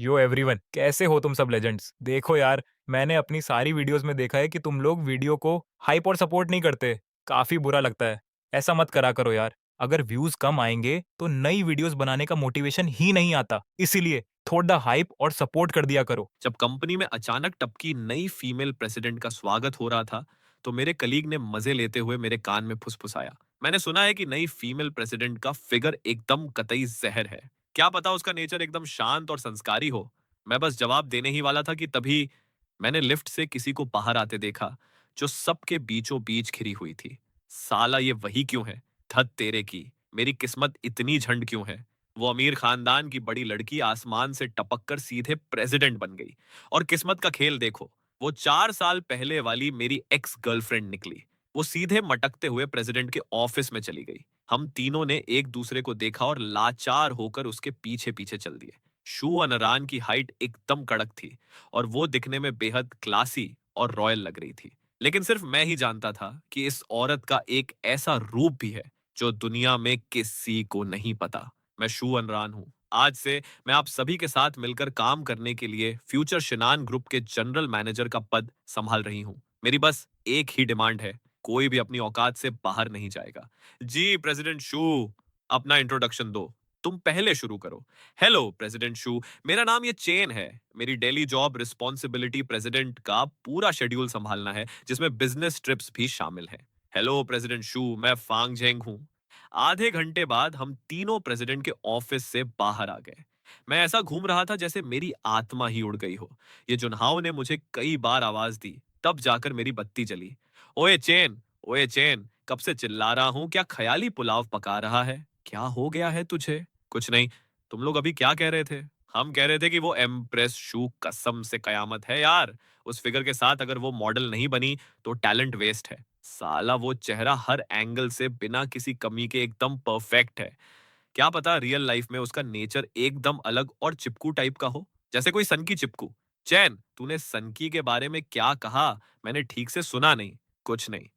यो everyone, कैसे हो तुम सब लेजेंड्स? देखो यार, मैंने अपनी सारी वीडियोस में देखा है कि तुम लोग वीडियो को हाइप और सपोर्ट नहीं करते। काफी बुरा लगता है। ऐसा मत करा करो यार। अगर व्यूज कम आएंगे तो नई वीडियोस बनाने का मोटिवेशन ही नहीं आता। इसीलिए थोड़ा हाइप और सपोर्ट कर दिया करो। जब कंपनी में अचानक टपकी नई फीमेल प्रेसिडेंट का स्वागत हो रहा था, तो मेरे कलीग ने मजे लेते हुए मेरे कान में फुसफुसाया। मैंने सुना है कि नई फीमेल प्रेसिडेंट का फिगर एकदम कतई जहर है। क्या पता उसका नेचर एकदम शांत और संस्कारी हो। मैं बस जवाब देने ही वाला था कि तभी मैंने लिफ्ट से किसी को बाहर आते देखा, जो सबके बीचों बीच घिरी हुई थी। साला ये वही क्यों है? धत तेरे की, मेरी किस्मत इतनी झंड क्यों है? वो अमीर खानदान की बड़ी लड़की आसमान से टपक कर सीधे प्रेसिडेंट बन गई। और किस्मत का खेल देखो, वो 4 साल पहले वाली मेरी एक्स गर्लफ्रेंड निकली। वो सीधे मटकते हुए प्रेसिडेंट के ऑफिस में चली गई। हम तीनों ने एक दूसरे को देखा और लाचार होकर उसके पीछे पीछे चल दिए। शू अनरान की हाइट एकदम कड़क थी और वो दिखने में बेहद क्लासी और रॉयल लग रही थी। लेकिन सिर्फ मैं ही जानता था कि इस औरत का एक ऐसा रूप भी है जो दुनिया में किसी को नहीं पता। मैं शू अनरान हूँ। आज से मैं आप सभी के साथ मिलकर काम करने के लिए फ्यूचर शिनान ग्रुप के जनरल मैनेजर का पद संभाल रही हूँ। मेरी बस एक ही डिमांड है, कोई भी अपनी औकात से बाहर नहीं जाएगा। जी प्रेसिडेंट शू, अपना इंट्रोडक्शन दो। तुम पहले शुरू करो। हेलो प्रेसिडेंट शू, मेरा नाम ये चेन है। मेरी डेली जॉब रिस्पॉन्सिबिलिटी प्रेसिडेंट का पूरा शेड्यूल संभालना है, जिसमें बिजनेस ट्रिप्स भी शामिल है। हेलो प्रेसिडेंट शू, मैं फांग जेंग हूँ। आधे घंटे बाद हम तीनों प्रेसिडेंट के ऑफिस से बाहर आ गए। मैं ऐसा घूम रहा था जैसे मेरी आत्मा ही उड़ गई हो। ये जुनहाव ने मुझे कई बार आवाज दी, तब जाकर मेरी बत्ती जली। ओए चेन, ओए चेन, कब से चिल्ला रहा हूं, क्या ख्याली पुलाव पका रहा है? क्या हो गया है तुझे? कुछ नहीं। तुम लोग अभी क्या कह रहे थे? हम कह रहे थे कि वो एम्प्रेस शू कसम से कयामत है यार। उस फिगर के साथ अगर वो मॉडल नहीं बनी तो टैलेंट वेस्ट है। साला वो चेहरा हर एंगल से बिना किसी कमी के एकदम परफेक्ट है। क्या पता रियल लाइफ में उसका नेचर एकदम अलग और चिपकू टाइप का हो, जैसे कोई सन की चिपकू। चैन, तूने सनकी के बारे में क्या कहा? मैंने ठीक से सुना नहीं। कुछ नहीं।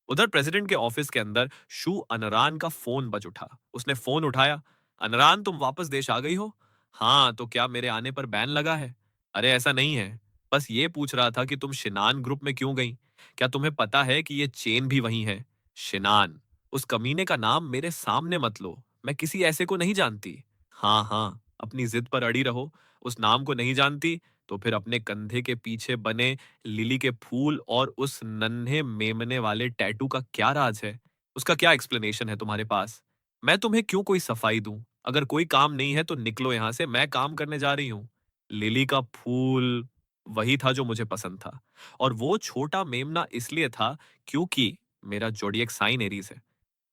उधर प्रेसिडेंट के ऑफिस के अंदर शू अनरान का फोन बज उठा। उसने फोन उठाया। अनरान, तुम वापस देश आ गई हो? हाँ, तो क्या मेरे आने पर बैन लगा है? अरे ऐसा नहीं है। बस ये पूछ रहा था कि तुम शिनान ग्रुप में क्यों गई। क्या तुम्हें पता है कि ये चेन भी वही है? शिनान, उस कमीने का नाम मेरे सामने मत लो। मैं किसी ऐसे को नहीं जानती। हाँ हाँ, अपनी जिद पर अड़ी रहो। उस नाम को नहीं जानती तो फिर अपने कंधे के पीछे बने लिली के फूल और उस नन्हे मेमने वाले टैटू का क्या राज है? उसका क्या एक्सप्लेनेशन है तुम्हारे पास? मैं तुम्हें क्यों कोई सफाई दूं? अगर कोई काम नहीं है तो निकलो यहां से, मैं काम करने जा रही हूँ। लिली का फूल वही था जो मुझे पसंद था। और वो छोटा मेमना इसलिए था क्योंकि मेरा जोडिएक साइन एरीज है।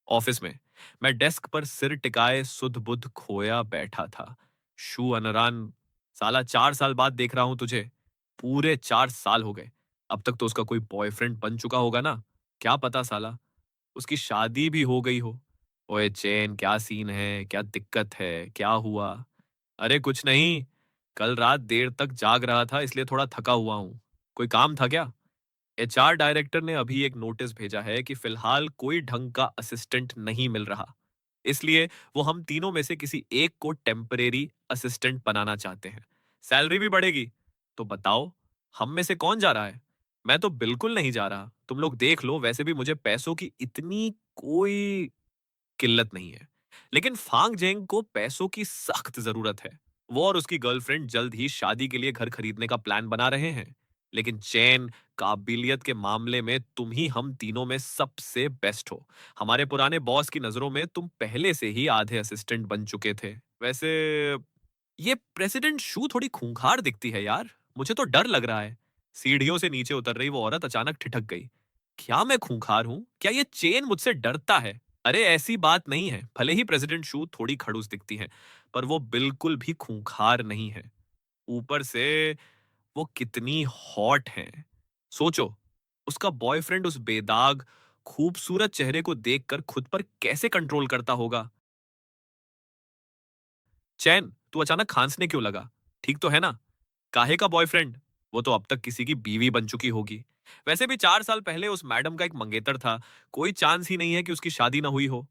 ऑफिस में मैं डेस्क पर सिर टिकाए सुध बुध खोया बैठा था। शू अनरान, साला 4 साल बाद देख रहा हूं तुझे। पूरे 4 साल हो गए। अब तक तो उसका कोई बॉयफ्रेंड बन चुका होगा ना? क्या पता साला उसकी शादी भी हो गई हो। ओए चैन, क्या सीन है? क्या दिक्कत है? क्या हुआ? अरे कुछ नहीं। कल रात देर तक जाग रहा था, इसलिए थोड़ा थका हुआ हूं। कोई काम था क्या? एचआर डायरेक्टर ने अभी एक नोटिस भेजा है कि फिलहाल कोई ढंग का असिस्टेंट नहीं मिल रहा। इसलिए वो हम तीनों में से किसी एक को टेम्परेरी असिस्टेंट बनाना चाहते हैं। सैलरी भी बढ़ेगी। तो बताओ, हम में से कौन जा रहा है? मैं तो बिल्कुल नहीं जा रहा। तुम लोग देख लो, वैसे भी मुझे पैसों की इतनी कोई किल्लत नहीं है। लेकिन फांग जेंग को पैसों की सख्त जरूरत है। वो और उसकी गर्लफ्रेंड जल्द ही शादी के लिए घर खरीदने का प्लान बना रहे हैं। लेकिन चैन, काबिलियत के मामले में तुम ही हम तीनों में सबसे बेस्ट हो। हमारे पुराने बॉस की नजरों में तुम पहले से ही आधे असिस्टेंट बन चुके थे। वैसे ये प्रेसिडेंट शू थोड़ी खूंखार दिखती है यार। मुझे तो डर लग रहा है। सीढ़ियों से नीचे उतर रही वो औरत अचानक ठिठक गई। क्या मैं खूंखार हूं? क्या ये चेन मुझसे डरता है? अरे ऐसी बात नहीं है। भले ही प्रेसिडेंट शू थोड़ी खड़ूस दिखती है, पर वो बिल्कुल भी खूंखार नहीं है। ऊपर से वो कितनी हॉट है। सोचो, उसका बॉयफ्रेंड उस बेदाग खूबसूरत चेहरे को देखकर खुद पर कैसे कंट्रोल करता होगा। चैन, तू अचानक खांसने क्यों लगा? ठीक तो है ना? काहे का बॉयफ्रेंड? वो तो अब तक किसी की बीवी बन चुकी होगी। वैसे भी 4 साल पहले उस मैडम का एक मंगेतर था। कोई चांस ही नहीं है कि उसकी शादी ना हुई हो।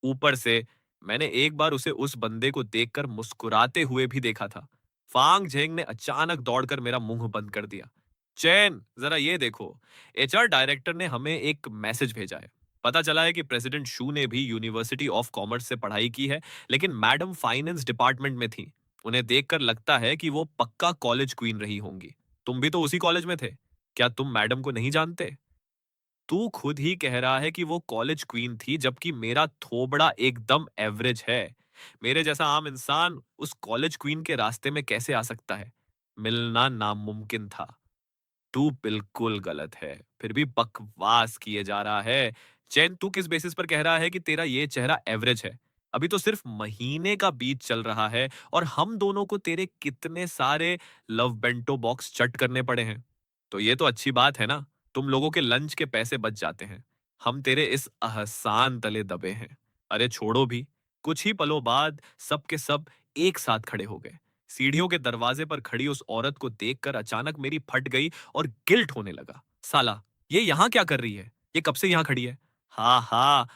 ऊपर से मैंने एक बार उसे उस बंदे को देखकर मुस्कुराते हुए भी देखा था। फांग झेंग ने अचानक दौड़कर मेरा मुंह बंद कर दिया। चैन, जरा ये देखो, एचआर डायरेक्टर ने हमें एक मैसेज भेजा है। पता चला है कि प्रेसिडेंट शू ने भी यूनिवर्सिटी ऑफ कॉमर्स से पढ़ाई की है, लेकिन मैडम फाइनेंस डिपार्टमेंट में थी। उन्हें देखकर लगता है कि वो पक्का कॉलेज क्वीन रही होंगी। तुम भी तो उसी कॉलेज में थे। क्या तुम मैडम को नहीं जानते? तू खुद ही कह रहा है कि वो कॉलेज क्वीन थी, जबकि मेरा थोबड़ा एकदम एवरेज है। मेरे जैसा आम इंसान उस कॉलेज क्वीन के रास्ते में कैसे आ सकता है? मिलना नामुमकिन था। तू बिल्कुल गलत है, फिर भी बकवास किए जा रहा है। चैन, तू किस बेसिस पर कह रहा है कि तेरा ये चेहरा एवरेज है? अभी तो सिर्फ महीने का बीच चल रहा है और हम दोनों को तेरे कितने सारे लव बेंटो बॉक्स चट करने पड़े हैं। तो ये तो अच्छी बात है ना, तुम लोगों के लंच के पैसे बच जाते हैं। हम तेरे इस एहसान तले दबे हैं। अरे छोड़ो भी। कुछ ही पलों बाद सब के सब एक साथ खड़े हो गए। सीढ़ियों के दरवाजे पर खड़ी उस औरत को देखकर अचानक मेरी फट गई और गिल्ट होने लगा। साला, ये यहाँ क्या कर रही है? ये कब से यहाँ खड़ी है? हाँ हाँ,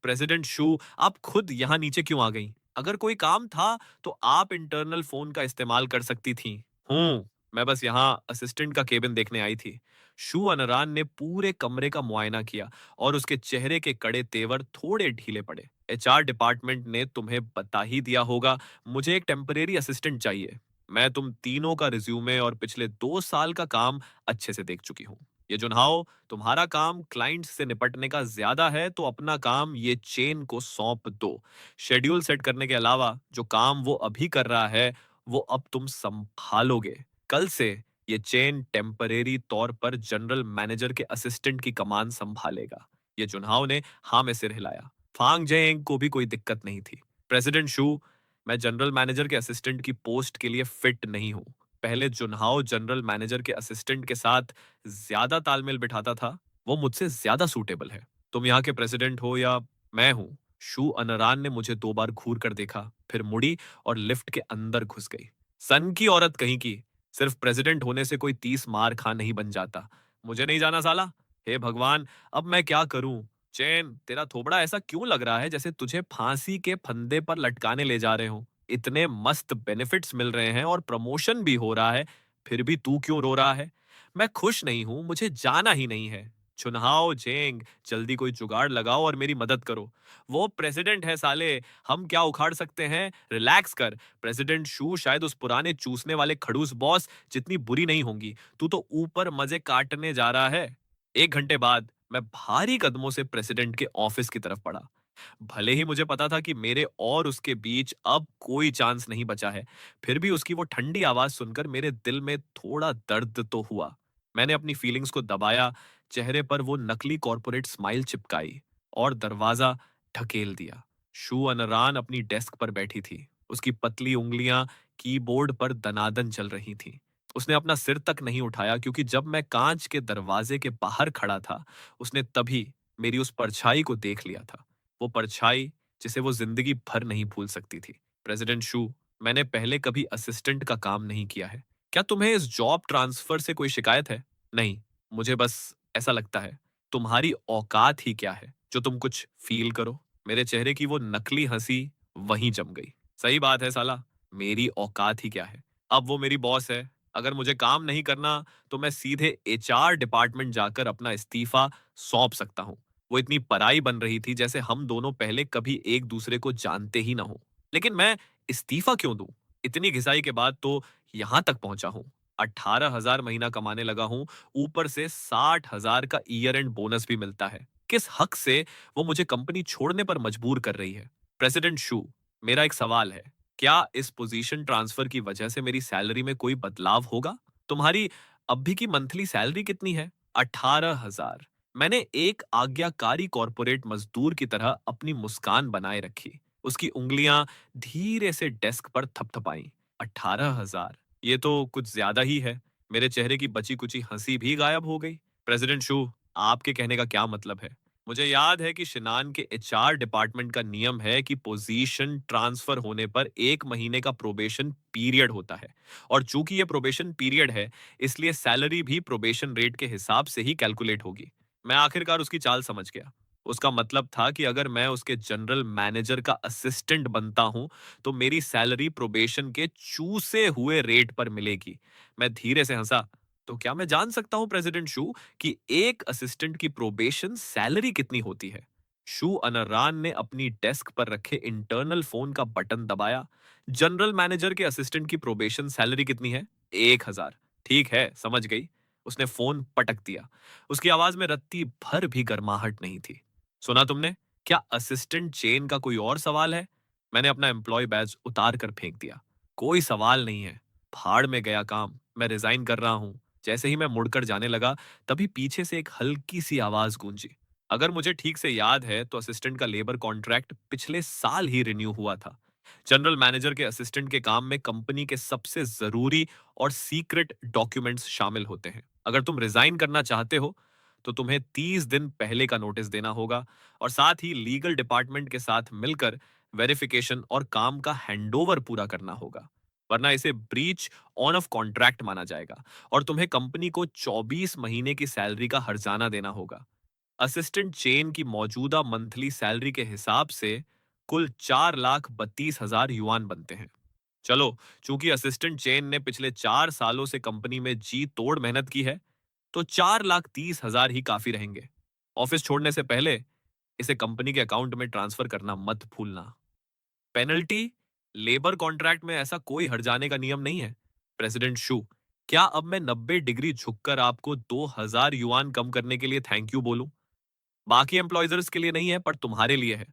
प्रेसिडेंट शू, आप खुद यहाँ नीचे क्यों आ गई? अगर कोई काम था तो आप इंटरनल फोन का इस्तेमाल कर सकती थी। मैं बस यहाँ असिस्टेंट का केबिन देखने आई थी। शू अनरान ने पूरे कमरे का मुआयना किया और उसके चेहरे के कड़े तेवर थोड़े ढीले पड़े। एचआर डिपार्टमेंट ने तुम्हें बता ही दिया होगा, मुझे एक टेम्परेरी असिस्टेंट चाहिए। मैं तुम तीनों का रिज्यूमे और पिछले 2 साल का काम अच्छे से देख चुकी हूँ। ये जुन्हाओ, तुम्हारा काम क्लाइंट्स से निपटने का ज्यादा है तो अपना काम ये चेन को सौंप दो। शेड्यूल सेट करने के अलावा जो काम वो अभी कर रहा है, वो अब तुम संभालोगे। कल से ये चेन टेम्परेरी तौर पर जनरल मैनेजर के असिस्टेंट की कमान संभालेगा। ये जुन्हाव ने हाँ में सिर हिलाया। फांग जेंग को भी कोई दिक्कत नहीं थी। प्रेसिडेंट शू, मैं जनरल मैनेजर के असिस्टेंट की पोस्ट के लिए फिट नहीं हूँ। पहले जुन्हाव जनरल मैनेजर के असिस्टेंट के साथ ज्यादा तालमेल बिठाता था। वो मुझसे ज्यादा सूटेबल है। तुम यहाँ के प्रेसिडेंट हो या मैं हूँ? शू अनरान ने मुझे 2 बार घूर कर देखा, फिर मुड़ी और लिफ्ट के अंदर घुस गई। सन की औरत कहीं की। सिर्फ प्रेसिडेंट होने से कोई 30 मार खा नहीं बन जाता। मुझे नहीं जाना साला। हे भगवान, अब मैं क्या करूं? चैन, तेरा थोबड़ा ऐसा क्यों लग रहा है जैसे तुझे फांसी के फंदे पर लटकाने ले जा रहे हो? इतने मस्त बेनिफिट्स मिल रहे हैं और प्रमोशन भी हो रहा है, फिर भी तू क्यों रो रहा है? मैं खुश नहीं हूं, मुझे जाना ही नहीं है। चुनहाओ जेंग, जल्दी कोई जुगाड़ लगाओ और मेरी मदद करो। वो प्रेसिडेंट है साले, हम क्या उखाड़ सकते हैं? रिलैक्स कर। प्रेसिडेंट शू शायद उस पुराने चूसने वाले खड़ूस बॉस जितनी बुरी नहीं होंगी। तू तो ऊपर मजे काटने जा रहा है। 1 घंटे बाद मैं भारी कदमों से प्रेसिडेंट के ऑफिस की तरफ बढ़ा। भले ही मुझे पता था कि मेरे और उसके बीच अब कोई चांस नहीं बचा है, फिर भी उसकी वो ठंडी आवाज सुनकर मेरे दिल में थोड़ा दर्द तो हुआ। मैंने अपनी फीलिंग्स को दबाया, चेहरे पर वो नकली कॉर्पोरेट स्माइल चिपकाई और दरवाजा ढकेल दिया। शू अनरान अपनी डेस्क पर बैठी थी। उसकी पतली उंगलियां कीबोर्ड पर दनादन चल रही थीं। उसने अपना सिर तक नहीं उठाया, क्योंकि जब मैं कांच के दरवाजे के बाहर खड़ा था, उसने तभी मेरी उस परछाई को देख लिया था। वो परछाई जिसे वो जिंदगी भर नहीं भूल सकती थी। प्रेसिडेंट शू, मैंने पहले कभी असिस्टेंट का काम नहीं किया है। क्या तुम्हें इस जॉब ट्रांसफर से कोई शिकायत है? नहीं, मुझे बस ऐसा लगता है। तुम्हारी औकात ही क्या है जो तुम कुछ फील करो? मेरे चेहरे की वो नकली हंसी वहीं जम गई। सही बात है साला, मेरी औकात ही क्या है? अब वो मेरी बॉस है। अगर मुझे काम नहीं करना तो मैं सीधे एचआर डिपार्टमेंट जाकर अपना इस्तीफा सौंप सकता हूँ। वो इतनी पराई बन रही थी जैसे हम दोनों पहले कभी एक दूसरे को जानते ही ना हो। लेकिन मैं इस्तीफा क्यों दूं? इतनी घिसाई के बाद तो यहां तक पहुंचा हूं। 18,000 महीना कमाने लगा हूं, ऊपर से 60,000 का ईयर एंड बोनस भी मिलता है। किस हक से वो मुझे कंपनी छोड़ने पर मजबूर कर रही है? प्रेसिडेंट शू, मेरा एक सवाल है। क्या इस पोजीशन ट्रांसफर की वजह से मेरी सैलरी में कोई बदलाव होगा? तुम्हारी अभी की मंथली सैलरी कितनी है? 18,000। मैंने एक आज्ञाकारी कॉर्पोरेट मजदूर की तरह अपनी मुस्कान बनाए रखी। उसकी उंगलियां धीरे से डेस्क पर थपथपाईं। 18,000, ये तो कुछ ज्यादा ही है। मेरे चेहरे की बची कुची हंसी भी गायब हो गई। प्रेसिडेंट शू, आपके कहने का क्या मतलब है? मुझे याद है कि शिनान के एचआर डिपार्टमेंट का नियम है कि पोजीशन ट्रांसफर होने पर 1 महीने का प्रोबेशन पीरियड होता है। और चूंकि ये प्रोबेशन पीरियड है, इसलिए सैलरी भी प्रोबेशन रेट के हिसाब से ही कैलकुलेट होगी। मैं आखिरकार उसकी चाल समझ गया। उसका मतलब था कि अगर मैं उसके जनरल मैनेजर का असिस्टेंट बनता हूं, तो मेरी सैलरी प्रोबेशन के चूसे हुए रेट पर मिलेगी। मैं धीरे से हंसा। तो क्या मैं जान सकता हूं प्रेसिडेंट शू कि एक असिस्टेंट की प्रोबेशन सैलरी कितनी होती है? शू अनरान ने अपनी डेस्क पर रखे इंटरनल फोन का बटन दबाया। जनरल मैनेजर के असिस्टेंट की प्रोबेशन सैलरी कितनी है? 1,000। ठीक है, समझ गई। उसने फोन पटक दिया। उसकी आवाज में रत्ती भर भी गर्माहट नहीं थी। सुना तुमने? क्या असिस्टेंट चेन का कोई और सवाल है? मैंने अपना एम्प्लॉय बैज उतार कर फेंक दिया। कोई सवाल नहीं है। भाड़ में गया काम। मैं रिजाइन कर रहा हूं। जैसे ही मैं मुड़कर जाने लगा, तभी पीछे से एक हल्की सी आवाज गूंजी। अगर मुझे ठीक से याद है तो असिस्टेंट का लेबर कॉन्ट्रैक्ट पिछले साल ही रिन्यू हुआ था। जनरल मैनेजर के असिस्टेंट के काम में कंपनी के सबसे जरूरी और सीक्रेट डॉक्यूमेंट्स शामिल होते हैं। अगर तुम रिजाइन करना चाहते हो तो तुम्हें 30 दिन पहले का नोटिस देना होगा, और साथ ही लीगल डिपार्टमेंट के साथ मिलकर वेरिफिकेशन और काम का हैंडओवर पूरा करना होगा। वरना इसे ब्रीच ऑन ऑफ कॉन्ट्रैक्ट माना जाएगा और तुम्हें कंपनी को 24 महीने की सैलरी का हर्जाना देना होगा। असिस्टेंट चेन की मौजूदा मंथली सैलरी के हिसाब से कुल 4,32,000 युआन बनते हैं। चलो, चूंकि असिस्टेंट चेन ने पिछले 4 सालों से कंपनी में जी तोड़ मेहनत की है, तो 4,30,000 ही काफी रहेंगे। ऑफिस छोड़ने से पहले इसे कंपनी के अकाउंट में ट्रांसफर करना मत भूलना। पेनल्टी? लेबर कॉन्ट्रैक्ट में ऐसा कोई हर्जाने का नियम नहीं है। प्रेसिडेंट शू, क्या अब मैं 90 डिग्री झुककर आपको 2,000 युआन कम करने के लिए थैंक यू बोलूं? बाकी एम्प्लॉयजर्स के लिए नहीं है, पर तुम्हारे लिए है।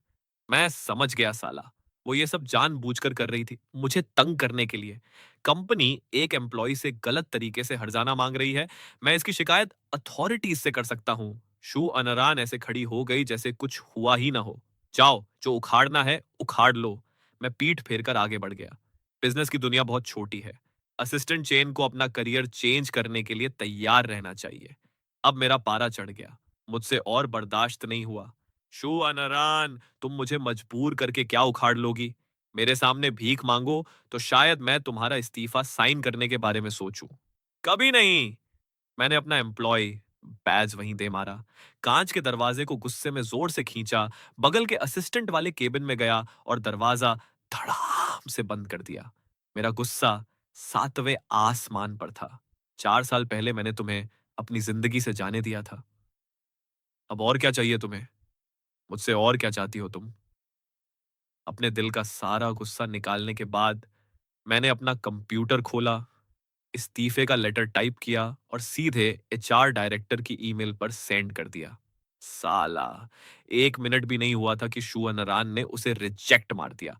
मैं समझ गया साला। वो ये सब जानबूझकर कर रही थी, मुझे तंग करने के लिए। कंपनी एक एम्प्लॉय से गलत तरीके से हर्जाना मांग रही है। मैं इसकी शिकायत अथॉरिटीज से कर सकता हूँ। शू अनरान ऐसे खड़ी हो गई जैसे कुछ हुआ ही ना हो। जाओ, जो उखाड़ना है उखाड़ लो। मैं पीठ फेरकर आगे बढ़ गया। बिजनेस की दुनिया बहुत छोटी है। असिस्टेंट चेन को अपना करियर चेंज करने के लिए तैयार रहना चाहिए। अब मेरा पारा चढ़ गया। मुझसे और बर्दाश्त नहीं हुआ। शू अनरान, तुम मुझे मजबूर करके क्या उखाड़ लोगी? मेरे सामने भीख मांगो तो शायद मैं तुम्हारा इस्तीफा साइन करने के बारे में सोचूं। कभी नहीं। मैंने अपना एम्प्लॉय बैज वहीं दे मारा। कांच के दरवाजे को गुस्से में जोर से खींचा, बगल के असिस्टेंट वाले केबिन में गया और दरवाजा धड़ाम से बंद कर दिया। मेरा गुस्सा 7वें आसमान पर था। 4 साल पहले मैंने तुम्हें अपनी जिंदगी से जाने दिया था। अब और क्या चाहिए तुम्हें? मुझसे और क्या चाहती हो तुम? अपने दिल का सारा गुस्सा निकालने के बाद मैंने अपना कंप्यूटर खोला, इस्तीफे का लेटर टाइप किया और सीधे एचआर डायरेक्टर की ईमेल पर सेंड कर दिया। साला, 1 मिनट भी नहीं हुआ था कि शू अनरान ने उसे रिजेक्ट मार दिया।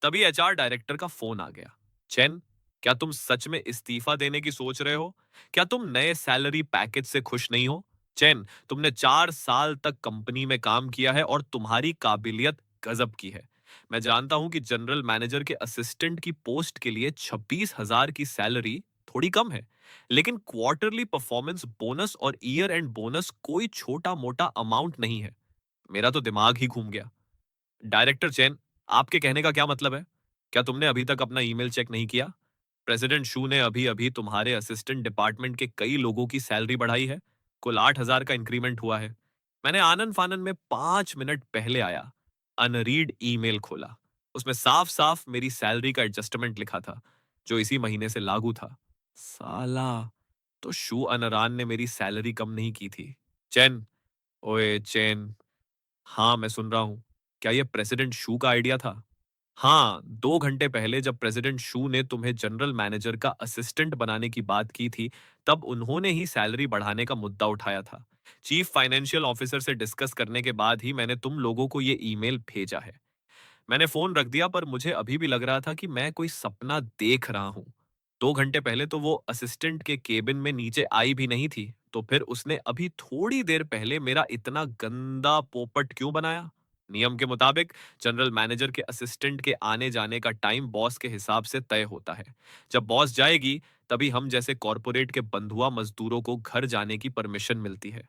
तभी एचआर डायरेक्टर का फोन आ गया। चैन, क्या तुम सच में इस्तीफा देने की सोच रहे हो? क्या तुम नए सैलरी पैकेज से खुश नहीं हो? चैन, तुमने 4 साल तक कंपनी में काम किया है और तुम्हारी काबिलियत गजब की है। मैं जानता हूं कि जनरल मैनेजर के असिस्टेंट की पोस्ट के लिए 26,000 की सैलरी थोड़ी कम है, लेकिन क्वार्टरली परफॉर्मेंस बोनस और ईयर एंड बोनस कोई छोटा मोटा अमाउंट नहीं है। मेरा तो दिमाग ही घूम गया। डायरेक्टर चैन, आपके कहने का क्या मतलब है? क्या तुमने अभी तक अपना ईमेल चेक नहीं किया? प्रेसिडेंट शू ने अभी अभी तुम्हारे असिस्टेंट डिपार्टमेंट के कई लोगों की सैलरी बढ़ाई है। कुल 8,000 का इंक्रीमेंट हुआ है। मैंने आनन फानन में 5 मिनट पहले आया अनरीड ईमेल खोला। उसमें साफ साफ मेरी सैलरी का एडजस्टमेंट लिखा था, जो इसी महीने से लागू था। साला, तो शू अनरान ने मेरी सैलरी कम नहीं की थी। चैन, ओए चैन। हाँ, मैं सुन रहा हूँ। क्या ये प्रेसिडेंट शू का आइडिया था? हाँ, 2 घंटे पहले जब प्रेसिडेंट शू ने तुम्हें जनरल मैनेजर का असिस्टेंट बनाने की बात की थी, तब उन्होंने ही सैलरी बढ़ाने का मुद्दा उठाया था। चीफ फाइनेंशियल ऑफिसर से डिस्कस करने के बाद ही मैंने तुम लोगों को ये ईमेल भेजा है। मैंने फोन रख दिया, पर मुझे अभी भी लग रहा था कि मैं कोई सपना देख रहा हूँ। 2 घंटे पहले तो वो असिस्टेंट के केबिन में नीचे आई भी नहीं थी, तो फिर उसने अभी थोड़ी देर पहले मेरा इतना गंदा पोपट क्यों बनाया? नियम के मुताबिक जनरल मैनेजर के असिस्टेंट के आने जाने का टाइम बॉस के हिसाब से तय होता है। जब बॉस जाएगी, तभी हम जैसे कॉरपोरेट के बंधुआ मजदूरों को घर जाने की परमिशन मिलती है।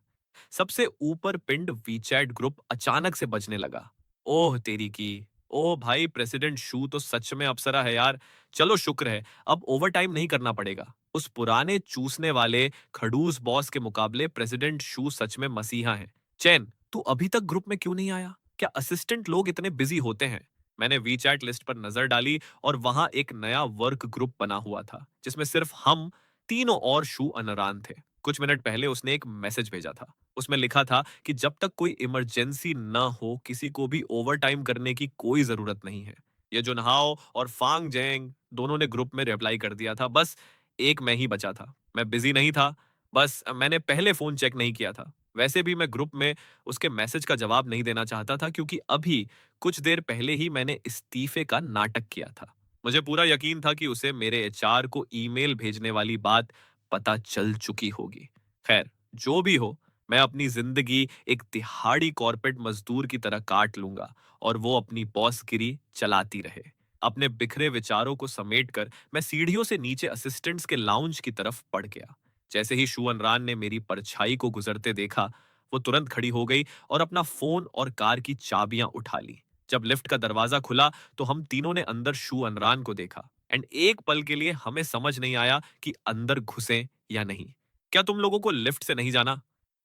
सबसे ऊपर पिंड वीचैट ग्रुप अचानक से बजने लगा। ओह तेरी की! ओह भाई, प्रेसिडेंट शू तो सच में अप्सरा है यार। चलो शुक्र है, अब ओवर टाइम नहीं करना पड़ेगा। उस पुराने चूसने वाले खड़ूस बॉस के मुकाबले प्रेसिडेंट शू सच में मसीहा हैं। चैन, तू अभी तक ग्रुप में क्यों नहीं आया? क्या असिस्टेंट लोग इतने बिजी होते हैं? मैंने वीचैट लिस्ट पर नजर डाली और वहां एक नया वर्क ग्रुप बना हुआ था जिसमें सिर्फ हम तीनों और शू अनरान थे। कुछ मिनट पहले उसने एक मैसेज भेजा था। उसमें लिखा था कि जब तक कोई इमरजेंसी न हो किसी को भी ओवर टाइम करने की कोई जरूरत नहीं है। ये जुनहाओ और फांग जेंग दोनों ने ग्रुप में रिप्लाई कर दिया था। बस एक मैं ही बचा था। मैं बिजी नहीं था, बस मैंने पहले फोन चेक नहीं किया था। वैसे भी मैं ग्रुप में उसके मैसेज का जवाब नहीं देना चाहता था क्योंकि अभी कुछ देर पहले ही मैंने इस्तीफे का नाटक किया था। मुझे पूरा यकीन था कि उसे मेरे एचआर को ईमेल भेजने वाली बात पता चल चुकी होगी। खैर, जो भी हो, मैं अपनी जिंदगी एक तिहाड़ी कॉर्पोरेट मजदूर की तरह काट लूंगा और वो अपनी बॉसगिरी चलाती रहे। अपने बिखरे विचारों को समेटकर मैं सीढ़ियों से नीचे असिस्टेंट्स के लाउंज की तरफ बढ़ गया। जैसे ही शू अनरान ने मेरी परछाई को गुजरते देखा, वो तुरंत खड़ी हो गई और अपना फोन और कार की चाबियां उठा ली। जब लिफ्ट का दरवाजा खुला तो हम तीनों ने अंदर शू अनरान को देखा एंड एक पल के लिए हमें समझ नहीं आया कि अंदर घुसें या नहीं। क्या तुम लोगों को लिफ्ट से नहीं जाना?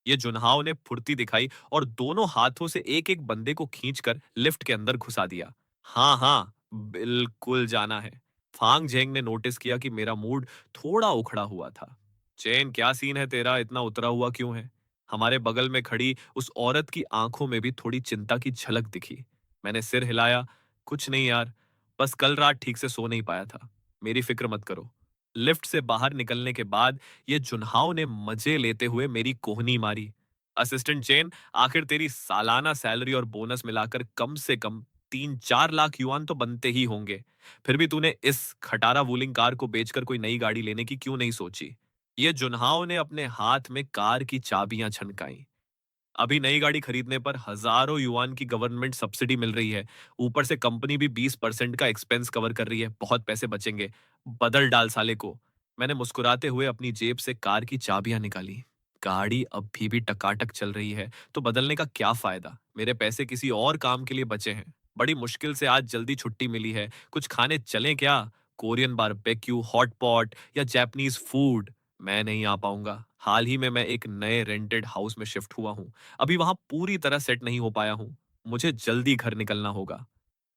ये जुनहाव ने फुर्ती दिखाई और दोनों हाथों से एक एक बंदे को खींचकर लिफ्ट के अंदर घुसा दिया। हाँ हाँ, बिल्कुल जाना है। फांग झेंग ने नोटिस किया कि मेरा मूड थोड़ा उखड़ा हुआ था। चेन, क्या सीन है तेरा, इतना उतरा हुआ क्यों है? हमारे बगल में खड़ी उस औरत की आंखों में भी थोड़ी चिंता की झलक दिखी। मैंने सिर हिलाया। कुछ नहीं यार, बस कल रात ठीक से सो नहीं पाया था। मेरी फिक्र मत करो। लिफ्ट से बाहर निकलने के बाद ये जुनहाव ने मजे लेते हुए मेरी कोहनी मारी। असिस्टेंट चेन, आखिर तेरी सालाना सैलरी और बोनस मिलाकर कम से कम 3-4 लाख युआन तो बनते ही होंगे। फिर भी तूने इस खटारा वूलिंग कार को बेचकर कोई नई गाड़ी लेने की क्यों नहीं सोची? ये जुनहाव ने अपने हाथ में कार की चाबियां छनकाई। अभी नई गाड़ी खरीदने पर हजारों युआन की गवर्नमेंट सब्सिडी मिल रही है। ऊपर से कंपनी भी 20% का एक्सपेंस कवर कर रही है। बहुत पैसे बचेंगे। बदल डाल साले को। मैंने मुस्कुराते हुए अपनी जेब से कार की चाबियां निकाली। गाड़ी अभी भी टकाटक चल रही है तो बदलने का क्या फायदा? मेरे पैसे किसी और काम के लिए बचे हैं। बड़ी मुश्किल से आज जल्दी छुट्टी मिली है। कुछ खाने चलें क्या? कोरियन बारबेक्यू, हॉट पॉट या जापानीज फूड? मैं नहीं आ पाऊंगा। हाल ही में मैं एक नए रेंटेड हाउस में शिफ्ट हुआ हूँ। अभी वहां पूरी तरह सेट नहीं हो पाया हूँ। मुझे जल्दी घर निकलना होगा।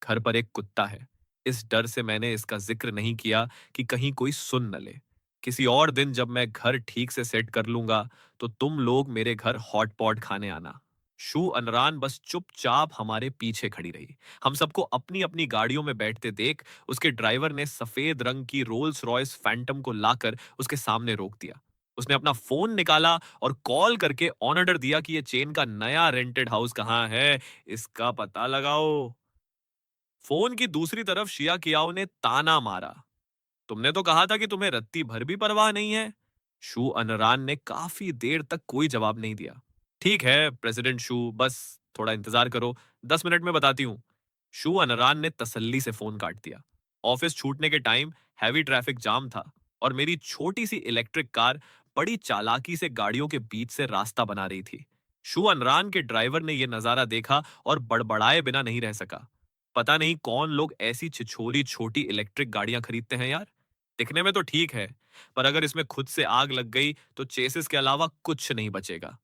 घर पर एक कुत्ता है। इस डर से मैंने इसका जिक्र नहीं किया कि कहीं कोई सुन न ले। किसी और दिन जब मैं घर ठीक से सेट कर लूंगा तो तुम लोग मेरे घर हॉट पॉट खाने आना। शू अनरान बस चुपचाप हमारे पीछे खड़ी रही। हम सबको अपनी अपनी गाड़ियों में बैठते देख उसके ड्राइवर ने सफेद रंग की रोल्स रॉयस फैंटम को लाकर उसके सामने रोक दिया। उसने अपना फोन निकाला और कॉल करके ऑन ऑर्डर दिया कि ये चेन का नया रेंटेड हाउस कहाँ है, इसका पता लगाओ। फोन की दूसरी तरफ शिया कियाओ ने ताना मारा, तुमने तो कहा था कि तुम्हें रत्ती भर भी परवाह नहीं है। शू अनरान ने काफी देर तक कोई जवाब नहीं दिया। ठीक है प्रेसिडेंट शू, बस थोड़ा इंतजार करो, 10 मिनट में बताती हूँ। शू अनरान ने तसल्ली से फोन काट दिया। ऑफिस छूटने के टाइम हैवी ट्रैफिक जाम था और मेरी छोटी सी इलेक्ट्रिक कार बड़ी चालाकी से गाड़ियों के बीच से रास्ता बना रही थी। शू अनरान के ड्राइवर ने यह नजारा देखा और बड़बड़ाए बिना नहीं रह सका। पता नहीं कौन लोग ऐसी छिछोरी छोटी इलेक्ट्रिक गाड़ियां खरीदते हैं यार। दिखने में तो ठीक है, पर अगर इसमें खुद से आग लग गई तो चेसिस के अलावा कुछ नहीं बचेगा।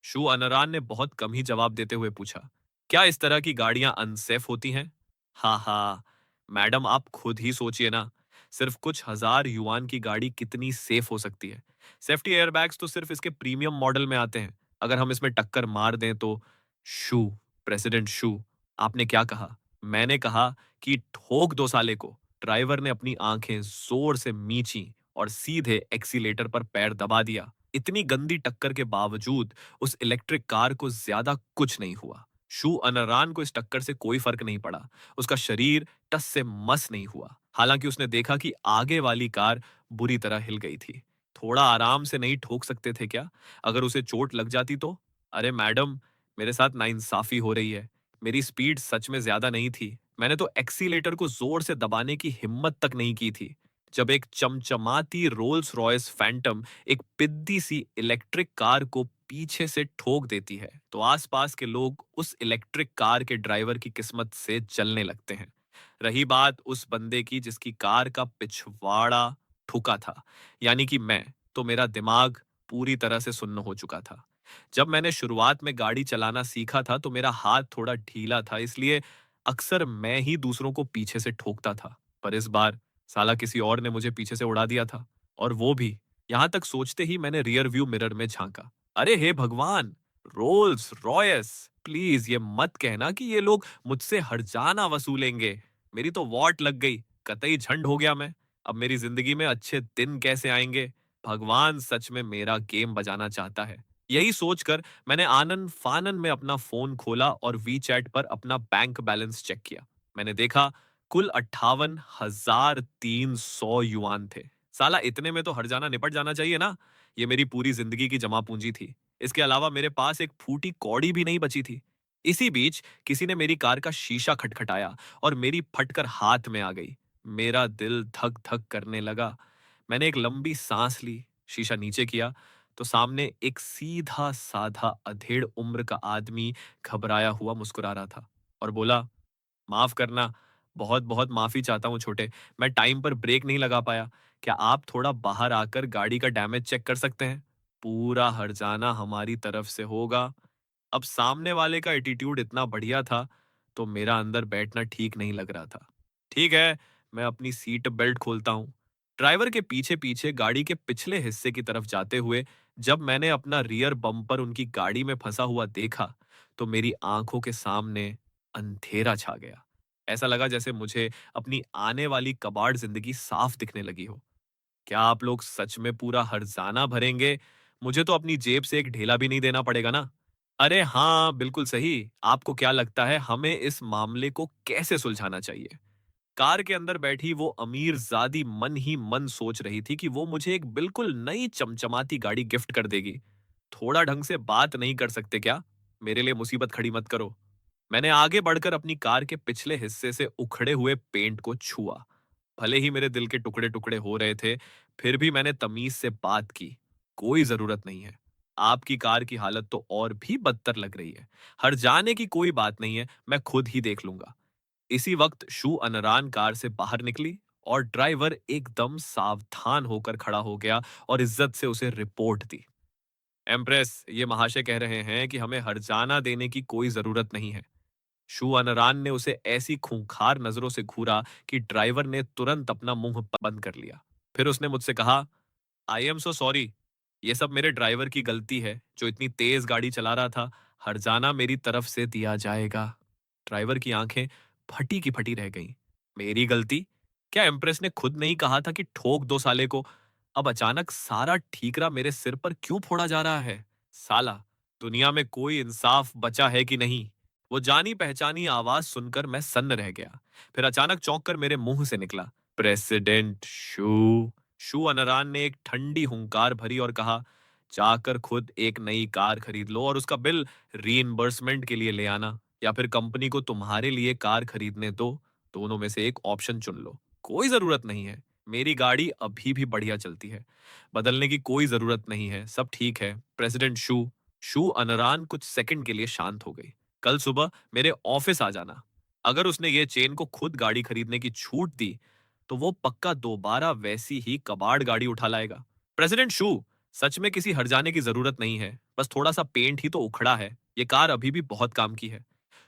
शू अनरान ने बहुत कम ही जवाब देते हुए पूछा, क्या इस तरह की गाड़ियां अनसेफ होती हैं? हाँ हाँ, मैडम आप खुद ही सोचिए ना। सिर्फ कुछ हजार युआन की गाड़ी कितनी सेफ हो सकती है? सेफ्टी एयरबैग्स तो सिर्फ इसके प्रीमियम मॉडल में आते हैं। अगर हम इसमें टक्कर मार दें तो। शू, प्रेसिडेंट शू, आपने क्या कहा? मैंने कहा कि ठोक दो साले को। ड्राइवर ने अपनी आंखें जोर से मींची और सीधे एक्सीलेटर पर पैर दबा दिया। इतनी गंदी टक्कर के बावजूद उस इलेक्ट्रिक कार को ज्यादा कुछ नहीं हुआ। शू अनरान को इस टक्कर से कोई फर्क नहीं पड़ा। उसका शरीर टस से मस नहीं हुआ। हालांकि उसने देखा कि आगे वाली कार बुरी तरह हिल गई थी। थोड़ा आराम से नहीं ठोक सकते थे क्या? अगर उसे चोट लग जाती तो? अरे मैडम, मेरे साथ नाइंसाफी हो रही है। मेरी स्पीड सच में ज्यादा नहीं थी। मैंने तो एक्सीलेटर को जोर से दबाने की हिम्मत तक नहीं की थी। जब एक चमचमाती रोल्स रॉयस फैंटम एक पिद्दी सी इलेक्ट्रिक कार को पीछे से ठोक देती है तो आसपास के लोग उस इलेक्ट्रिक कार के ड्राइवर की किस्मत से जलने लगते हैं। रही बात उस बंदे की जिसकी कार का पिछवाड़ा ठुका था, यानी कि मैं, तो मेरा दिमाग पूरी तरह से सुन्न हो चुका था। जब मैंने शुरुआत में गाड़ी चलाना सीखा था तो मेरा हाथ थोड़ा ढीला था, इसलिए अक्सर मैं ही दूसरों को पीछे से ठोकता था। पर इस बार साला किसी और ने मुझे पीछे से उड़ा दिया था, और वो भी यहाँ तक सोचते ही मैंने रियर व्यू मिरर में झांका। अरे हे भगवान! Rolls Royce! प्लीज ये मत कहना कि ये लोग मुझसे हर्जाना वसूलेंगे। मेरी तो वॉट लग गई, कतई झंड हो गया मैं। अब मेरी जिंदगी में अच्छे दिन कैसे आएंगे? भगवान सच में मेरा गेम बजाना चाहता है। यही सोचकर मैंने आनन फानन में अपना फोन खोला और वी चैट पर अपना बैंक बैलेंस चेक किया। मैंने देखा कुल 58,300 युआन थे। साला इतने में तो हर जाना निपट जाना चाहिए ना। ये मेरी पूरी जिंदगी की जमा पूंजी थी। इसके अलावा मेरे पास एक फूटी कौड़ी भी नहीं बची थी। इसी बीच किसी ने मेरी कार का शीशा खटखटाया और मेरी फटकर हाथ में आ गई। मेरा दिल धक धक करने लगा। मैंने एक लंबी सांस ली, शीशा नीचे किया तो सामने एक सीधा साधा अधेड़ उम्र का आदमी घबराया हुआ मुस्कुरा रहा था और बोला, माफ करना, बहुत बहुत माफी चाहता हूँ छोटे, मैं टाइम पर ब्रेक नहीं लगा पाया। क्या आप थोड़ा बाहर आकर गाड़ी का डैमेज चेक कर सकते हैं? पूरा हर्जाना हमारी तरफ से होगा। अब सामने वाले का एटीट्यूड इतना बढ़िया था तो मेरा अंदर बैठना ठीक नहीं लग रहा था। ठीक है, मैं अपनी सीट बेल्ट खोलता हूँ। ड्राइवर के पीछे पीछे गाड़ी के पिछले हिस्से की तरफ जाते हुए जब मैंने अपना रियर बम्पर उनकी गाड़ी में फंसा हुआ देखा तो मेरी आंखों के सामने अंधेरा छा गया। ऐसा लगा जैसे मुझे अपनी आने वाली कबाड़ जिंदगी साफ दिखने लगी हो। क्या आप लोग सच में पूरा हर्जाना भरेंगे? मुझे तो अपनी जेब से एक ढेला भी नहीं देना पड़ेगा ना? अरे हाँ, बिल्कुल सही। आपको क्या लगता है हमें इस मामले को कैसे सुलझाना चाहिए? कार के अंदर बैठी वो अमीर जादी मन ही मन सोच रही थी कि वो मुझे एक बिल्कुल नई चमचमाती गाड़ी गिफ्ट कर देगी। थोड़ा ढंग से बात नहीं कर सकते क्या? मेरे लिए मुसीबत खड़ी मत करो। मैंने आगे बढ़कर अपनी कार के पिछले हिस्से से उखड़े हुए पेंट को छुआ। भले ही मेरे दिल के टुकड़े टुकड़े हो रहे थे, फिर भी मैंने तमीज से बात की। कोई जरूरत नहीं है। आपकी कार की हालत तो और भी बदतर लग रही है। हर जाने की कोई बात नहीं है, मैं खुद ही देख लूंगा। इसी वक्त शू अनरान कार से बाहर निकली और ड्राइवर एकदम सावधान होकर खड़ा हो गया और इज्जत से उसे रिपोर्ट दी। एम्प्रेस, ये महाशय कह रहे हैं कि हमें हर्जाना देने की कोई जरूरत नहीं है। शू अनरान ने उसे ऐसी खूंखार नजरों से घूरा कि ड्राइवर ने तुरंत अपना मुंह बंद कर लिया। फिर उसने मुझसे कहा, आई एम सो सॉरी। ये सब मेरे ड्राइवर की गलती है जो इतनी तेज गाड़ी चला रहा था। हर्जाना मेरी तरफ से दिया जाएगा। ड्राइवर की आंखें फटी की फटी रह गईं। मेरी गलती? क्या एम्प्रेस ने खुद नहीं कहा था कि ठोक दो साले को? अब अचानक सारा ठीकरा मेरे सिर पर क्यों फोड़ा जा रहा है? साला, दुनिया में कोई इंसाफ बचा है कि नहीं? वो जानी पहचानी आवाज सुनकर मैं सन्न रह गया। फिर अचानक चौंक कर मेरे मुंह से निकला, प्रेसिडेंट शू। शू अनरान ने एक ठंडी हुंकार भरी और कहा, जाकर खुद एक नई कार खरीद लो और उसका बिल रीइंबर्समेंट के लिए ले आना, या फिर कंपनी को तुम्हारे लिए कार खरीदने दो। दोनों में से एक ऑप्शन चुन लो। कोई जरूरत नहीं है। मेरी गाड़ी अभी भी बढ़िया चलती है। बदलने की कोई जरूरत नहीं है। सब ठीक है प्रेसिडेंट शू। शू अनरान कुछ सेकंड के लिए शांत हो गई। कल सुबह मेरे ऑफिस आ जाना। अगर उसने ये चेन को खुद गाड़ी खरीदने की छूट दी तो वो पक्का दोबारा वैसी ही कबाड़ गाड़ी उठा लाएगा। प्रेसिडेंट शू, सच में किसी हर्जाने की जरूरत नहीं है। बस थोड़ा सा पेंट ही तो उखड़ा है। ये कार अभी भी बहुत काम की है।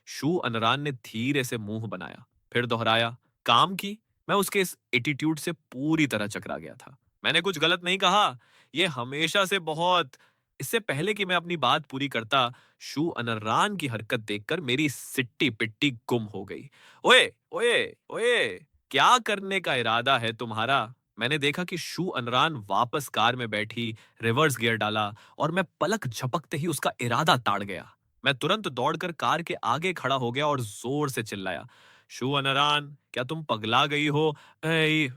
शू अनरान ने धीरे से मुंह बनाया, फिर दोहराया, काम की? मैं उसके इस एटीट्यूड से पूरी तरह चकरा गया था। मैंने कुछ गलत नहीं कहा। ये हमेशा से बहुत। इससे पहले कि मैं अपनी बात पूरी करता, शू अनरान की हरकत देखकर मेरी सिट्टी पिट्टी गुम हो गई। ओए ओए ओए, क्या करने का इरादा है तुम्हारा? मैंने देखा कि शू अनरान वापस कार में बैठी, रिवर्स गियर डाला और मैं पलक झपकते ही उसका इरादा ताड़ गया। मैं तुरंत दौड़कर कार के आगे खड़ा हो गया और जोर से चिल्लाया, शू अनरान, क्या तुम पगला गई हो? ऐ,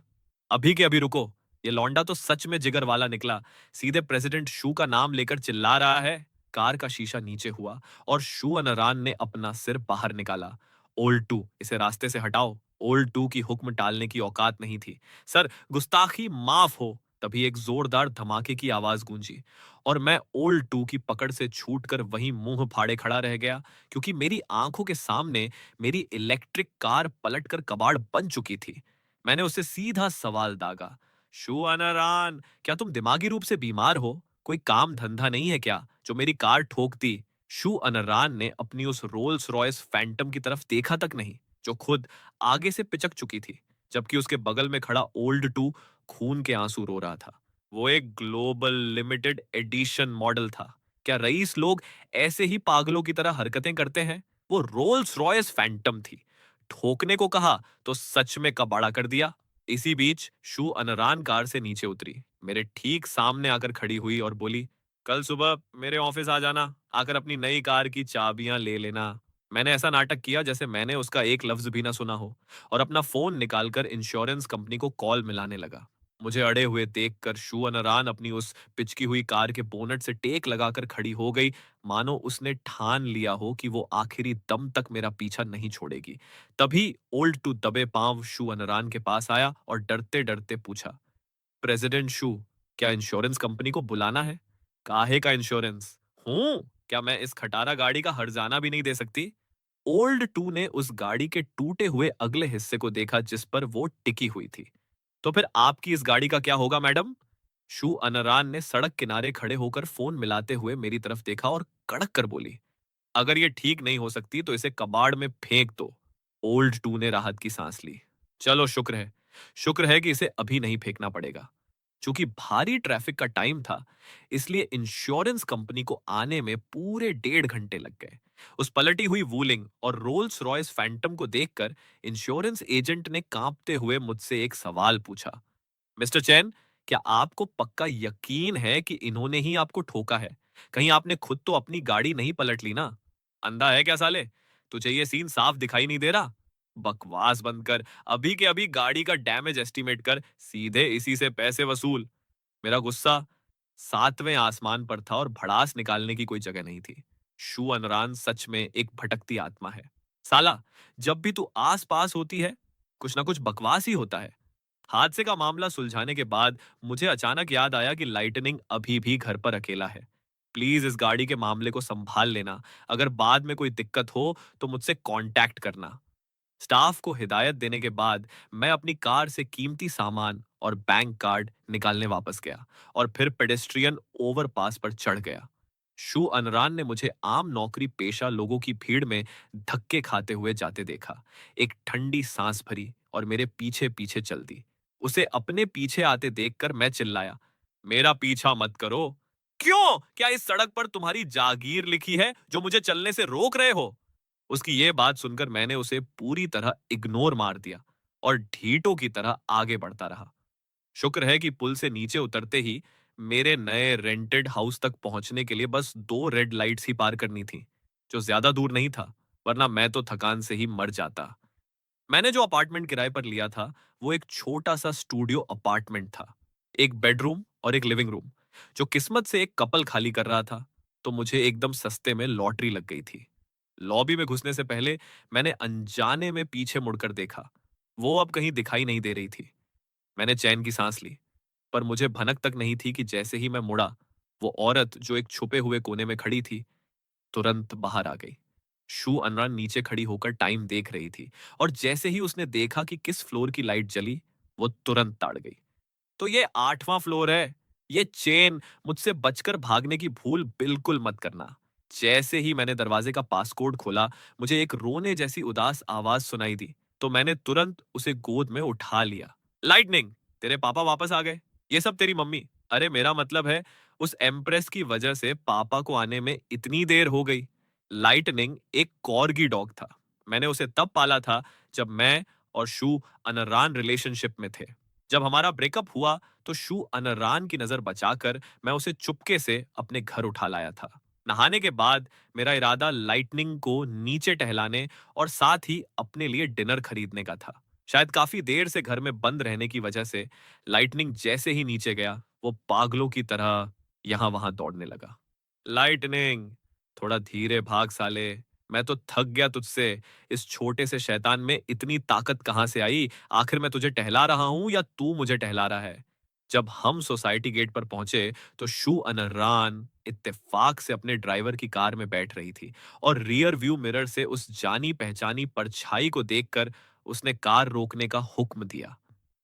अभी के अभी रुको। ये लौंडा तो सच में जिगर वाला निकला। सीधे प्रेसिडेंट शू का नाम लेकर चिल्ला रहा है। कार का शीशा नीचे हुआ और शू अनरान ने अपना सिर बाहर निकाला। ओल्ड टू, इसे रास्ते से हटाओ। ओल्ड टू की हुक्म टालने की औकात नहीं थी। सर, गुस्ताखी माफ हो। तभी एक जोरदार धमाके की आवाज गूंजी और मैं ओल्ड टू की पकड़ से छूटकर वहीं मुंह फाड़े खड़ा रह गया, क्योंकि मेरी आंखों के सामने मेरी इलेक्ट्रिक कार पलटकर कबाड़ बन चुकी थी। मैंने उसे सीधा सवाल दागा, शू अनरान, क्या तुम दिमागी रूप से बीमार हो? कोई काम धंधा नहीं है क्या जो मेरी कार ठोकती? शू अनरान ने अपनी उस रोल्स रॉयस फैंटम की तरफ देखा तक नहीं, जो खुद आगे से पिचक चुकी थी, जबकि उसके बगल में खड़ा ओल्ड टू खून के आंसू रो रहा था। वो एक ग्लोबल लिमिटेड एडिशन मॉडल था। क्या रईस लोग ऐसे ही पागलों की तरह हरकतें करते हैं? वो रोल्स रॉयस फैंटम थी। ठोकने को कहा तो सच में कबाड़ा कर दिया। इसी बीच शू अनरान कार से नीचे उतरी, मेरे ठीक सामने आकर खड़ी हुई और बोली, कल सुबह मेरे ऑफिस आ जाना, आकर अपनी नई कार की चाबियां ले लेना। मैंने ऐसा नाटक किया जैसे मैंने उसका एक लफ्ज भी ना सुना हो, और अपना फोन निकालकर इंश्योरेंस कंपनी को कॉल मिलाने लगा। मुझे अड़े हुए देखकर शू अनरान अपनी उस पिचकी हुई कार के बोनट से टेक लगाकर खड़ी हो गई, मानो उसने ठान लिया हो कि वो आखिरी दम तक मेरा पीछा नहीं छोड़ेगी। तभी ओल्ड टू दबे पांव शू अनरान के पास आया और डरते डरते पूछा, प्रेसिडेंट शू, क्या इंश्योरेंस कंपनी को बुलाना है? काहे का इंश्योरेंस? हूं, क्या मैं इस खटारा गाड़ी का हर्जाना भी नहीं दे सकती? ओल्ड टू ने उस गाड़ी के टूटे हुए अगले हिस्से को देखा जिस पर वो टिकी हुई थी। तो फिर आपकी इस गाड़ी का क्या होगा मैडम? शू अनरान ने सड़क किनारे खड़े होकर फोन मिलाते हुए मेरी तरफ देखा और कड़क कर बोली, अगर ये ठीक नहीं हो सकती तो इसे कबाड़ में फेंक दो। ओल्ड टू ने राहत की सांस ली। चलो शुक्र है कि इसे अभी नहीं फेंकना पड़ेगा। चूंकि भारी ट्रैफिक का टाइम था, इसलिए इंश्योरेंस कंपनी को आने में पूरे 1.5 घंटे लग गए। उस पलटी हुई वूलिंग और रोल्स रॉयस फैंटम को देखकर इंश्योरेंस एजेंट ने कांपते हुए मुझसे एक सवाल पूछा, मिस्टर चैन, क्या आपको पक्का यकीन है कि इन्होंने ही आपको ठोका है? कहीं आपने खुद तो अपनी गाड़ी नहीं पलट ली ना? अंधा है क्या साले? तुझे ये सीन साफ दिखाई नहीं दे रहा? बकवास बंद कर, अभी के अभी गाड़ी का डैमेज एस्टिमेट कर, सीधे इसी से पैसे वसूल। मेरा गुस्सा सातवें आसमान पर था और भड़ास निकालने की कोई जगह नहीं थी। शू अनरान सच में एक भटकती आत्मा है। साला, जब भी तू आस पास होती है, कुछ ना कुछ बकवास ही होता है। हादसे का मामला सुलझाने के बाद मुझे अचानक याद आया कि लाइटनिंग अभी भी घर पर अकेला है। प्लीज इस गाड़ी के मामले को संभाल लेना। अगर बाद में कोई दिक्कत हो तो मुझसे कांटेक्ट करना। स्टाफ को हिदायत देने के बाद मैं अपनी कार से कीमती सामान और बैंक कार्ड निकालने वापस गया और फिर पेडेस्ट्रियन ओवरपास पर चढ़ गया। शू अनरान ने मुझे आम नौकरी पेशा लोगों की भीड़ में धक्के खाते हुए जाते देखा। एक ठंडी सांस भरी और मेरे पीछे पीछे चल दी। उसे अपने पीछे आते देखकर मैं चिल्लाया, मेरा पीछा मत करो। क्यों? क्या इस सड़क पर तुम्हारी जागीर लिखी है जो मुझे चलने से रोक रहे हो? उसकी ये बात सुनकर मैंने उसे पूरी तरह इग्नोर मार दिया और ढीठों की तरह आगे बढ़ता रहा। शुक्र है कि पुल से नीचे उतरते ही मेरे नए रेंटेड हाउस तक पहुंचने के लिए बस 2 रेड लाइट्स ही पार करनी थी, जो ज्यादा दूर नहीं था, वरना मैं तो थकान से ही मर जाता। मैंने जो अपार्टमेंट किराए पर लिया था, वो एक छोटा सा स्टूडियो अपार्टमेंट था। एक बेडरूम और एक लिविंग रूम, जो किस्मत से एक कपल खाली कर रहा था, तो मुझे एकदम सस्ते में लॉटरी लग गई थी। लॉबी में घुसने से पहले मैंने अनजाने में पीछे मुड़कर देखा। वो अब कहीं दिखाई नहीं दे रही थी। मैंने चैन की सांस ली, पर मुझे भनक तक नहीं थी कि जैसे ही मैं मुड़ा, वो औरत जो एक छुपे हुए कोने में खड़ी थी, तुरंत बाहर आ गई। शू अनरान नीचे खड़ी होकर टाइम देख रही थी, और जैसे ही उसने देखा कि किस फ्लोर की लाइट जली, वो तुरंत ताड़ गई। तो ये 8वां फ्लोर है। ये चेन, मुझसे बचकर भागने की भूल बिल्कुल मत करना। जैसे ही मैंने दरवाजे का पासकोड खोला, मुझे एक रोने जैसी उदास आवाज सुनाई दी, तो मैंने तुरंत उसे गोद में उठा लिया। लाइटनिंग, तेरे पापा वापस आ गए। ये सब तेरी मम्मी। अरे मेरा मतलब है, उस एम्प्रेस की वजह से पापा को आने में इतनी देर हो गई। लाइटनिंग एक कॉर्गी डॉग था। मैंने उसे तब पाला था जब मैं और शू अनरान रिलेशनशिप में थे। जब हमारा ब्रेकअप हुआ तो शू अनरान की नजर बचाकर मैं उसे चुपके से अपने घर उठा लाया था। नहाने के बाद मेरा इरादा लाइटनिंग को नीचे टहलाने और साथ ही अपने लिए डिनर खरीदने का था। शायद काफी देर से घर में बंद रहने की वजह से लाइटनिंग जैसे ही नीचे गया, वो पागलों की तरह यहां वहां दौड़ने लगा। लाइटनिंग, थोड़ा धीरे भाग साले। मैं तो थक गया तुझसे। इस छोटे से शैतान में इतनी ताकत कहां से आई? आखिर मैं तुझे टहला रहा हूं या तू मुझे टहला रहा है? जब हम सोसाइटी गेट पर पहुंचे तो शू अनरान इत्तेफाक से अपने ड्राइवर की कार में बैठ रही थी, और रियर व्यू मिरर से उस जानी पहचानी परछाई को देखकर उसने कार रोकने का हुक्म दिया।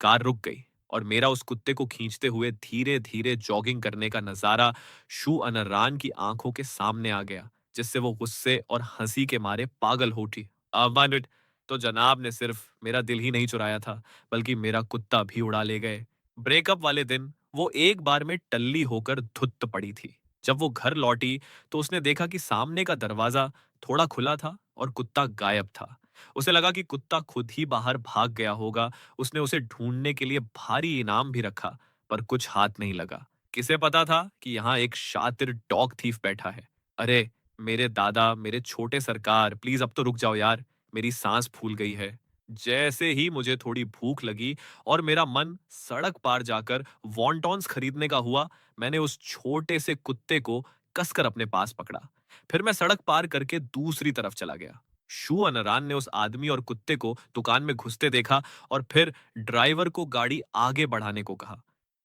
कार रुक गई और मेरा उस कुत्ते को खींचते हुए धीरे धीरे जॉगिंग करने का नजारा शू अनरान की आंखों के सामने आ गया, जिससे वो गुस्से और हंसी के मारे पागल हो उठी। अमानुट, तो जनाब ने सिर्फ मेरा दिल ही नहीं चुराया था, बल्कि मेरा कुत्ता भी उड़ा ले गए। ब्रेकअप वाले दिन वो एक बार में टल्ली होकर धुत पड़ी थी। जब वो घर लौटी तो उसने देखा कि सामने का दरवाजा थोड़ा खुला था और कुत्ता गायब था। उसे लगा कि कुत्ता खुद ही बाहर भाग गया होगा। उसने उसे ढूंढने के लिए भारी इनाम भी रखा, पर कुछ हाथ नहीं लगा। किसे पता था कि यहाँ एक शातिर डॉग थीफ बैठा है। अरे मेरे दादा, मेरे छोटे सरकार, प्लीज अब तो रुक जाओ यार, मेरी सांस फूल गई है। जैसे ही मुझे थोड़ी भूख लगी और मेरा मन सड़क पार जाकर वॉन्टॉन्स खरीदने का हुआ, मैंने उस छोटे से कुत्ते को कसकर अपने पास पकड़ा। फिर मैं सड़क पार करके दूसरी तरफ चला गया। शू अनरान ने उस आदमी और कुत्ते को दुकान में घुसते देखा और फिर ड्राइवर को गाड़ी आगे बढ़ाने को कहा।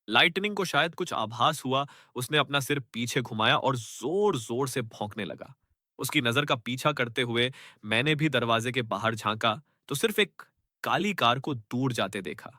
लाइटनिंग को शायद कुछ आभास हुआ। उसने अपना सिर पीछे घुमाया और जोर जोर से भौंकने लगा। उसकी नजर का पीछा करते हुए मैंने भी दरवाजे के बाहर झांका तो सिर्फ एक काली कार को दूर जाते देखा।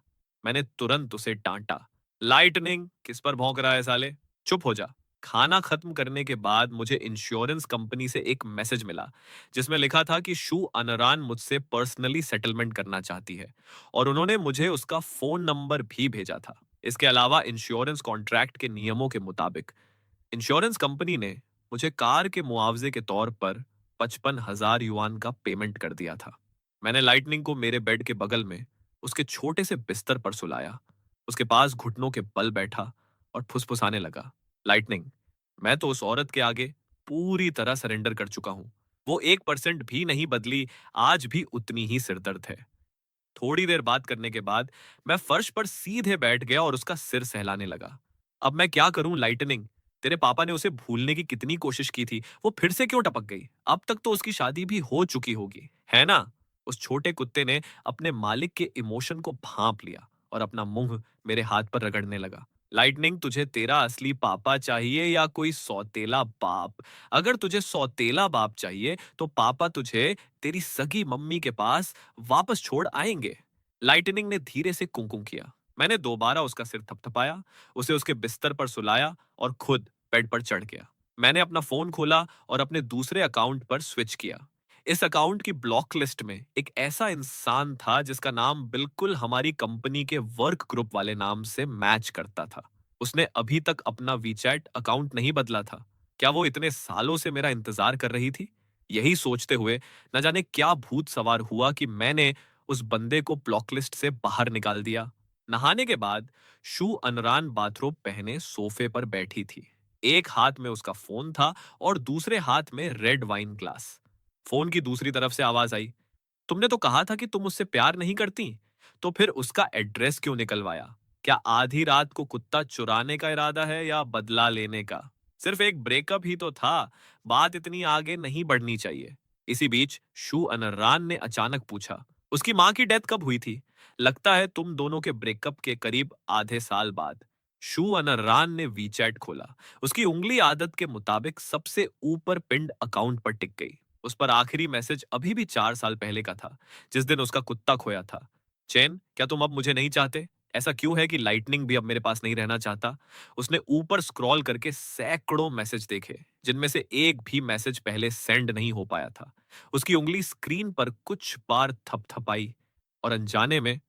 मैंने तुरंत उसे डांटा। लाइटनिंग, किस पर भौंक रहा है साले? चुप हो जा। खाना खत्म करने के बाद मुझे इंश्योरेंस कंपनी से एक मैसेज मिला, जिसमें लिखा था कि शू अनरान मुझसे पर्सनली सेटलमेंट करना चाहती है और उन्होंने मुझे उसका फोन नंबर भी भेजा था। इसके अलावा इंश्योरेंस कॉन्ट्रैक्ट के नियमों के मुताबिक इंश्योरेंस कंपनी ने मुझे कार के मुआवजे के तौर पर 55,000 युआन का पेमेंट कर दिया था। मैंने लाइटनिंग को मेरे बेड के बगल में उसके छोटे से बिस्तर पर सुलाया, उसके पास घुटनों के बल बैठा और फुसफुसाने लगा। लाइटनिंग, मैं तो उस औरत के आगे पूरी तरह सरेंडर कर चुका हूं। वो 1% भी नहीं बदली, आज भी उतनी ही सिरदर्द है। थोड़ी देर बात करने के बाद मैं फर्श पर सीधे बैठ गया और उसका सिर सहलाने लगा। अब मैं क्या करूं लाइटनिंग? तेरे पापा ने उसे भूलने की कितनी कोशिश की थी, वो फिर से क्यों टपक गई? अब तक तो उसकी शादी भी हो चुकी होगी, है ना? उस छोटे कुत्ते ने अपने मालिक के इमोशन को भांप लिया और अपना मुंह मेरे हाथ पर रगड़ने लगा। लाइटनिंग, तुझे तेरा असली पापा चाहिए या कोई सौतेला बाप? अगर तुझे सौतेला बाप चाहिए तो पापा तुझे तेरी सगी मम्मी के पास वापस छोड़ आएंगे। लाइटनिंग ने धीरे से कुंकुम किया। मैंने दोबारा उसका सिर थपथपाया, उसे उसके बिस्तर पर सुलाया और खुद बेड पर चढ़ गया। मैंने अपना फोन खोला और अपने दूसरे अकाउंट पर स्विच किया। इस अकाउंट की ब्लॉक लिस्ट में एक ऐसा इंसान था जिसका नाम बिल्कुल हमारी कंपनी के वर्क ग्रुप वाले नाम से मैच करता था। उसने अभी तक अपना वीचैट अकाउंट नहीं बदला था। क्या वो इतने सालों से मेरा इंतजार कर रही थी? यही सोचते हुए न जाने क्या भूत सवार हुआ कि मैंने उस बंदे को ब्लॉकलिस्ट से बाहर निकाल दिया। नहाने के बाद शू अनरान बाथरोब पहने सोफे पर बैठी थी। एक हाथ में उसका फोन था और दूसरे हाथ में रेड वाइन ग्लास। फोन की दूसरी तरफ से आवाज आई, तुमने तो कहा था कि तुम उससे प्यार नहीं करती, तो फिर उसका एड्रेस क्यों निकलवाया? क्या आधी रात को कुत्ता चुराने का इरादा है या बदला लेने का? सिर्फ एक ब्रेकअप ही तो था, बात इतनी आगे नहीं बढ़नी चाहिए। इसी बीच शू अनरान ने अचानक पूछा, उसकी माँ की डेथ कब हुई थी? लगता है तुम दोनों के ब्रेकअप के करीब आधे साल बाद। शू अनरान ने वीचैट खोला। उसकी उंगली आदत के मुताबिक सबसे ऊपर पिंड अकाउंट पर टिक गई। उस पर आखिरी मैसेज अभी भी 4 साल पहले का था, जिस दिन उसका कुत्ता खोया था। चैन, क्या तुम अब मुझे नहीं चाहते? ऐसा क्यों है कि लाइटनिंग भी अब मेरे पास नहीं रहना चाहता? उसने ऊपर स्क्रॉल करके सैकड़ों मैसेज देखे, जिनमें से एक भी मैसेज पहले सेंड नहीं हो पाया था। उसकी उंगली स्क्रीन पर कुछ बार थपथपाई और अनजाने में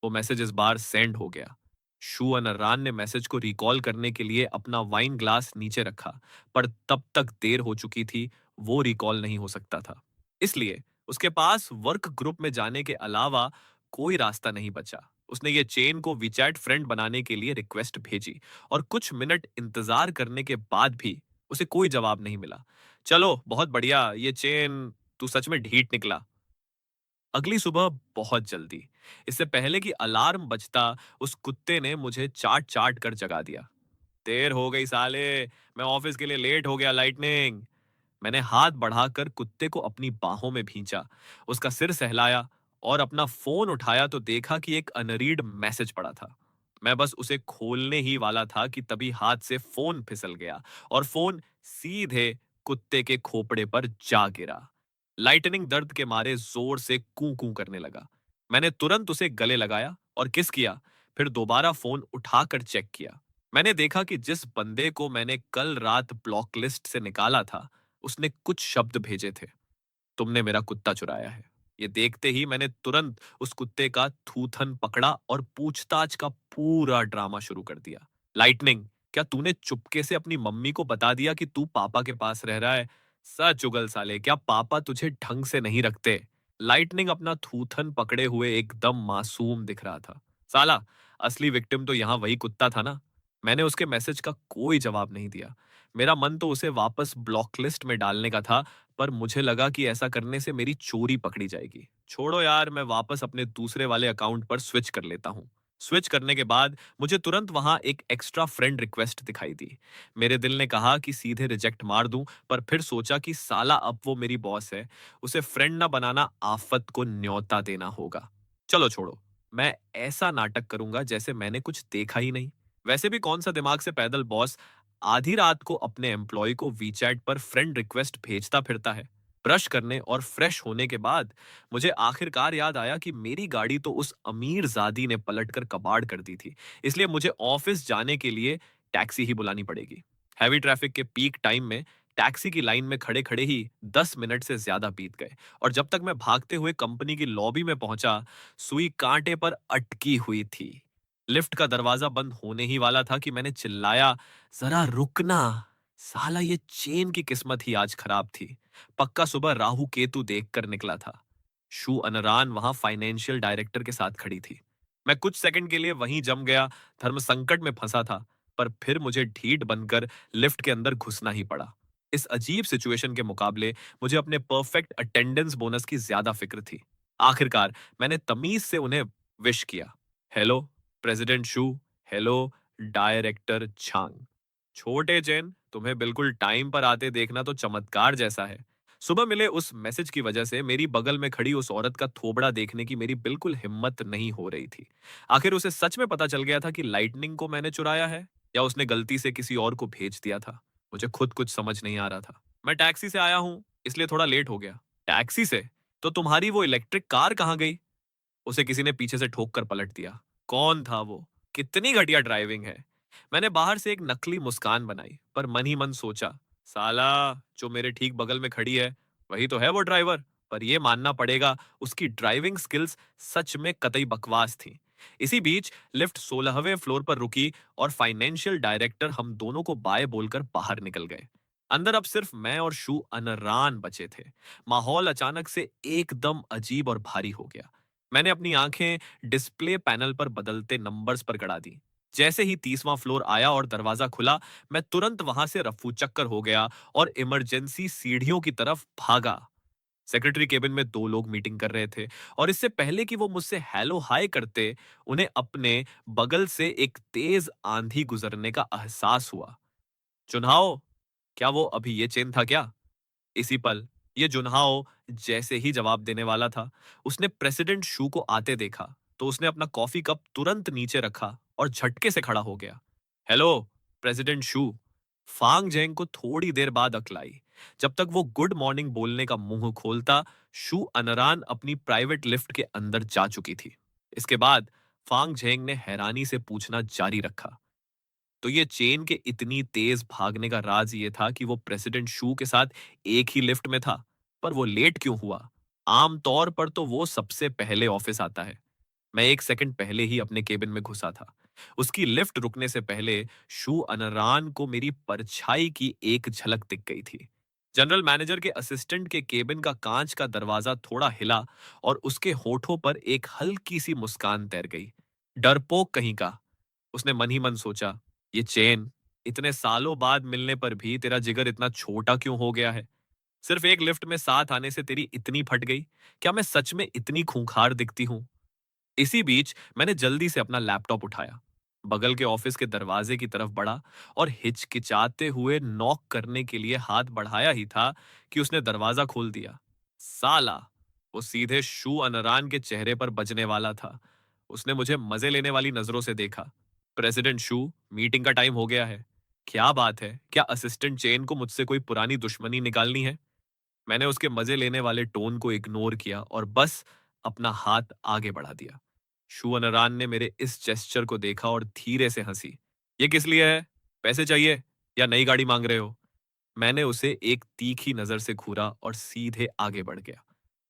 वो मैसेज इस बार सेंड हो गया। शू अनरान ने मैसेज को रिकॉल करने के लिए अपना वाइन ग्लास नीचे रखा, पर तब तक देर हो चुकी थी, वो रिकॉल नहीं हो सकता था। इसलिए उसके पास वर्क ग्रुप में जाने के अलावा कोई रास्ता नहीं बचा। उसने ये चेन को विचैट फ्रेंड बनाने के लिए रिक्वेस्ट भेजी और कुछ मिनट इंतजार करने के बाद भी उसे कोई जवाब नहीं मिला। चलो बहुत बढ़िया, ये चेन, तू सच में ढीठ निकला। अगली सुबह बहुत जल्दी, इससे पहले कि अलार्म बजता, उस कुत्ते ने मुझे चाट चाट कर जगा दिया। देर हो गई साले, मैं ऑफिस के लिए लेट हो गया लाइटनिंग। मैंने हाथ बढ़ाकर कुत्ते को अपनी बाहों में भींचा, उसका सिर सहलाया और अपना फोन उठाया तो देखा कि एक अनरीड मैसेज पड़ा था। मैं बस उसे खोलने ही वाला था कि तभी हाथ से फोन फिसल गया और फोन सीधे कुत्ते के खोपड़े पर जा गिरा। लाइटनिंग दर्द के मारे जोर से कू कू करने लगा। मैंने तुरंत उसे गले लगाया और किस किया, फिर दोबारा फोन उठाकर चेक किया। मैंने देखा कि जिस बंदे को मैंने कल रात ब्लॉक लिस्ट से निकाला था, उसने कुछ शब्द भेजे थे। तुमने मेरा कुत्ता चुराया है। ये देखते ही मैंने तुरंत उस कुत्ते का थूथन पकड़ा और पूछताछ का पूरा ड्रामा शुरू कर दिया। लाइटनिंग, क्या तूने चुपके से अपनी मम्मी को बता दिया कि तू पापा के पास रह रहा है? सच उगल साले, क्या पापा तुझे ढंग से नहीं रखते? लाइटनिंग अपना थूथन पकड़े हुए एकदम मासूम दिख रहा था। साला, असली विक्टिम तो यहाँ वही कुत्ता था ना। मैंने उसके मैसेज का कोई जवाब नहीं दिया। मेरा मन तो उसे वापस ब्लॉक लिस्ट में डालने का था, पर मुझे लगा कि ऐसा करने से मेरी चोरी पकड़ी जाएगी। छोड़ो यार, मैं वापस अपने दूसरे वाले अकाउंट पर स्विच कर लेता हूँ। स्विच करने के बाद मुझे तुरंत वहां एक एक्स्ट्रा फ्रेंड रिक्वेस्ट दिखाई दी। मेरे दिल ने कहा कि सीधे रिजेक्ट मार दूं, पर फिर सोचा कि साला अब वो मेरी बॉस है, उसे फ्रेंड ना बनाना आफत को न्योता देना होगा। चलो छोड़ो, मैं ऐसा नाटक करूंगा जैसे मैंने कुछ देखा ही नहीं। वैसे भी कौन सा दिमाग से पैदल बॉस आधी रात को अपने एम्प्लॉय को वीचैट पर फ्रेंड रिक्वेस्ट भेजता फिरता है। ब्रश करने और फ्रेश होने के बाद मुझे आखिरकार याद आया कि मेरी गाड़ी तो उस अमीर जादी ने पलटकर कबाड़ कर दी थी, इसलिए मुझे ऑफिस जाने के लिए टैक्सी ही बुलानी पड़ेगी। हैवी ट्रैफिक के पीक टाइम में टैक्सी की लाइन में खड़े खड़े ही 10 मिनट से ज्यादा बीत गए, और जब तक मैं भागते हुए कंपनी की लॉबी में पहुंचा, सुई कांटे पर अटकी हुई थी। लिफ्ट का दरवाजा बंद होने ही वाला था कि मैंने चिल्लाया, जरा रुकना। साला, ये चेन की किस्मत ही आज खराब थी। पक्का सुबह राहु केतु देखकर निकला था। शू अनरान वहां फाइनेंशियल डायरेक्टर के साथ खड़ी थी। मैं कुछ सेकंड के लिए वहीं जम गया, धर्म संकट में फंसा था। पर फिर मुझे ढीठ बनकर लिफ्ट के अंदर घुसना ही पड़ा। इस अजीब सिचुएशन के मुकाबले मुझे अपने परफेक्ट अटेंडेंस बोनस की ज्यादा फिक्र थी। आखिरकार मैंने तमीज से उन्हें विश किया। हेलो प्रेसिडेंट शू, हेलो डायरेक्टर छांग। छोटे चेन, तुम्हें बिल्कुल टाइम पर आते देखना तो चमत्कार जैसा है। सुबह मिले उस मैसेज की वजह से मेरी बगल में खड़ी उस औरत का थोबड़ा देखने की मेरी बिल्कुल हिम्मत नहीं हो रही थी। आखिर उसे सच में पता चल गया था कि लाइटनिंग को मैंने चुराया है, या उसने गलती से किसी और को भेज दिया था। मुझे खुद कुछ समझ नहीं आ रहा था। मैं टैक्सी से आया हूँ, इसलिए थोड़ा लेट हो गया। टैक्सी से? तो तुम्हारी वो इलेक्ट्रिक कार कहाँ गई? उसे किसी ने पीछे से ठोक कर पलट दिया। कौन था वो? कितनी घटिया ड्राइविंग है। मैंने बाहर से एक नकली मुस्कान बनाई, पर मन ही मन सोचा, साला, जो मेरे ठीक बगल में खड़ी है वही तो है वो ड्राइवर। पर यह मानना पड़ेगा, उसकी ड्राइविंग स्किल्स सच में कतई बकवास थी। इसी बीच लिफ्ट 16वें फ्लोर पर रुकी और फाइनेंशियल डायरेक्टर हम दोनों को बाय बोलकर बाहर निकल गए। अंदर अब सिर्फ मैं और शू अनरान बचे थे। माहौल अचानक से एकदम अजीब और भारी हो गया। मैंने अपनी आंखें डिस्प्ले पैनल पर बदलते नंबर्स पर गड़ा दी। जैसे ही 30वां फ्लोर आया और दरवाजा खुला, मैं तुरंत वहां से रफ्फू चक्कर हो गया और इमरजेंसी सीढ़ियों की तरफ भागा। सेक्रेटरी केबिन में दो लोग मीटिंग कर रहे थे, और इससे पहले कि वो मुझसे हेलो हाय करते, उन्हें अपने बगल से एक तेज आंधी गुजरने का एहसास हुआ। चुनाव, क्या वो अभी ये चेन था क्या? इसी पल ये जुन्हाओ जैसे ही जवाब देने वाला था, उसने प्रेसिडेंट शू को आते देखा, तो उसने अपना कॉफी कप तुरंत नीचे रखा और झटके से खड़ा हो गया। हेलो प्रेसिडेंट शू। फांग जेंग को थोड़ी देर बाद अक्ल आई। जब तक वो गुड मॉर्निंग बोलने का मुंह खोलता, शू अनरान अपनी प्राइवेट लिफ्ट के अंदर जा चुकी थी। इसके बाद फांग जेंग ने हैरानी से पूछना जारी रखा, तो ये चेन के इतनी तेज भागने का राज ये था कि वो प्रेसिडेंट शू के साथ एक ही लिफ्ट में था। पर वो लेट क्यों हुआ? आमतौर पर तो वो सबसे पहले ऑफिस आता है। मैं एक सेकंड पहले ही अपने केबिन में घुसा था। उसकी लिफ्ट रुकने से पहले शू अनरान को मेरी परछाई की एक झलक दिख गई थी। जनरल मैनेजर के असिस्टेंट के केबिन का कांच का दरवाजा थोड़ा हिला, और उसके होठों पर एक हल्की सी मुस्कान तैर गई। डरपोक कहीं का, उसने मन ही मन सोचा। ये चेन, इतने सालों बाद मिलने पर भी तेरा जिगर इतना छोटा क्यों हो गया है? सिर्फ एक लिफ्ट में साथ आने से तेरी इतनी फट गई? क्या मैं सच में इतनी खूंखार दिखती हूँ? इसी बीच मैंने जल्दी से अपना लैपटॉप उठाया, बगल के ऑफिस के दरवाजे की तरफ बढ़ा और हिचकिचाते हुए नॉक करने के लिए हाथ बढ़ाया ही था कि उसने दरवाजा खोल दिया। साला, वो सीधे शू अनरान के चेहरे पर बजने वाला था। उसने मुझे मजे लेने वाली नजरों से देखा। प्रेसिडेंट शू, मीटिंग का टाइम हो गया है। क्या बात है? क्या असिस्टेंट चेन को मुझसे कोई पुरानी दुश्मनी निकालनी है? मैंने उसके मजे लेने वाले टोन को इग्नोर किया और बस अपना हाथ आगे बढ़ा दिया। शू अनरान ने मेरे इस जेस्चर को देखा और धीरे से हंसी। ये किस लिए है? पैसे चाहिए या नई गाड़ी मांग रहे हो? मैंने उसे एक तीखी नजर से घूरा और सीधे आगे बढ़ गया।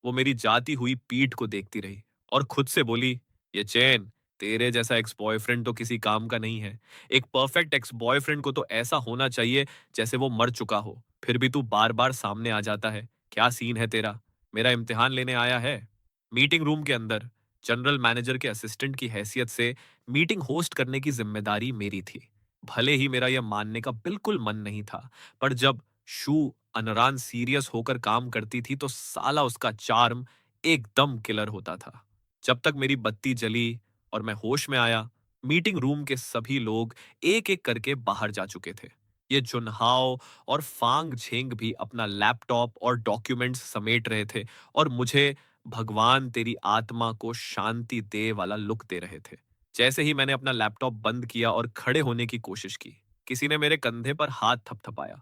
वो मेरी जाती हुई पीठ को देखती रही और खुद से बोली, ये चैन, तेरे जैसा एक्स बॉयफ्रेंड तो किसी काम का नहीं है। एक परफेक्ट एक्स बॉयफ्रेंड को तो ऐसा होना चाहिए जैसे वो मर चुका हो, फिर भी तू बार बार सामने आ जाता है। क्या सीन है तेरा? मेरा इम्तिहान लेने आया है? मीटिंग रूम के अंदर जनरल मैनेजर के असिस्टेंट की हैसियत से मीटिंग होस्ट करने की जिम्मेदारी मेरी थी। भले ही मेरा यह मानने का बिल्कुल मन नहीं था, पर जब शू अनरान सीरियस होकर काम करती थी तो साला उसका चार्म एकदम किलर होता था। जब तक मेरी बत्ती जली और मैं होश में आया, मीटिंग रूम के सभी लोग एक एक करके बाहर जा चुके थे। ये जुनहाओ और फांग झेंग भी अपना लैपटॉप और डॉक्यूमेंट्स समेट रहे थे और मुझे भगवान तेरी आत्मा को शांति दे वाला लुक दे रहे थे। जैसे ही मैंने अपना लैपटॉप बंद किया और खड़े होने की कोशिश की, किसी ने मेरे कंधे पर हाथ थपथपाया।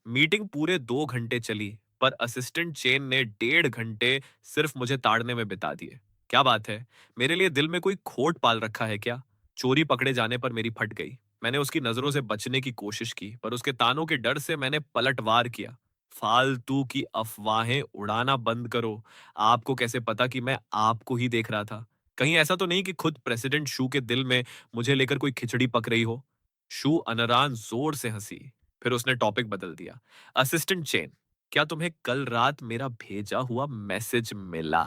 मीटिंग पूरे 2 घंटे चली, पर असिस्टेंट चेन ने 1.5 घंटे सिर्फ मुझे ताड़ने में बिता दिए। क्या बात है? मेरे लिए दिल में कोई खोट पाल रखा है क्या? चोरी पकड़े जाने पर मेरी फट गई। मैंने उसकी नजरों से बचने की कोशिश की, पर उसके तानों के डर से मैंने पलटवार किया। फालतू की अफवाहें उड़ाना बंद करो। आपको कैसे पता कि मैं आपको ही देख रहा था? कहीं ऐसा तो नहीं कि खुद प्रेसिडेंट शू के दिल में मुझे लेकर कोई खिचड़ी पक रही हो? शू अनरान जोर से हंसी। फिर उसने टॉपिक बदल दिया। असिस्टेंट चेन, क्या तुम्हें कल रात मेरा भेजा हुआ मैसेज मिला?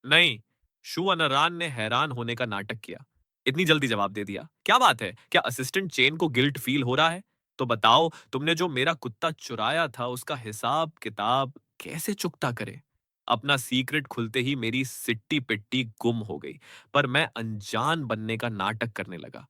नहीं। शू अनरान ने हैरान होने का नाटक किया। इतनी जल्दी जवाब दे दिया? क्या बात है? क्या असिस्टेंट चेन को गिल्ट फील हो रहा है? तो बताओ, तुमने जो मेरा कुत्ता चुराया था उसका हिसाब किताब कैसे चुकता करे? अपना सीक्रेट खुलते ही मेरी सिट्टी पिट्टी गुम हो गई, पर मैं अनजान बनने का नाटक करने लगा।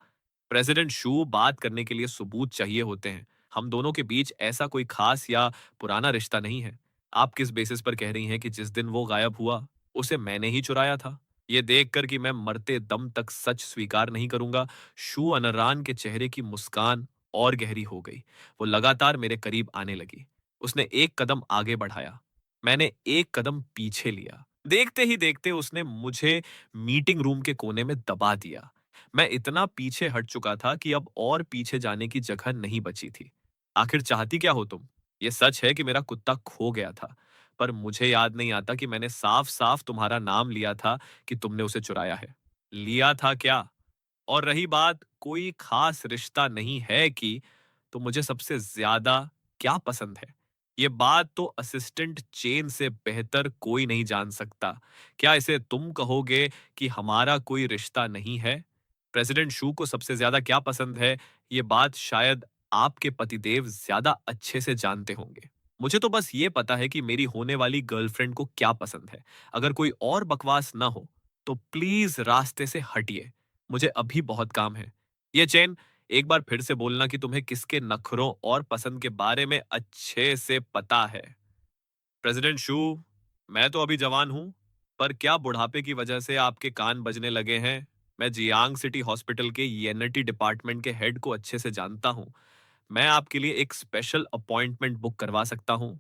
प्रेसिडेंट शू, बात करने के लिए सबूत चाहिए होते हैं। हम दोनों के बीच ऐसा कोई खास या पुराना रिश्ता नहीं है। आप किस बेसिस पर कह रही हैं कि जिस दिन वो गायब हुआ उसे मैंने ही चुराया था? ये देखकर कि मैं मरते दम तक सच स्वीकार नहीं करूंगा, शू अनरान के चेहरे की मुस्कान और गहरी हो गई। वो लगातार मेरे करीब आने लगी। उसने एक कदम आगे बढ़ाया। मैंने एक कदम पीछे लिया। देखते ही देखते उसने मुझे मीटिंग रूम के कोने में दबा दिया। मैं इतना पीछे हट चुका था कि अब और पीछे जाने की जगह नहीं बची थी। आखिर चाहती क्या हो तुम? ये सच है कि मेरा कुत्ता खो गया था, पर मुझे याद नहीं आता कि मैंने साफ-साफ तुम्हारा नाम लिया था कि तुमने उसे चुराया है। लिया था क्या? और रही बात कोई खास रिश्ता नहीं है कि, तो मुझे सबसे ज्यादा क्या पसंद है, ये बात तो असिस्टेंट चेन से बेहतर कोई नहीं जान सकता। क्या इसे तुम कहोगे कि हमारा कोई रिश्ता नहीं है? प्रेसिडेंट शू को सबसे ज्यादा क्या पसंद है, ये बात शायद आपके पतिदेव ज्यादा अच्छे से जानते होंगे। मुझे तो बस ये पता है कि मेरी होने वाली गर्लफ्रेंड को क्या पसंद है। अगर कोई और बकवास ना हो तो प्लीज रास्ते से हटिए। मुझे अभी बहुत काम है। ये चैन, एक बार फिर से बोलना कि तुम्हें किसके नखरों और पसंद के बारे में अच्छे से पता है। प्रेसिडेंट शू, मैं तो अभी जवान हूं, पर क्या बुढ़ापे की वजह से आपके कान बजने लगे हैं? मैं जियांग सिटी हॉस्पिटल के येनिटी डिपार्टमेंट के हेड को अच्छे से जानता हूं। मैं आपके लिए एक स्पेशल अपॉइंटमेंट बुक करवा सकता हूं।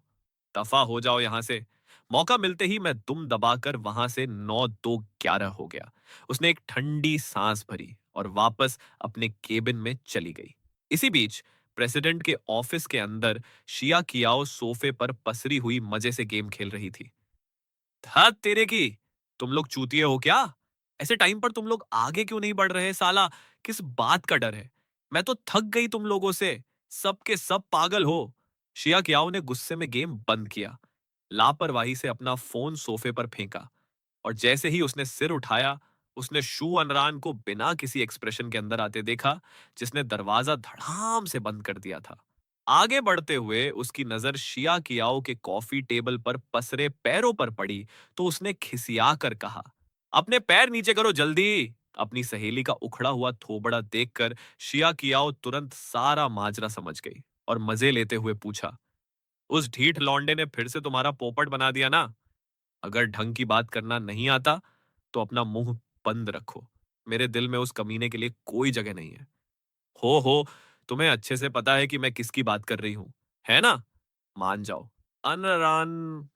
दफा हो जाओ यहां से। मौका मिलते ही मैं दुम दबाकर वहां से 9-2-11 हो गया। उसने एक ठंडी सांस भरी और वापस अपने केबिन में चली गई। इसी बीच प्रेसिडेंट के ऑफिस के अंदर शिया कियाओ सोफे पर पसरी हुई मजे से गेम खेल रही थी। हद तेरे की! तुम लोग चूतिए हो क्या? ऐसे टाइम पर तुम लोग आगे क्यों नहीं बढ़ रहे साला? किस बात का डर है? मैं तो थक गई तुम लोगों से। सब के सब पागल हो। शिया कियाओ ने गुस्से में गेम बंद किया, लापरवाही से अपना फोन सोफे पर फेंका और जैसे ही उसने सिर उठाया, उसने शू अनरान को बिना किसी एक्सप्रेशन के अंदर आते देखा, जिसने दरवाजा धड़ाम से बंद कर दिया था। आगे बढ़ते हुए उसकी नजर शिया कियाओ के कॉफी टेबल पर पसरे पैरों पर पड़ी, तो उसने खिसिया कर कहा, अपने पैर नीचे करो जल्दी। अपनी सहेली का उखड़ा हुआ थोबड़ा देखकर शिया कियाओ तुरंत सारा माजरा समझ गई और मजे लेते हुए पूछा, उस ढीठ लौंडे ने फिर से तुम्हारा पोपट बना दिया ना? अगर ढंग की बात करना नहीं आता तो अपना मुंह बंद रखो। मेरे दिल में उस कमीने के लिए कोई जगह नहीं है। हो, तुम्हें अच्छे से पता है कि मैं किसकी बात कर रही हूं, है ना? मान जाओ। अनरान,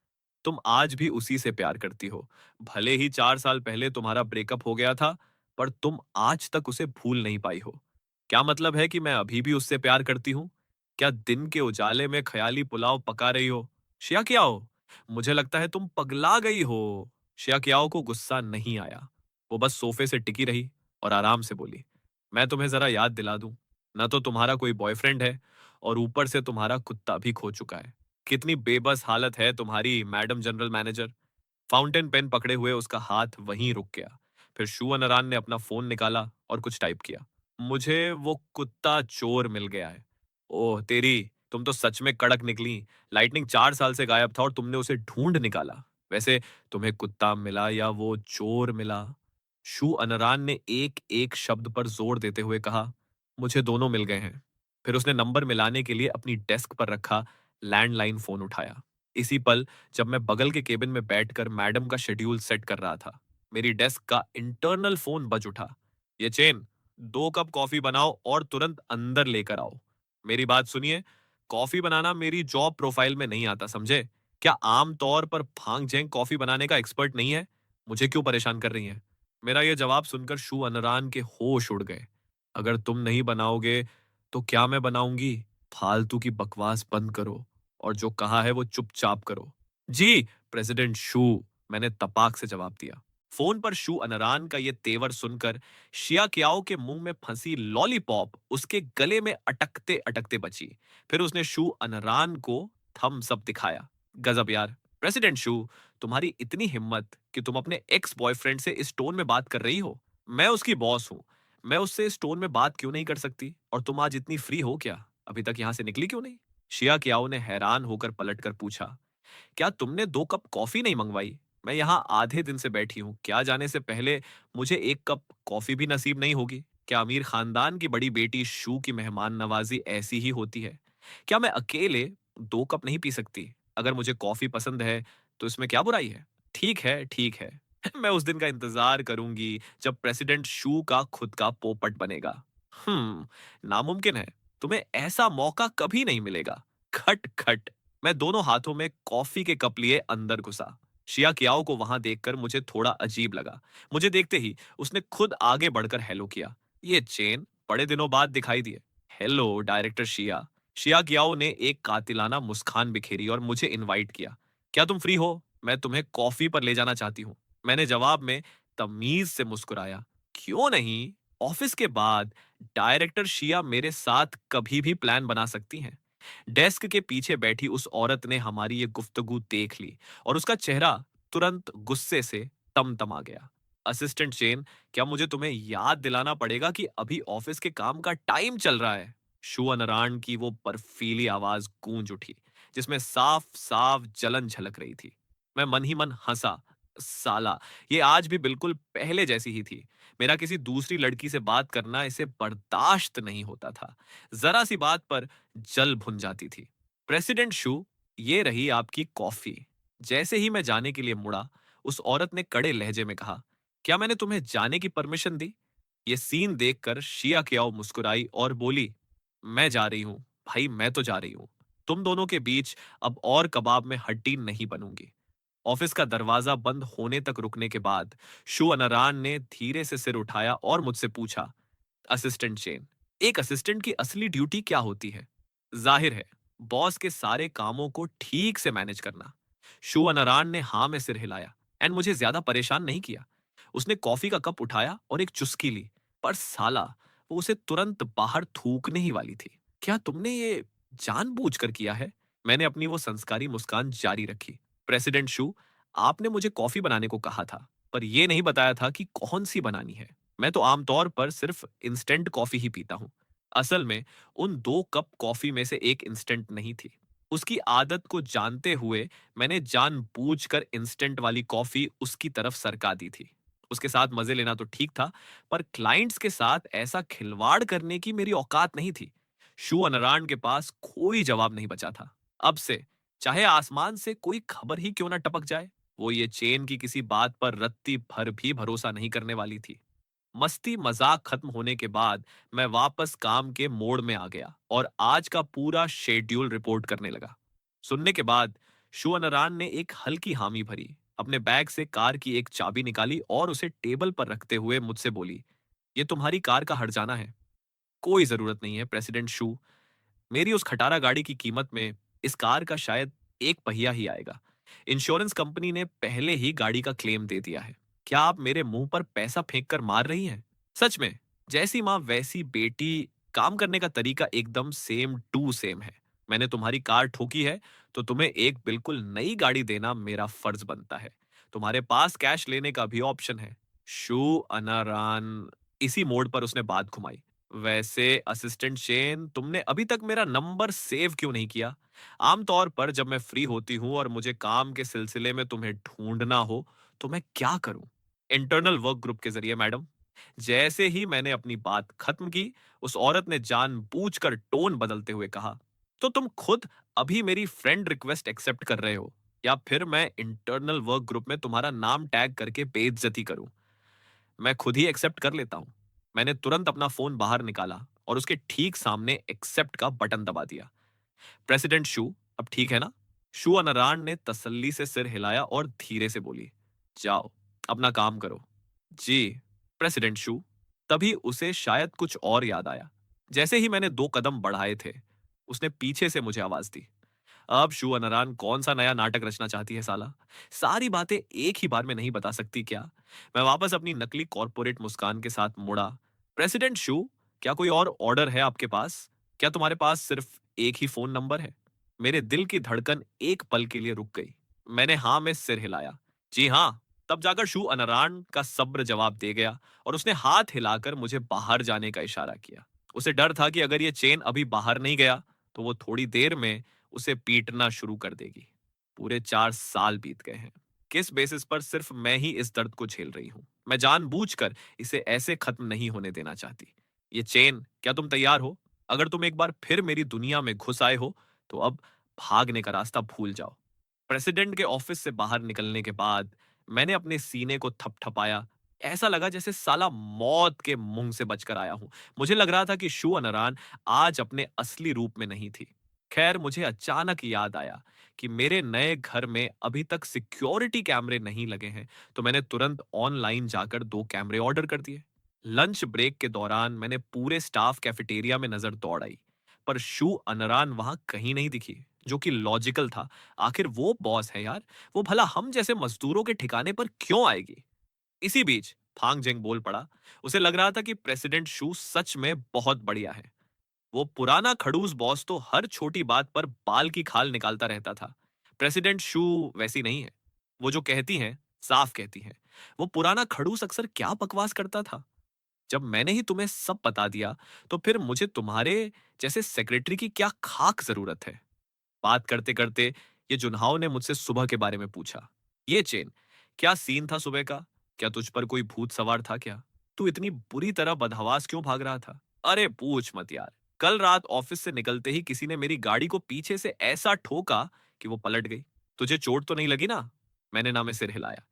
तुम आज भी उसी से प्यार करती हो। भले ही 4 साल पहले तुम्हारा ब्रेकअप हो गया था, पर तुम आज तक उसे भूल नहीं पाई हो। क्या मतलब है कि मैं अभी भी उससे प्यार करती हूँ? क्या दिन के उजाले में ख्याली पुलाव पका रही हो? शिया क्या हो? मुझे लगता है तुम पगला गई हो। शिया क्याओ को गुस्सा नहीं आया। वो बस सोफे से टिकी रही और आराम से बोली, मैं तुम्हें जरा याद दिला दूं, न तो तुम्हारा कोई बॉयफ्रेंड है और ऊपर से तुम्हारा कुत्ता भी खो चुका है। कितनी बेबस हालत है तुम्हारी, madam general manager. Fountain pen पकड़े हुए उसका हाथ वहीं रुक गया। फिर शू अनरान ने अपना फोन निकाला और कुछ टाइप किया। मुझे वो कुत्ता चोर मिल गया है। ओह तेरी, तुम तो सच में कड़क निकली। लाइटनिंग 4 साल से गायब था और तुमने उसे ढूंढ निकाला। वैसे तुम्हें कुत्ता मिला या वो चोर मिला? शू अनरान ने एक एक शब्द पर जोर देते हुए कहा, मुझे दोनों मिल गए हैं। फिर उसने नंबर मिलाने के लिए अपनी डेस्क पर रखा लैंडलाइन फोन उठाया। इसी पल, जब मैं बगल के केबिन में बैठकर मैडम का शेड्यूल सेट कर रहा था, मेरी डेस्क का इंटरनल फोन बज उठा। ये चेन, 2 कप कॉफी बनाओ और तुरंत अंदर लेकर आओ। मेरी बात सुनिए, कॉफी बनाना मेरी जॉब प्रोफाइल में नहीं आता, समझे? क्या आम तौर पर फांग जेंग कॉफी बनाने का एक्सपर्ट नहीं है? मुझे क्यों परेशान कर रही हैं? मेरा यह जवाब सुनकर शू अनरान के होश उड़ गए। अगर तुम नहीं बनाओगे तो क्या मैं बनाऊंगी? फालतू की बकवास बंद करो और जो कहा है वो चुपचाप करो। जी प्रेसिडेंट शू, मैंने तपाक से जवाब दिया। फोन पर शू अनरान का ये तेवर सुनकर शिया क्याओ के मुंह में फंसी लॉलीपॉप उसके गले में अटकते अटकते बची। फिर उसने शू अनरान को थम्स अप दिखाया। गजब यार प्रेसिडेंट शू, तुम्हारी इतनी हिम्मत कि तुम अपने एक्स बॉयफ्रेंड से इस टोन में बात कर रही हो। मैं उसकी बॉस हूं, मैं उससे इस टोन में बात क्यों नहीं कर सकती? और तुम आज इतनी फ्री हो क्या? अभी तक यहां से निकली क्यों नहीं? शिया क्याओ ने हैरान होकर पलटकर पूछा, क्या तुमने 2 कप कॉफी नहीं मंगवाई? मैं यहाँ आधे दिन से बैठी हूँ, क्या जाने से पहले मुझे 1 कप कॉफी भी नसीब नहीं होगी? क्या अमीर खानदान की बड़ी बेटी शू की मेहमान नवाजी ऐसी ही होती है? क्या मैं अकेले 2 कप नहीं पी सकती? अगर मुझे कॉफी पसंद है तो इसमें क्या बुराई है? ठीक है, ठीक है। मैं उस दिन का इंतजार करूंगी जब प्रेसिडेंट शू का खुद का पोपट बनेगा। नामुमकिन है, तुम्हें ऐसा मौका कभी नहीं मिलेगा। खट खट, मैं दोनों हाथों में कॉफी के कप लिए अंदर घुसा। शिया कियाओ को वहां देखकर मुझे थोड़ा अजीब लगा। मुझे देखते ही उसने खुद आगे बढ़कर हेलो किया। ये चेन बड़े दिनों बाद दिखाई दिए। हेलो डायरेक्टर शिया। शिया कियाओ ने एक कातिलाना मुस्कान बिखेरी और मुझे इनवाइट किया। क्या तुम फ्री हो? मैं तुम्हें कॉफी पर ले जाना चाहती हूँ। मैंने जवाब में तमीज से मुस्कुराया। क्यों नहीं? ऑफिस के बाद डायरेक्टर शिया मेरे साथ कभी भी प्लान बना सकती हैं। डेस्क के पीछे बैठी उस औरत ने हमारी ये गुफ्तगू देख ली और उसका चेहरा तुरंत गुस्से से तमतमा गया। असिस्टेंट चेन, क्या मुझे तुम्हें याद दिलाना पड़ेगा कि अभी ऑफिस के काम का टाइम चल रहा है? शू अनरान की वो बर्फीली आवाज गूंज उठी, जिसमें साफ साफ जलन झलक रही थी। मैं मन ही मन हंसा। साला, ये आज भी बिल्कुल पहले जैसी ही थी। मेरा किसी दूसरी लड़की से बात करना इसे बर्दाश्त नहीं होता था। जरा सी बात पर जल भुन जाती थी। प्रेसिडेंट शू, ये रही आपकी कॉफी। जैसे ही मैं जाने के लिए मुड़ा, उस औरत ने कड़े लहजे में कहा, क्या मैंने तुम्हें जाने की परमिशन दी? ये सीन देखकर शिया क्याओ मुस्कुराई और बोली, मैं जा रही हूं भाई, मैं तो जा रही हूं। तुम दोनों के बीच अब और कबाब में हड्डी नहीं बनूंगी। ऑफिस का दरवाजा बंद होने तक रुकने के बाद शू अनरान ने धीरे से सिर उठाया और मुझसे पूछा, असिस्टेंट चेन, एक असिस्टेंट की असली ड्यूटी क्या होती है? जाहिर है, बॉस के सारे कामों को ठीक से मैनेज करना। शू अनरान ने हाँ में सिर हिलाया एंड मुझे ज्यादा परेशान नहीं किया। उसने कॉफी का कप उठाया और एक चुस्की ली, पर साला, वो उसे तुरंत बाहर थूकने ही वाली थी। क्या तुमने ये जानबूझकर किया है? मैंने अपनी वो संस्कारी मुस्कान जारी रखी। प्रेसिडेंट शू, आपने मुझे कॉफी बनाने को कहा था, पर यह नहीं बताया था कि कौन सी बनानी है। मैं तो आमतौर पर सिर्फ इंस्टेंट कॉफी ही पीता हूँ। असल में उन 2 कप कॉफी में से एक इंस्टेंट नहीं थी। उसकी आदत को जानते हुए मैंने जानबूझकर इंस्टेंट वाली कॉफी उसकी तरफ सरका दी थी। उसके साथ मजे लेना तो ठीक था, पर क्लाइंट्स के साथ ऐसा खिलवाड़ करने की मेरी औकात नहीं थी। शू अनरान के पास कोई जवाब नहीं बचा था। अब से चाहे आसमान से कोई खबर ही क्यों ना टपक जाए, वो ये चेन की किसी बात पर रत्ती भर भी भरोसा नहीं करने वाली थी। मस्ती मजाक खत्म होने के बाद मैं वापस काम के मोड में आ गया और आज का पूरा शेड्यूल रिपोर्ट करने लगा। सुनने के बाद शू अनरान ने एक हल्की हामी भरी। अपने बैग से कार की एक चाबी निकाली और उसे टेबल पर रखते हुए मुझसे बोली, ये तुम्हारी कार का हर्जाना है। कोई जरूरत नहीं है प्रेसिडेंट शू, मेरी उस खटारा गाड़ी की कीमत में इस कार का शायद एक पहिया ही आएगा। इंश्योरेंस कंपनी ने पहले ही गाड़ी का क्लेम दे दिया है। क्या आप मेरे मुंह पर पैसा फेंक कर मार रही हैं? सच में, जैसी माँ वैसी बेटी, काम करने का तरीका एकदम सेम टू सेम है। मैंने तुम्हारी कार ठोकी है, तो तुम्हें एक बिल्कुल नई गाड़ी देना मेरा फर्ज बनता है। तुम्हारे पास कैश लेने का भी ऑप्शन है। शू अनारान। इसी मोड़ पर उसने बात घुमाई। वैसे असिस्टेंट शेन, तुमने अभी तक मेरा नंबर सेव क्यों नहीं किया? आमतौर पर जब मैं फ्री होती हूँ और मुझे काम के सिलसिले में तुम्हें ढूंढना हो, तो मैं क्या करूं? इंटरनल वर्क ग्रुप के जरिए मैडम। जैसे ही मैंने अपनी बात खत्म की, उस औरत ने जानबूझकर टोन बदलते हुए कहा, तो तुम खुद अभी मेरी फ्रेंड रिक्वेस्ट एक्सेप्ट कर रहे हो, या फिर मैं इंटरनल वर्क ग्रुप में तुम्हारा नाम टैग करके बेइज्जती करूं? मैं खुद ही एक्सेप्ट कर लेता हूं। मैंने तुरंत अपना फोन बाहर निकाला और उसके ठीक सामने एक्सेप्ट का बटन दबा दिया। प्रेसिडेंट शू, अब ठीक है ना? शू अनरान ने तसल्ली से सिर हिलाया और धीरे से बोली, जाओ, अपना काम करो। जी, प्रेसिडेंट शू। तभी उसे शायद कुछ और याद आया। जैसे ही मैंने 2 कदम बढ़ाए थे, उसने पीछे से मुझे आवाज दी, अब शू अनरान कौन सा नया नाटक रचना चाहती है साला? सारी बातें एक ही बार में नहीं बता सकती क्या? मैं वापस अपनी नकली कॉर्पोरेट मुस्कान के साथ मुड़ा। प्रेसिडेंट शू, क्या कोई और ऑर्डर है आपके पास? क्या तुम्हारे पास सिर्फ एक ही फोन नंबर है? मेरे दिल की धड़कन एक पल के लिए रुक गई। मैंने हाँ में सिर हिलाया। जी हाँ। तब जाकर शू अनरान का सब्र जवाब दे गया और उसने हाथ हिलाकर मुझे बाहर जाने का इशारा किया। उसे डर था कि अगर ये चेन अभी बाहर नहीं गया, तो वो थोड़ी देर में उसे पीटना शुरू कर देगी। पूरे 4 साल बीत गए हैं। किस बेसिस पर सिर्फ मैं ही इस दर्द को झेल रही हूं? मैं जानबूझकर इसे ऐसे खत्म नहीं होने देना चाहती। ये चेन, क्या तुम तैयार हो? अगर तुम एक बार फिर मेरी दुनिया में घुस आए हो, तो अब भागने का रास्ता भूल जाओ। प्रेसिडेंट के ऑफिस से बाहर निकलने के बाद मैंने अपने सीने को थपथपाया। ऐसा लगा जैसे साला मौत के मुंह से बचकर आया हूं। मुझे लग रहा था कि शू अनरान आज अपने असली रूप में नहीं थी। खैर, मुझे अचानक याद आया कि मेरे नए घर में अभी तक सिक्योरिटी कैमरे नहीं लगे हैं, तो मैंने तुरंत ऑनलाइन जाकर 2 कैमरे ऑर्डर कर दिए। लंच ब्रेक के दौरान मैंने पूरे स्टाफ कैफेटेरिया में नजर दौड़ाई, पर शू अनरान वहां कहीं नहीं दिखी, जो कि लॉजिकल था। आखिर वो बॉस है यार, वो भला हम जैसे मजदूरों के ठिकाने पर क्यों आएगी? इसी बीच फांग जेंग बोल पड़ा। उसे लग रहा था कि प्रेसिडेंट शू सच में बहुत बढ़िया है। वो पुराना खड़ूस बॉस तो हर छोटी बात पर बाल की खाल निकालता रहता था। प्रेसिडेंट शू वैसी नहीं है। वो जो कहती हैं, साफ कहती हैं। वो पुराना खड़ूस अक्सर क्या बकवास करता था? जब मैंने ही तुम्हें सब बता दिया, तो फिर मुझे तुम्हारे जैसे सेक्रेटरी की क्या खाक जरूरत है? बात करते करते ये जुनहाव ने मुझसे सुबह के बारे में पूछा। ये चेन, क्या सीन था सुबह का? क्या तुझ पर कोई भूत सवार था क्या? तू इतनी बुरी तरह बदहवास क्यों भाग रहा था? अरे पूछ मत यार। कल रात ऑफिस से निकलते ही किसी ने मेरी गाड़ी को पीछे से ऐसा ठोका कि वो पलट गई। तुझे चोट तो नहीं लगी ना? मैंने ना में सिर हिलाया।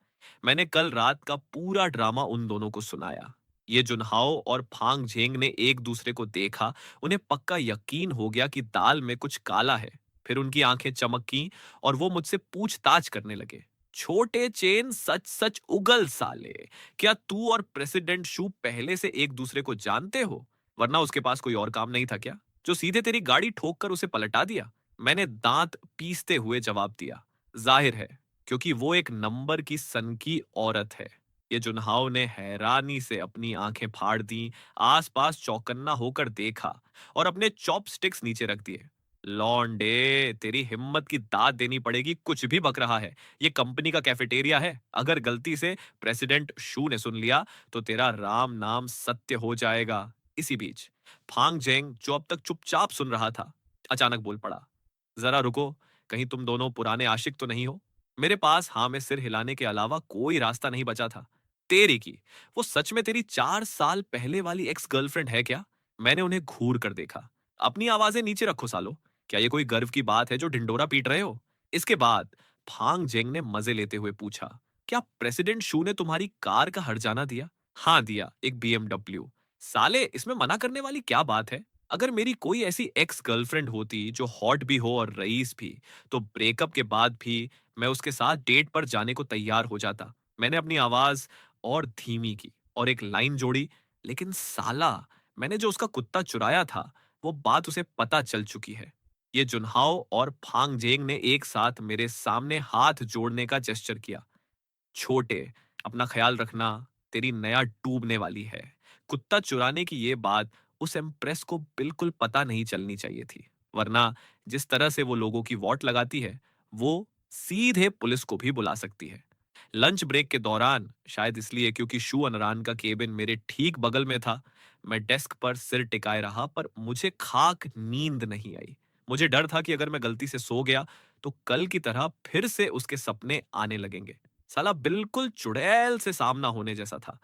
मैंने कल रात का पूरा ड्रामा उन दोनों को सुनाया। ये जुनहाओ और फांग झेंग ने एक दूसरे को देखा। उन्हें पक्का यकीन हो गया कि दाल में कुछ काला है। फिर उनकी आंखें चमकी और वो मुझसे पूछताछ करने लगे। छोटे चेन, सच सच उगल साले, क्या तू और प्रेसिडेंट शू पहले से एक दूसरे को जानते हो? वरना उसके पास कोई और काम नहीं था क्या, जो सीधे तेरी गाड़ी ठोक कर उसे पलटा दिया? मैंने दांत पीसते हुए जवाब दिया, जाहिर है, क्योंकि वो एक नंबर की सनकी औरत है। ये जुनहाव ने हैरानी से अपनी आंखें फाड़ दी, आसपास चौकन्ना होकर देखा और अपने चॉपस्टिक्स नीचे रख दिए। लौंडे, तेरी हिम्मत की दाद देनी पड़ेगी, कुछ भी बक रहा है। ये कंपनी का कैफेटेरिया है। अगर गलती से प्रेसिडेंट शू ने सुन लिया, तो तेरा राम नाम सत्य हो जाएगा। इसी बीच फांग जेंग, जो अब तक चुपचाप सुन रहा था, अचानक बोल पड़ा, जरा रुको, कहीं तुम दोनों पुराने आशिक तो नहीं हो? मेरे पास हाँ में सिर हिलाने के अलावा कोई रास्ता नहीं बचा था। तेरी की, वो सच में तेरी 4 साल पहले वाली एक्स गर्लफ्रेंड है क्या? मैंने उन्हें घूर कर देखा। अपनी आवाजें नीचे रखो सालो। क्या ये कोई गर्व की बात है जो ढिंडोरा पीट रहे हो? इसके बाद फांग जेंग ने मजे लेते हुए पूछा, क्या प्रेसिडेंट शू ने तुम्हारी कार का हर्जाना दिया? हाँ दिया, एक बीएमडब्ल्यू। साले, इसमें मना करने वाली क्या बात है? अगर मेरी कोई ऐसी एक्स गर्लफ्रेंड होती जो हॉट भी हो और रईस भी, तो ब्रेकअप के बाद भी मैं उसके साथ डेट पर जाने को तैयार हो जाता। मैंने अपनी आवाज और धीमी की और एक लाइन जोड़ी, लेकिन साला, मैंने जो उसका कुत्ता चुराया था, वो बात उसे पता चल चुकी है। ये जुनहाओ और फांग जेंग ने एक साथ मेरे सामने हाथ जोड़ने का जेस्चर किया। छोटे, अपना ख्याल रखना, तेरी नया डूबने वाली है। कुत्ता चुराने की ये बात उस एम्प्रेस को बिल्कुल पता नहीं चलनी चाहिए थी, वरना जिस तरह से वो लोगों की वॉट लगाती है, वो सीधे पुलिस को भी बुला सकती है। लंच ब्रेक के दौरान, शायद इसलिए क्योंकि शू अनरान का केबिन मेरे ठीक बगल में था, मैं डेस्क पर सिर टिकाए रहा, पर मुझे खाक नींद नहीं आई। मुझे डर था कि अगर मैं गलती से सो गया तो कल की तरह फिर से उसके सपने आने लगेंगे। साला बिल्कुल चुड़ैल से सामना होने जैसा था।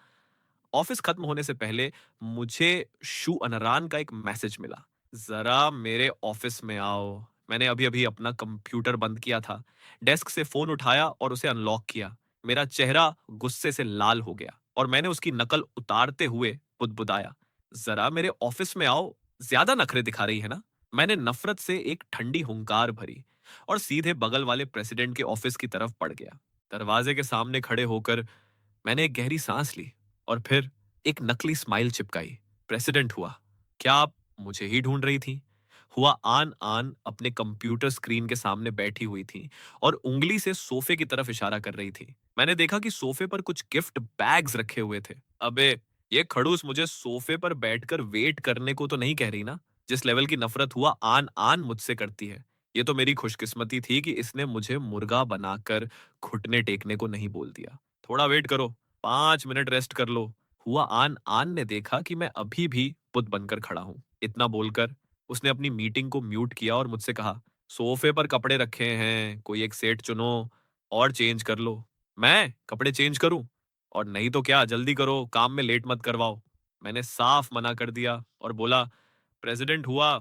ऑफिस खत्म होने से पहले मुझे शू अनरान का एक मैसेज मिला। जरा मेरे ऑफिस में आओ। मैंने अभी अभी अपना कंप्यूटर बंद किया था, डेस्क से फोन उठाया और उसे अनलॉक किया। मेरा चेहरा गुस्से से लाल हो गया और मैंने उसकी नकल उतारते हुए बुदबुदाया, जरा मेरे ऑफिस में आओ। ज्यादा नखरे दिखा रही है ना? मैंने नफरत से एक ठंडी हुंकार भरी और सीधे बगल वाले प्रेसिडेंट के ऑफिस की तरफ बढ़ गया। दरवाजे के सामने खड़े होकर मैंने एक गहरी सांस ली और फिर एक नकली स्माइल चिपकाई। प्रेसिडेंट हुआ, क्या आप मुझे ही ढूंढ रही थी? हुआ आन आन अपने कंप्यूटर स्क्रीन के सामने बैठी हुई थी और उंगली से सोफे की तरफ इशारा कर रही थी। मैंने देखा कि सोफे पर कुछ गिफ्ट बैग्स रखे हुए थे। अबे, ये खड़ूस मुझे सोफे पर बैठकर वेट करने को तो नहीं कह रही ना? जिस लेवल की नफरत हुआ आन आन मुझसे करती है। ये तो मेरी खुशकिस्मती थी कि इसने मुझे मुर्गा बनाकर घुटने टेकने को नहीं बोल दिया। थोड़ा वेट करो, 5 मिनट रेस्ट कर लो। हुआ आन आन ने देखा कि मैं अभी भी बुत बनकर खड़ा हूं। इतना बोलकर उसने अपनी मीटिंग को म्यूट किया और मुझसे कहा, सोफे पर कपड़े रखे हैं, कोई एक सेट चुनो और चेंज कर लो। मैं कपड़े चेंज करूं? और नहीं तो क्या, जल्दी करो, काम में लेट मत करवाओ। मैंने साफ मना कर दिया और बोला, प्रेसिडेंट हुआ,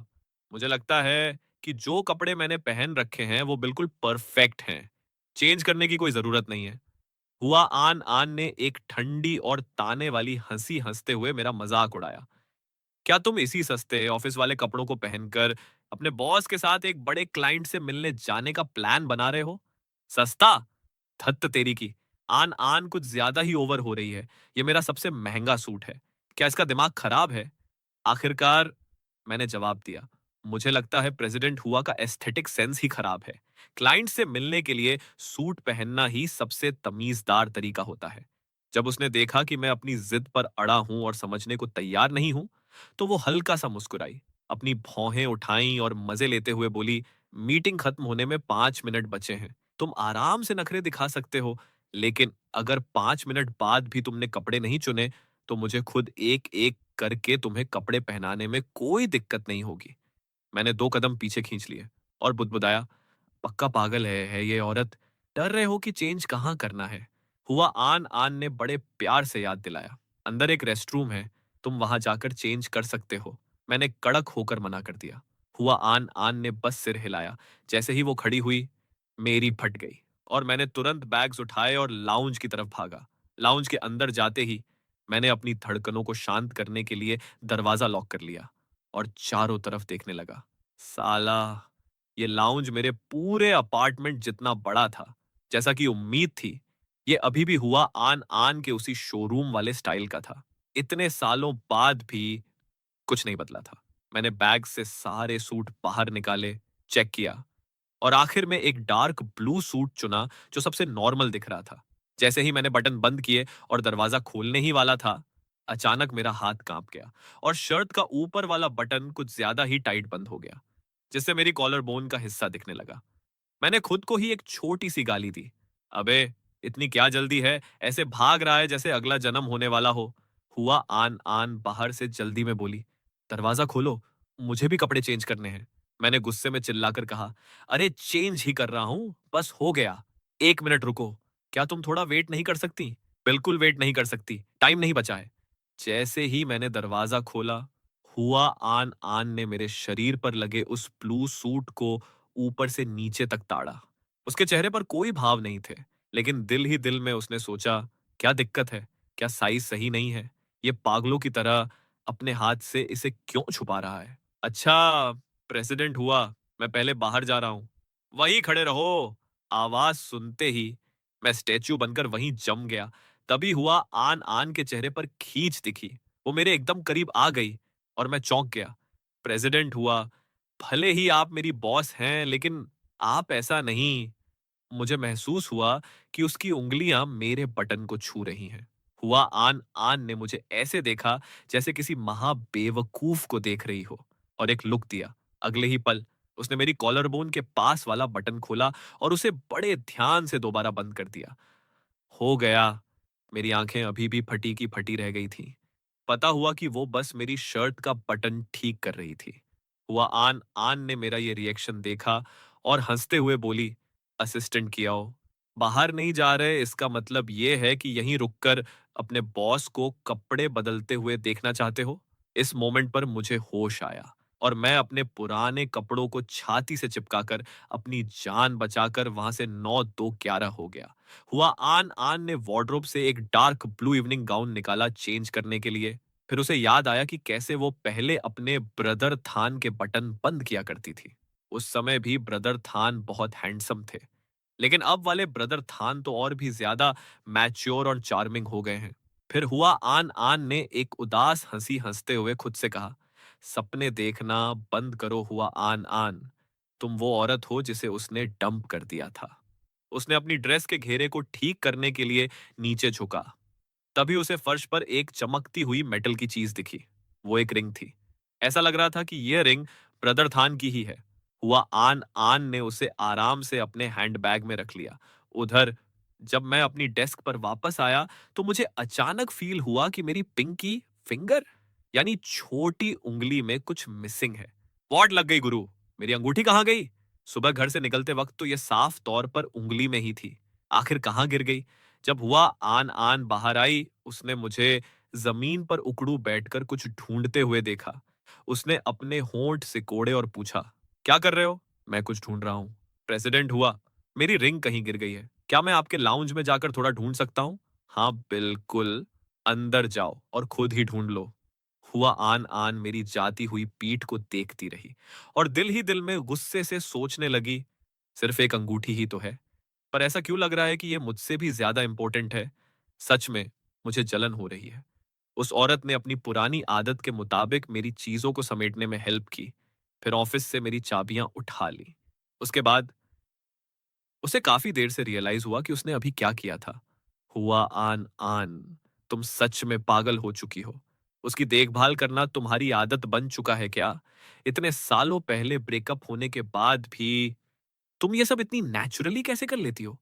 मुझे लगता है कि जो कपड़े मैंने पहन रखे हैं वो बिल्कुल परफेक्ट हैं। चेंज करने की कोई जरूरत नहीं है। हुआ आन आन ने एक ठंडी और ताने वाली हंसी हंसते हुए मेरा मजाक उड़ाया। क्या तुम इसी सस्ते ऑफिस वाले कपड़ों को पहनकर अपने बॉस के साथ एक बड़े क्लाइंट से मिलने जाने का प्लान बना रहे हो? सस्ता? धत्त तेरी की। आन आन कुछ ज्यादा ही ओवर हो रही है। ये मेरा सबसे महंगा सूट है। क्या इसका दिमाग खराब है? आखिरकार मैंने जवाब दिया, मुझे लगता है प्रेसिडेंट हुआ का एस्थेटिक सेंस ही खराब है। क्लाइंट से मिलने के लिए सूट पहनना ही सबसे तमीजदार तरीका होता है। जब उसने देखा कि मैं अपनी जिद पर अड़ा हूं और समझने को तैयार नहीं हूं, तो वो हल्का सा मुस्कुराई, अपनी भौहें उठाई और मजे लेते हुए बोली, मीटिंग खत्म होने में 5 मिनट बचे हैं। तुम आराम से नखरे दिखा सकते हो, लेकिन अगर 5 मिनट बाद भी तुमने कपड़े नहीं चुने, तो मुझे खुद एक एक करके तुम्हें कपड़े पहनाने में कोई दिक्कत नहीं होगी। मैंने 2 कदम पीछे खींच लिए और बुदबुदाया, पक्का पागल है ये औरत। डर रहे हो कि चेंज कहाँ करना है? हुआ आन आन ने बड़े प्यार से याद दिलाया, अंदर एक रेस्टरूम है, तुम वहां जाकर चेंज कर सकते हो। मैंने कड़क होकर मना कर दिया। हुआ आन आन ने बस सिर हिलाया। जैसे ही वो खड़ी हुई, मेरी फट गई और मैंने तुरंत बैग्स उठाए और लाउंज की तरफ भागा। लाउंज के अंदर जाते ही मैंने अपनी धड़कनों को शांत करने के लिए दरवाजा लॉक कर लिया और चारों तरफ देखने लगा। साला, ये लाउंज मेरे पूरे अपार्टमेंट जितना बड़ा था। जैसा कि उम्मीद थी, ये अभी भी हुआ आन आन के उसी शोरूम वाले स्टाइल का था। इतने सालों बाद भी कुछ नहीं बदला था। मैंने बैग से सारे सूट बाहर निकाले, चेक किया और आखिर में एक डार्क ब्लू सूट चुना जो सबसे नॉर्मल दिख रहा था। जैसे ही मैंने बटन बंद किए और दरवाजा खोलने ही वाला था, अचानक मेरा हाथ कांप गया और शर्ट का ऊपर वाला बटन कुछ ज्यादा ही टाइट बंद हो गया, जिससे मेरी कॉलर बोन का हिस्सा दिखने लगा। मैंने खुद को ही एक छोटी सी गाली दी। अबे, इतनी क्या जल्दी है? ऐसे भाग रहा है जैसे अगला जन्म होने वाला हो। हुआ आन आन बाहर से जल्दी में बोली, दरवाजा खोलो, मुझे भी कपड़े चेंज करने हैं। मैंने गुस्से में चिल्लाकर कहा, अरे चेंज ही कर रहा हूं, बस हो गया। 1 मिनट रुको, क्या तुम थोड़ा वेट नहीं कर सकती? बिल्कुल वेट नहीं कर सकती, टाइम नहीं बचा है। जैसे ही मैंने दरवाजा खोला, हुआ आन आन ने मेरे शरीर पर लगे उस ब्लू सूट को ऊपर से नीचे तक ताड़ा। उसके चेहरे पर कोई भाव नहीं थे, लेकिन दिल ही दिल में उसने सोचा, क्या दिक्कत है? क्या साइज सही नहीं है? ये पागलों की तरह अपने हाथ से इसे क्यों छुपा रहा है? अच्छा, प्रेसिडेंट हुआ, मैं पहले बाहर जा रहा हूं। वहीं खड़े रहो। आवाज सुनते ही मैं स्टैच्यू बनकर वहीं जम गया। तभी हुआ आन आन के चेहरे पर खींच दिखी। वो मेरे एकदम करीब आ गई और मैं चौंक गया। प्रेसिडेंट हुआ, भले ही आप मेरी बॉस हैं, लेकिन आप ऐसा नहीं। मुझे महसूस हुआ कि उसकी उंगलियां मेरे बटन को छू रही हैं। हुआ आन आन ने मुझे ऐसे देखा जैसे किसी महा बेवकूफ को देख रही हो, और एक लुक दिया। अगले ही पल उसने मेरी कॉलर बोन के पास वाला बटन खोला और उसे बड़े ध्यान से दोबारा बंद कर दिया। हो गया। मेरी आंखें अभी भी फटी की फटी रह गई थी। पता हुआ कि वो बस मेरी शर्ट का बटन ठीक कर रही थी। हुआ आन आन ने मेरा ये रिएक्शन देखा और हंसते हुए बोली, असिस्टेंट किया हो, बाहर नहीं जा रहे, इसका मतलब ये है कि यहीं रुककर अपने बॉस को कपड़े बदलते हुए देखना चाहते हो। इस मोमेंट पर मुझे होश आया और मैं अपने पुराने कपड़ों को छाती से चिपकाकर अपनी जान बचाकर वहां से 9-2-11 हो गया। हुआ आन आन ने वार्डरोब से एक डार्क ब्लू इवनिंग गाउन निकाला चेंज करने के लिए। फिर उसे याद आया कि कैसे वो पहले अपने ब्रदर थान के बटन बंद किया करती थी। उस समय भी ब्रदर थान बहुत हैंडसम थे, लेकिन अब वाले ब्रदर थान तो और भी ज्यादा मैच्योर और चार्मिंग हो गए हैं। फिर हुआ आन आन ने एक उदास हंसी हंसते हुए खुद से कहा, सपने देखना बंद करो हुआ आन आन, तुम वो औरत हो जिसे उसने डंप कर दिया था। उसने अपनी ड्रेस के घेरे को ठीक करने के लिए नीचे झुका। तभी उसे फर्श पर एक चमकती हुई मेटल की चीज दिखी। वो एक रिंग थी। ऐसा लग रहा था कि यह रिंग ब्रदर थान की ही है। हुआ आन आन ने उसे आराम से अपने हैंडबैग में रख लिया। उधर जब मैं अपनी डेस्क पर वापस आया तो मुझे अचानक फील हुआ कि मेरी पिंकी फिंगर, यानी छोटी उंगली में कुछ मिसिंग है। वॉट लग गई गुरु, मेरी अंगूठी कहाँ गई? सुबह घर से निकलते वक्त तो यह साफ तौर पर उंगली में ही थी। आखिर कहाँ गिर गई? जब हुआ आन आन बाहर आई, उसने मुझे जमीन पर उकड़ू बैठकर कुछ ढूंढते हुए देखा। उसने अपने होंठ सिकोड़े और पूछा, क्या कर रहे हो? मैं कुछ ढूंढ रहा हूँ। प्रेसिडेंट हुआ, मेरी रिंग कहीं गिर गई है, क्या मैं आपके लाउंज में जाकर थोड़ा ढूंढ सकता हूँ? हाँ बिल्कुल, अंदर जाओ और खुद ही ढूंढ लो। हुआ आन आन मेरी जाती हुई पीठ को देखती रही और दिल ही दिल में गुस्से से सोचने लगी, सिर्फ एक अंगूठी ही तो है, पर ऐसा क्यों लग रहा है कि ये मुझसे भी ज्यादा इंपॉर्टेंट है? सच में मुझे जलन हो रही है। उस औरत ने अपनी पुरानी आदत के मुताबिक मेरी चीजों को समेटने में हेल्प की, फिर ऑफिस से मेरी चाबियां उठा ली। उसके बाद उसे काफी देर से रियलाइज हुआ कि उसने अभी क्या किया था। हुआ आन आन, तुम सच में पागल हो चुकी हो। उसकी देखभाल करना तुम्हारी आदत बन चुका है क्या? इतने सालों पहले ब्रेकअप होने के बाद भी तुम ये सब इतनी नेचुरली कैसे कर लेती हो?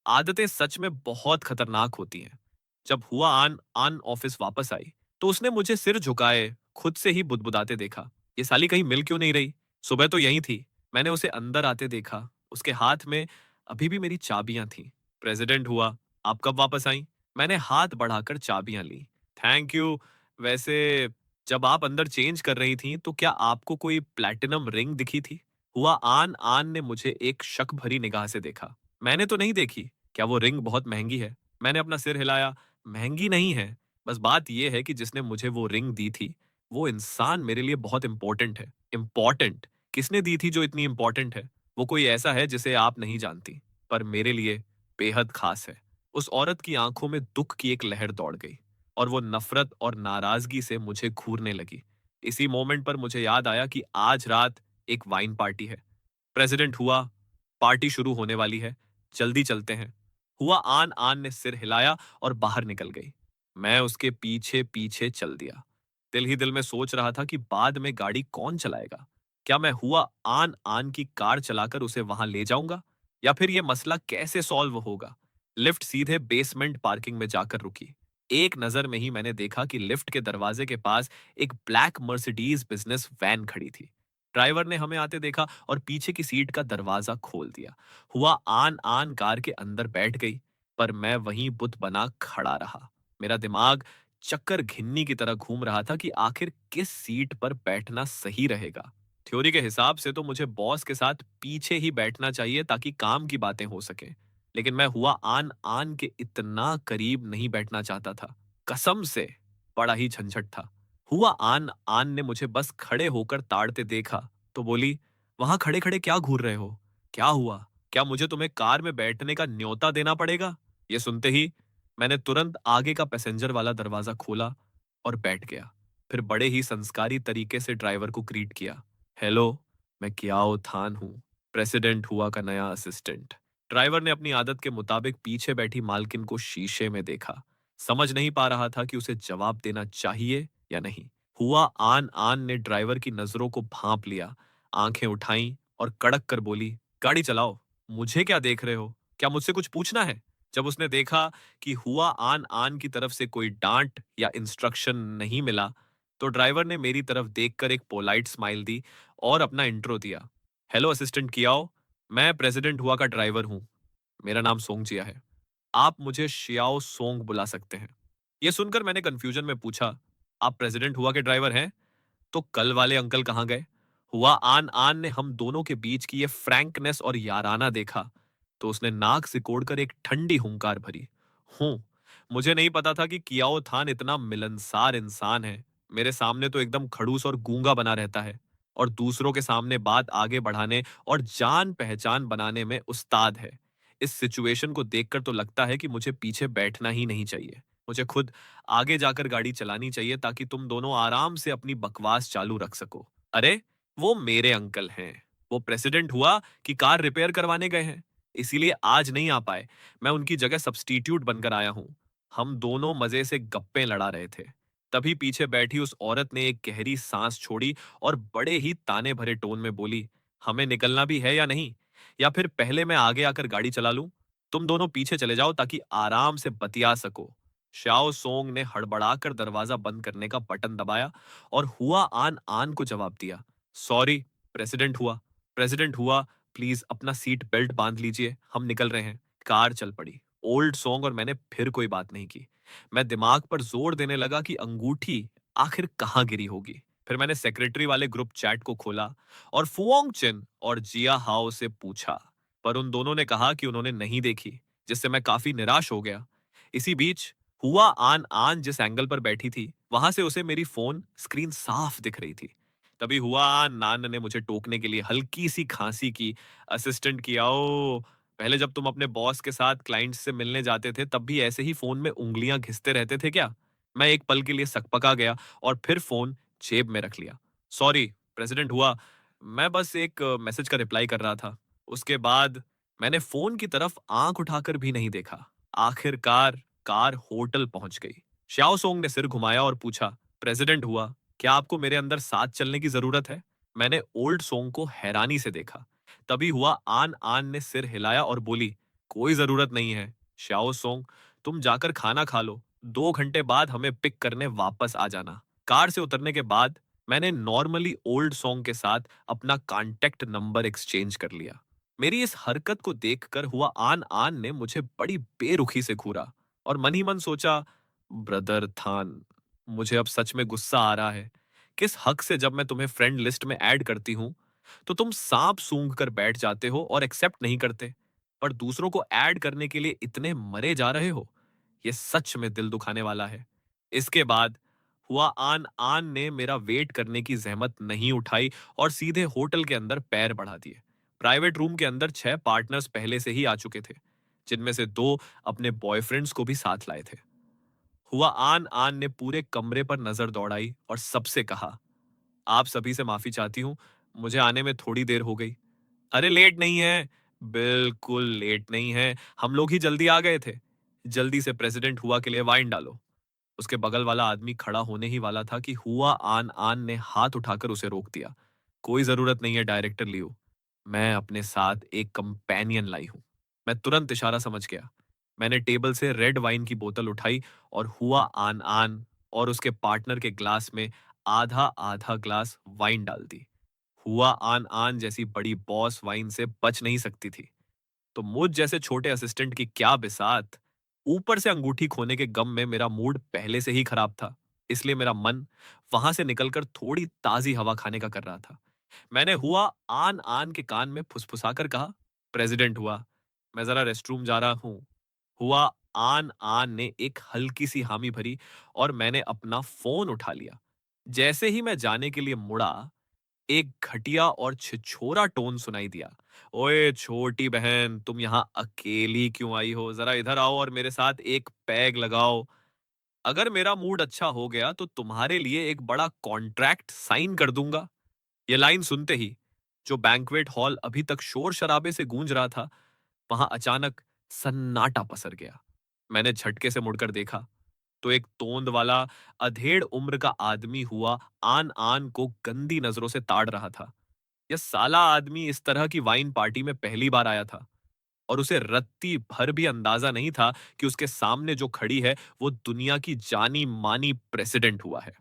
आदतें सच में बहुत खतरनाक होती हैं। जब हुआ आन आन ऑफिस वापस आई, तो उसने मुझे सिर झुकाए खुद से ही बुदबुदाते देखा। ये साली कहीं मिल क्यों नहीं रही? सुबह तो यही थी। मैंने उसे अंदर आते देखा। उसके हाथ में अभी भी मेरी चाबियां थीं। प्रेसिडेंट हुआ, आप कब वापस आई? मैंने हाथ बढ़ाकर चाबियां ली। Thank you. वैसे जब आप अंदर चेंज कर रही थी, तो क्या आपको कोई प्लैटिनम रिंग दिखी थी? हुआ आन आन ने मुझे एक शक भरी निगाह से देखा। मैंने तो नहीं देखी। क्या वो रिंग बहुत महंगी है? मैंने अपना सिर हिलाया। महंगी नहीं है, बस बात यह है कि जिसने मुझे वो रिंग दी थी, वो इंसान मेरे लिए बहुत इंपॉर्टेंट है। इंपॉर्टेंट? किसने दी थी जो इतनी इंपॉर्टेंट है? वो कोई ऐसा है जिसे आप नहीं जानती, पर मेरे लिए बेहद खास है। उस औरत की आंखों में दुख की एक लहर दौड़ गई और वो नफरत और नाराजगी से मुझे घूरने लगी। इसी मोमेंट पर मुझे याद आया कि आज रात एक वाइन पार्टी है। प्रेसिडेंट हुआ, पार्टी शुरू होने वाली है, जल्दी चलते हैं। हुआ आन आन ने सिर हिलाया और बाहर निकल गई। मैं उसके पीछे पीछे चल दिया। दिल ही दिल में सोच रहा था कि बाद में गाड़ी कौन चलाएगा? क्या मैं हुआ आन आन की कार चलाकर उसे वहां ले जाऊंगा, या फिर यह मसला कैसे सॉल्व होगा? लिफ्ट सीधे बेसमेंट पार्किंग में जाकर रुकी। एक नजर में ही मैंने देखा कि लिफ्ट के दरवाजे के पास एक ब्लैक मर्सिडीज बिजनेस वैन खड़ी थी। ड्राइवर ने हमें आते देखा और पीछे की सीट का दरवाजा खोल दिया। हुआ आन आन कार के अंदर बैठ गई, पर मैं वहीं बुत बना खड़ा रहा। मेरा दिमाग चक्कर घिन्नी की तरह घूम रहा था कि आखिर किस सीट पर बैठना सही रहेगा। थ्योरी के हिसाब से तो मुझे बॉस के साथ पीछे ही बैठना चाहिए ताकि काम की बातें हो सके, लेकिन मैं हुआ आन आन के इतना करीब नहीं बैठना चाहता था। कसम से बड़ा ही झंझट था। हुआ आन आन ने मुझे बस खड़े होकर ताड़ते देखा तो बोली, वहां खड़े खड़े क्या घूर रहे हो? क्या हुआ? क्या मुझे तुम्हें कार में बैठने का न्योता देना पड़ेगा? ये सुनते ही मैंने तुरंत आगे का पैसेंजर वाला दरवाजा खोला और बैठ गया। फिर बड़े ही संस्कारी तरीके से ड्राइवर को ग्रीट किया। हेलो, मैं कियाओ थान हूँ, प्रेसिडेंट हुआ का नया असिस्टेंट। ड्राइवर ने अपनी आदत के मुताबिक पीछे बैठी मालकिन को शीशे में देखा। समझ नहीं पा रहा था कि उसे जवाब देना चाहिए या नहीं। हुआ आन आन ने ड्राइवर की नजरों को भांप लिया, आंखें उठाई और कड़क कर बोली, गाड़ी चलाओ। मुझे क्या देख रहे हो? क्या मुझसे कुछ पूछना है? जब उसने देखा कि हुआ आन आन की तरफ से कोई डांट या इंस्ट्रक्शन नहीं मिला, तो ड्राइवर ने मेरी तरफ देखकर एक पोलाइट स्माइल दी और अपना इंट्रो दिया। हेलो असिस्टेंट कियाओ, मैं प्रेसिडेंट हुआ का ड्राइवर हूँ। मेरा नाम सोंगजिया है। आप मुझे शियाओ सोंग बुला सकते हैं। ये सुनकर मैंने कंफ्यूजन में पूछा, आप प्रेसिडेंट हुआ के ड्राइवर हैं? तो कल वाले अंकल कहाँ गए? हुआ आन आन ने हम दोनों के बीच की ये फ्रैंकनेस और याराना देखा, तो उसने नाक सिकोड़कर एक ठंडी हुंकार भरी। हूं, मुझे नहीं पता था कि कियाओ थान इतना मिलनसार इंसान है। मेरे सामने तो एकदम खड़ूस और गूंगा बना रहता है, और दूसरों के सामने बात आगे बढ़ाने और जान पहचान बनाने में उस्ताद है। इस सिचुएशन को देखकर तो लगता है कि मुझे पीछे बैठना ही नहीं चाहिए। मुझे खुद आगे जाकर गाड़ी चलानी चाहिए ताकि तुम दोनों आराम से अपनी बकवास चालू रख सको। अरे, वो मेरे अंकल हैं। वो प्रेसिडेंट हुआ कि कार रिपेयर करवाने गए हैं, इसीलिए आज नहीं आ पाए। मैं उनकी जगह सब्स्टिट्यूट बनकर आया हूँ। हम दोनों मजे से गप्पे लड़ा रहे थे। तभी पीछे बैठी उस औरत ने एक गहरी सांस छोड़ी और बड़े ही ताने भरे टोन में बोली, हमें निकलना भी है या नहीं? या फिर पहले मैं आगे आकर गाड़ी चला लूं? तुम दोनों पीछे चले जाओ ताकि आराम से बतिया सको। श्याओ सोंग ने हड़बड़ाकर दरवाजा बंद करने का बटन दबाया और हुआ आन आन को जवाब दिया, सॉरी प्रेसिडेंट हुआ। प्रेसिडेंट हुआ, प्लीज अपना सीट बेल्ट बांध लीजिए, हम निकल रहे हैं। कार चल पड़ी। ओल्ड सॉन्ग और मैंने फिर कोई बात नहीं की। मैं दिमाग पर जोर देने लगा कि अंगूठी आखिर कहाँ गिरी होगी। फिर मैंने सेक्रेटरी वाले ग्रुप चैट को खोला और फुओंग चिन और जिया हाओ से पूछा, पर उन दोनों ने कहा कि उन्होंने नहीं देखी, जिससे मैं काफी निराश हो गया। इसी बीच हुआ आन आन जिस एंगल पर बैठी थी, वहां से उसे मेरी फोन स्क्रीन साफ दिख रही थी। तभी हुआ नान ने मुझे टोकने के लिए हल्की सी खांसी की। असिस्टेंट किया ओ, पहले जब तुम अपने बॉस के साथ क्लाइंट्स से मिलने जाते थे तब भी ऐसे ही फोन में उंगलियां घिसते रहते थे क्या? मैं एक पल के लिए सकपका गया और फिर फोन जेब में रख लिया। सॉरी प्रेसिडेंट हुआ, मैं बस एक मैसेज का रिप्लाई कर रहा था। उसके बाद मैंने फोन की तरफ आंख उठाकर भी नहीं देखा। आखिरकार कार होटल पहुंच गई। श्याओ सोंग ने सिर घुमाया और पूछा, प्रेसिडेंट हुआ, क्या आपको मेरे अंदर साथ चलने की जरूरत है? मैंने ओल्ड सोंग को हैरानी से देखा। तभी हुआ आन आन ने सिर हिलाया और बोली, कोई जरूरत नहीं है। श्याओ सोंग, तुम जाकर खाना खा लो, 2 घंटे बाद हमें पिक करने वापस आ जाना। कार से उतरने के बाद मैंने नॉर्मली ओल्ड सॉन्ग के साथ अपना कांटेक्ट नंबर एक्सचेंज कर लिया। मेरी इस हरकत को देखकर हुआ आन आन ने मुझे बड़ी बेरुखी से घूरा और मन ही मन सोचा, ब्रदर थान, मुझे अब सच में गुस्सा आ रहा है। किस हक से जब मैं तुम्हें फ्रेंड लिस्ट में ऐड करती हूँ तो तुम सांप सूंघ कर बैठ जाते हो और एक्सेप्ट नहीं करते, पर दूसरों को ऐड करने के लिए इतने मरे जा रहे हो। ये सच में दिल दुखाने वाला है। इसके बाद हुआ आन आन ने मेरा वेट करने की जहमत नहीं उठाई और सीधे होटल के अंदर पैर बढ़ा दिए। प्राइवेट रूम के अंदर 6 पार्टनर्स पहले से ही आ चुके थे, जिनमें से 2 अपने बॉयफ्रेंड्स को भी साथ लाए थे। हुआ आन आन ने पूरे कमरे पर नजर दौड़ाई और सबसे कहा, आप सभी से माफी चाहती हूँ, मुझे आने में थोड़ी देर हो गई। अरे लेट नहीं है, बिल्कुल लेट नहीं है, हम लोग ही जल्दी आ गए थे। जल्दी से प्रेसिडेंट हुआ के लिए वाइन डालो। उसके बगल वाला आदमी खड़ा होने ही वाला था कि हुआ आन आन ने हाथ उठाकर उसे रोक दिया। कोई जरूरत नहीं है डायरेक्टर लियो, मैं अपने साथ एक कंपेनियन लाई हूं। मैं तुरंत इशारा समझ गया। मैंने टेबल से रेड वाइन की बोतल उठाई और हुआ आन आन और उसके पार्टनर के ग्लास में आधा आधा ग्लास वाइन डाल दी। हुआ आन आन जैसी बड़ी बॉस वाइन से बच नहीं सकती थी, तो मुझ जैसे छोटे असिस्टेंट की क्या बिसात। ऊपर से अंगूठी खोने के गम में मेरा मूड पहले से ही खराब था, इसलिए मेरा मन वहां से निकलकर थोड़ी ताजी हवा खाने का कर रहा था। मैंने हुआ आन आन के कान में फुसफुसाकर कहा, प्रेसिडेंट हुआ, मैं जरा रेस्टरूम जा रहा हूं। हुआ आन आन ने एक हल्की सी हामी भरी और मैंने अपना फोन उठा लिया। जैसे ही मैं जाने के लिए मुड़ा, एक घटिया और छिछोरा टोन सुनाई दिया। ओए छोटी बहन, तुम यहाँ अकेली क्यों आई हो? जरा इधर आओ और मेरे साथ एक पैग लगाओ। अगर मेरा मूड अच्छा हो गया तो तुम्हारे लिए एक बड़ा कॉन्ट्रैक्ट साइन कर दूंगा। ये लाइन सुनते ही जो बैंक्वेट हॉल अभी तक शोर शराबे से गूंज रहा था, वहां अचानक सन्नाटा पसर गया। मैंने झटके से मुड़कर देखा तो एक तोंद वाला अधेड़ उम्र का आदमी हुआ आन आन को गंदी नजरों से ताड़ रहा था। यह साला आदमी इस तरह की वाइन पार्टी में पहली बार आया था और उसे रत्ती भर भी अंदाजा नहीं था कि उसके सामने जो खड़ी है वो दुनिया की जानी मानी प्रेसिडेंट हुआ है।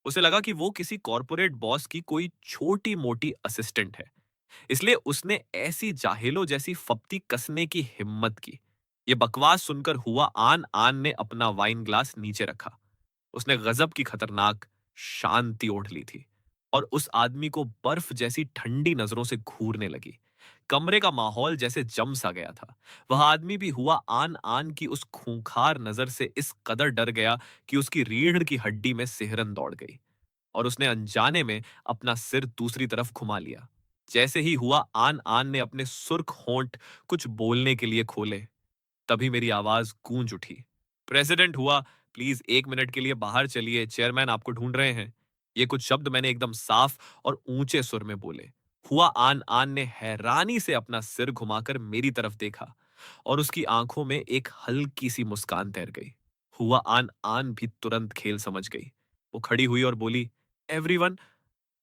उसे लगा कि वो किसी कॉरपोरेट बॉस की कोई छोटी मोटी असिस्टेंट है, इसलिए उसने ऐसी जाहिलों जैसी फप्ती कसने की हिम्मत की। ये बकवास सुनकर हुआ आन आन ने अपना वाइन ग्लास नीचे रखा। उसने गजब की खतरनाक शांति ओढ़ ली थी और उस आदमी को बर्फ जैसी ठंडी नजरों से घूरने लगी। कमरे का माहौल जैसे जम सा गया था। वह आदमी भी हुआ आन आन की उस खूंखार नजर से इस कदर डर गया कि उसकी रीढ़ की हड्डी में सिहरन दौड़ गई और उसने अनजाने में अपना सिर दूसरी तरफ घुमा लिया। जैसे ही हुआ आन आन ने अपने सुर्ख होंठ कुछ बोलने के लिए खोले, तभी मेरी आवाज गूंज उठी। प्रेसिडेंट हुआ, प्लीज 1 मिनट के लिए बाहर चलिए, चेयरमैन आपको ढूंढ रहे हैं। ये कुछ शब्द मैंने एकदम साफ और ऊंचे सुर में बोले। हुआ आन आन ने हैरानी से अपना सिर घुमाकर मेरी तरफ देखा और उसकी आंखों में एक हल्की सी मुस्कान तैर गई। हुआ आन आन भी तुरंत खेल समझ गई। वो खड़ी हुई और बोली, एवरीवन,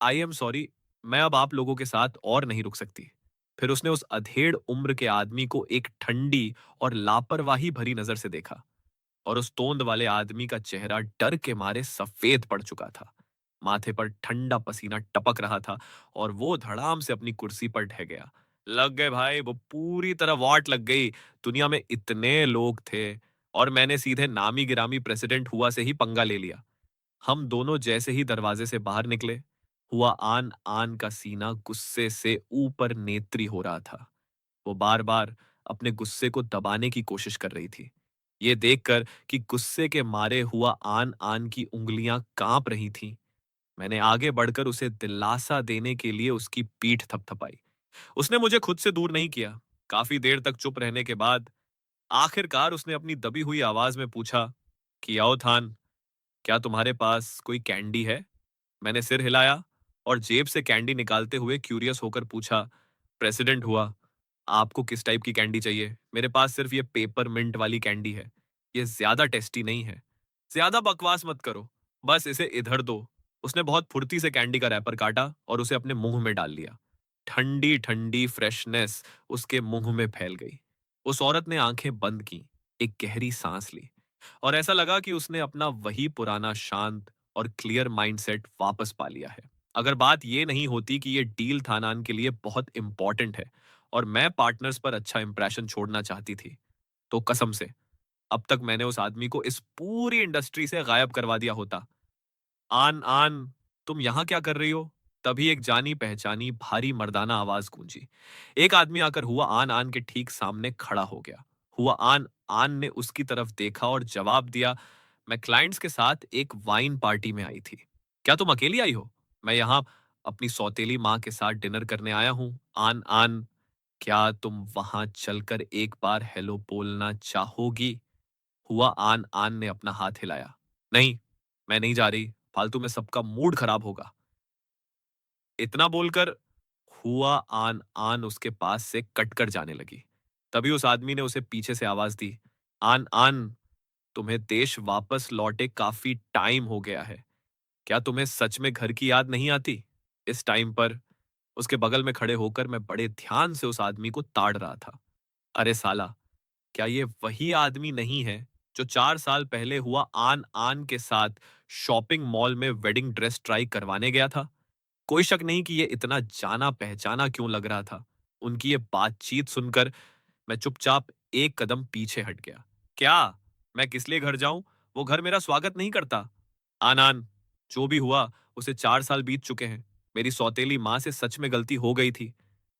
आई एम सॉरी, मैं अब आप लोगों के साथ और नहीं रुक सकती। फिर उसने उस अधेड़ उम्र के आदमी को एक ठंडी और लापरवाही भरी नजर से देखा और उस तोंद वाले आदमी का चेहरा डर के मारे सफेद पड़ चुका था। माथे पर ठंडा पसीना टपक रहा था और वो धड़ाम से अपनी कुर्सी पर ढह गया। लग गए भाई, वो पूरी तरह वाट लग गई। दुनिया में इतने लोग थे और मैंने सीधे नामी गिरामी प्रेसिडेंट हुआ से ही पंगा ले लिया। हम दोनों जैसे ही दरवाजे से बाहर निकले, हुआ आन आन का सीना गुस्से से ऊपर नेत्री हो रहा था। वो बार बार अपने गुस्से को दबाने की कोशिश कर रही थी। ये देखकर कि गुस्से के मारे हुआ आन आन की उंगलियां कांप रही थीं, मैंने आगे बढ़कर उसे दिलासा देने के लिए उसकी पीठ थपथपाई। उसने मुझे खुद से दूर नहीं किया। काफी देर तक चुप रहने के बाद आखिरकार उसने अपनी दबी हुई आवाज में पूछा कि आओ थान, क्या तुम्हारे पास कोई कैंडी है? मैंने सिर हिलाया और जेब से कैंडी निकालते हुए क्यूरियस होकर पूछा, प्रेसिडेंट हुआ, आपको किस टाइप की कैंडी चाहिए? मेरे पास सिर्फ ये पेपर मिंट वाली कैंडी है। ये ज्यादा टेस्टी नहीं है। ज्यादा बकवास मत करो, बस इसे इधर दो। उसने बहुत फुर्ती से कैंडी का रैपर काटा और उसे अपने मुंह में डाल लिया। ठंडी ठंडी फ्रेशनेस उसके मुंह में फैल गई। उस औरत ने आंखें बंद की, एक गहरी सांस ली और ऐसा लगा कि उसने अपना वही पुराना शांत और क्लियर माइंडसेट वापस पा लिया है। अगर बात ये नहीं होती कि ये डील थानान के लिए बहुत इंपॉर्टेंट है और मैं पार्टनर्स पर अच्छा इंप्रेशन छोड़ना चाहती थी, तो कसम से अब तक मैंने उस आदमी को इस पूरी इंडस्ट्री से गायब करवा दिया होता। आन आन, तुम यहां क्या कर रही हो? तभी एक जानी पहचानी भारी मर्दाना आवाज गूंजी। एक आदमी आकर हुआ आन आन के ठीक सामने खड़ा हो गया। हुआ आन आन ने उसकी तरफ देखा और जवाब दिया, मैं क्लाइंट्स के साथ एक वाइन पार्टी में आई थी। क्या तुम अकेली आई हो? मैं यहाँ अपनी सौतेली माँ के साथ डिनर करने आया हूँ। आन आन, क्या तुम वहां चलकर एक बार हेलो बोलना चाहोगी? हुआ आन आन ने अपना हाथ हिलाया। नहीं, मैं नहीं जा रही, फालतू में सबका मूड खराब होगा। इतना बोलकर हुआ आन आन उसके पास से कटकर जाने लगी। तभी उस आदमी ने उसे पीछे से आवाज दी, आन आन, तुम्हें देश वापस लौटे काफी टाइम हो गया है। क्या तुम्हें सच में घर की याद नहीं आती? इस टाइम पर उसके बगल में खड़े होकर मैं बड़े ध्यान से उस आदमी को ताड़ रहा था। अरे साला, क्या ये वही आदमी नहीं है जो 4 साल पहले हुआ आन आन के साथ शॉपिंग मॉल में वेडिंग ड्रेस ट्राई करवाने गया था? कोई शक नहीं कि ये इतना जाना पहचाना क्यों लग रहा था। उनकी ये बातचीत सुनकर मैं चुपचाप एक कदम पीछे हट गया। क्या मैं किस लिए घर जाऊं? वो घर मेरा स्वागत नहीं करता। आनान, जो भी हुआ उसे 4 साल बीत चुके हैं। मेरी सौतेली माँ से सच में गलती हो गई थी।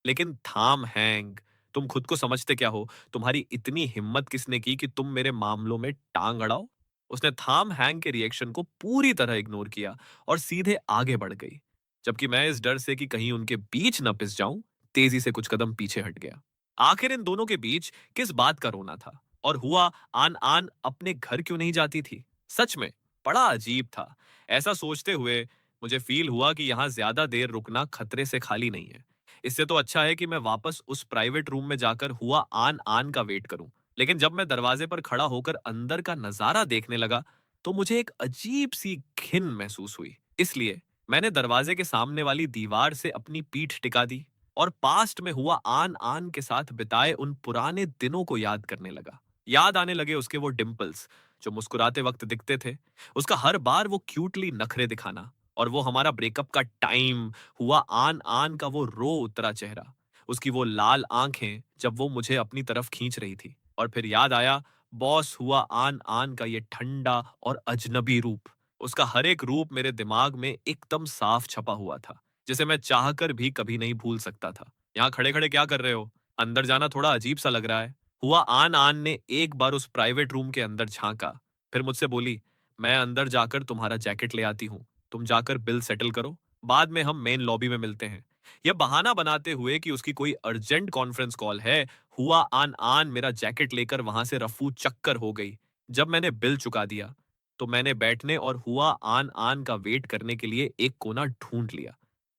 लेकिन थाम हैंग, तुम खुद को समझते क्या हो? तुम्हारी इतनी हिम्मत किसने की कि तुम मेरे मामलों में टांग अड़ाओ? उसने थाम हैंग के रिएक्शन को पूरी तरह इग्नोर किया और सीधे आगे बढ़ गई। जबकि मैं इस डर से कि कहीं उनके बीच न पिस जाऊं, तेजी से कुछ कदम पीछे हट गया। आखिर इन दोनों के बीच किस बात का रोना था? और हुआ आन आन अपने घर क्यों नहीं जाती थी? सच में बड़ा अजीब था। ऐसा सोचते हुए मुझे फील हुआ कि यहाँ ज्यादा देर रुकना खतरे से खाली नहीं है। इससे तो अच्छा है कि मैं वापस उस प्राइवेट रूम में जाकर हुआ आन आन का वेट करूं। लेकिन जब मैं दरवाजे पर खड़ा होकर अंदर का नजारा देखने लगा, तो मुझे एक अजीब सी घिन महसूस हुई। इसलिए मैंने दरवाजे के सामने वाली दीवार से अपनी पीठ टिका दी और पास्ट में हुआ आन आन के साथ बिताए उन पुराने दिनों को याद करने लगा। याद आने लगे उसके वो डिंपल्स जो मुस्कुराते वक्त दिखते थे, उसका हर बार वो क्यूटली नखरे दिखाना, और वो हमारा ब्रेकअप का टाइम हुआ आन आन का वो रो उतरा चेहरा, उसकी वो लाल आंखें जब वो मुझे अपनी तरफ खींच रही थी। और फिर याद आया बॉस हुआ आन आन का ये ठंडा और अजनबी रूप। उसका हर एक रूप मेरे दिमाग में एकदम साफ छपा हुआ था, जिसे मैं चाहकर भी कभी नहीं भूल सकता था। यहाँ खड़े खड़े क्या कर रहे हो? अंदर जाना थोड़ा अजीब सा लग रहा है। हुआ आन आन ने एक बार उस प्राइवेट रूम के अंदर झांका, फिर मुझसे बोली, मैं अंदर जाकर तुम्हारा जैकेट ले आती हूँ, तुम जाकर बिल सेटल करो, बाद में हम मेन लॉबी में मिलते हैं। यह बहाना बनाते हुए कि उसकी कोई अर्जेंट कॉन्फ्रेंस कॉल है, हुआ आन आन मेरा जैकेट लेकर वहां से रफू चक्कर हो गई। जब मैंने बिल चुका दिया, तो मैंने बैठने और हुआ आन आन का वेट करने के लिए एक कोना ढूंढ लिया।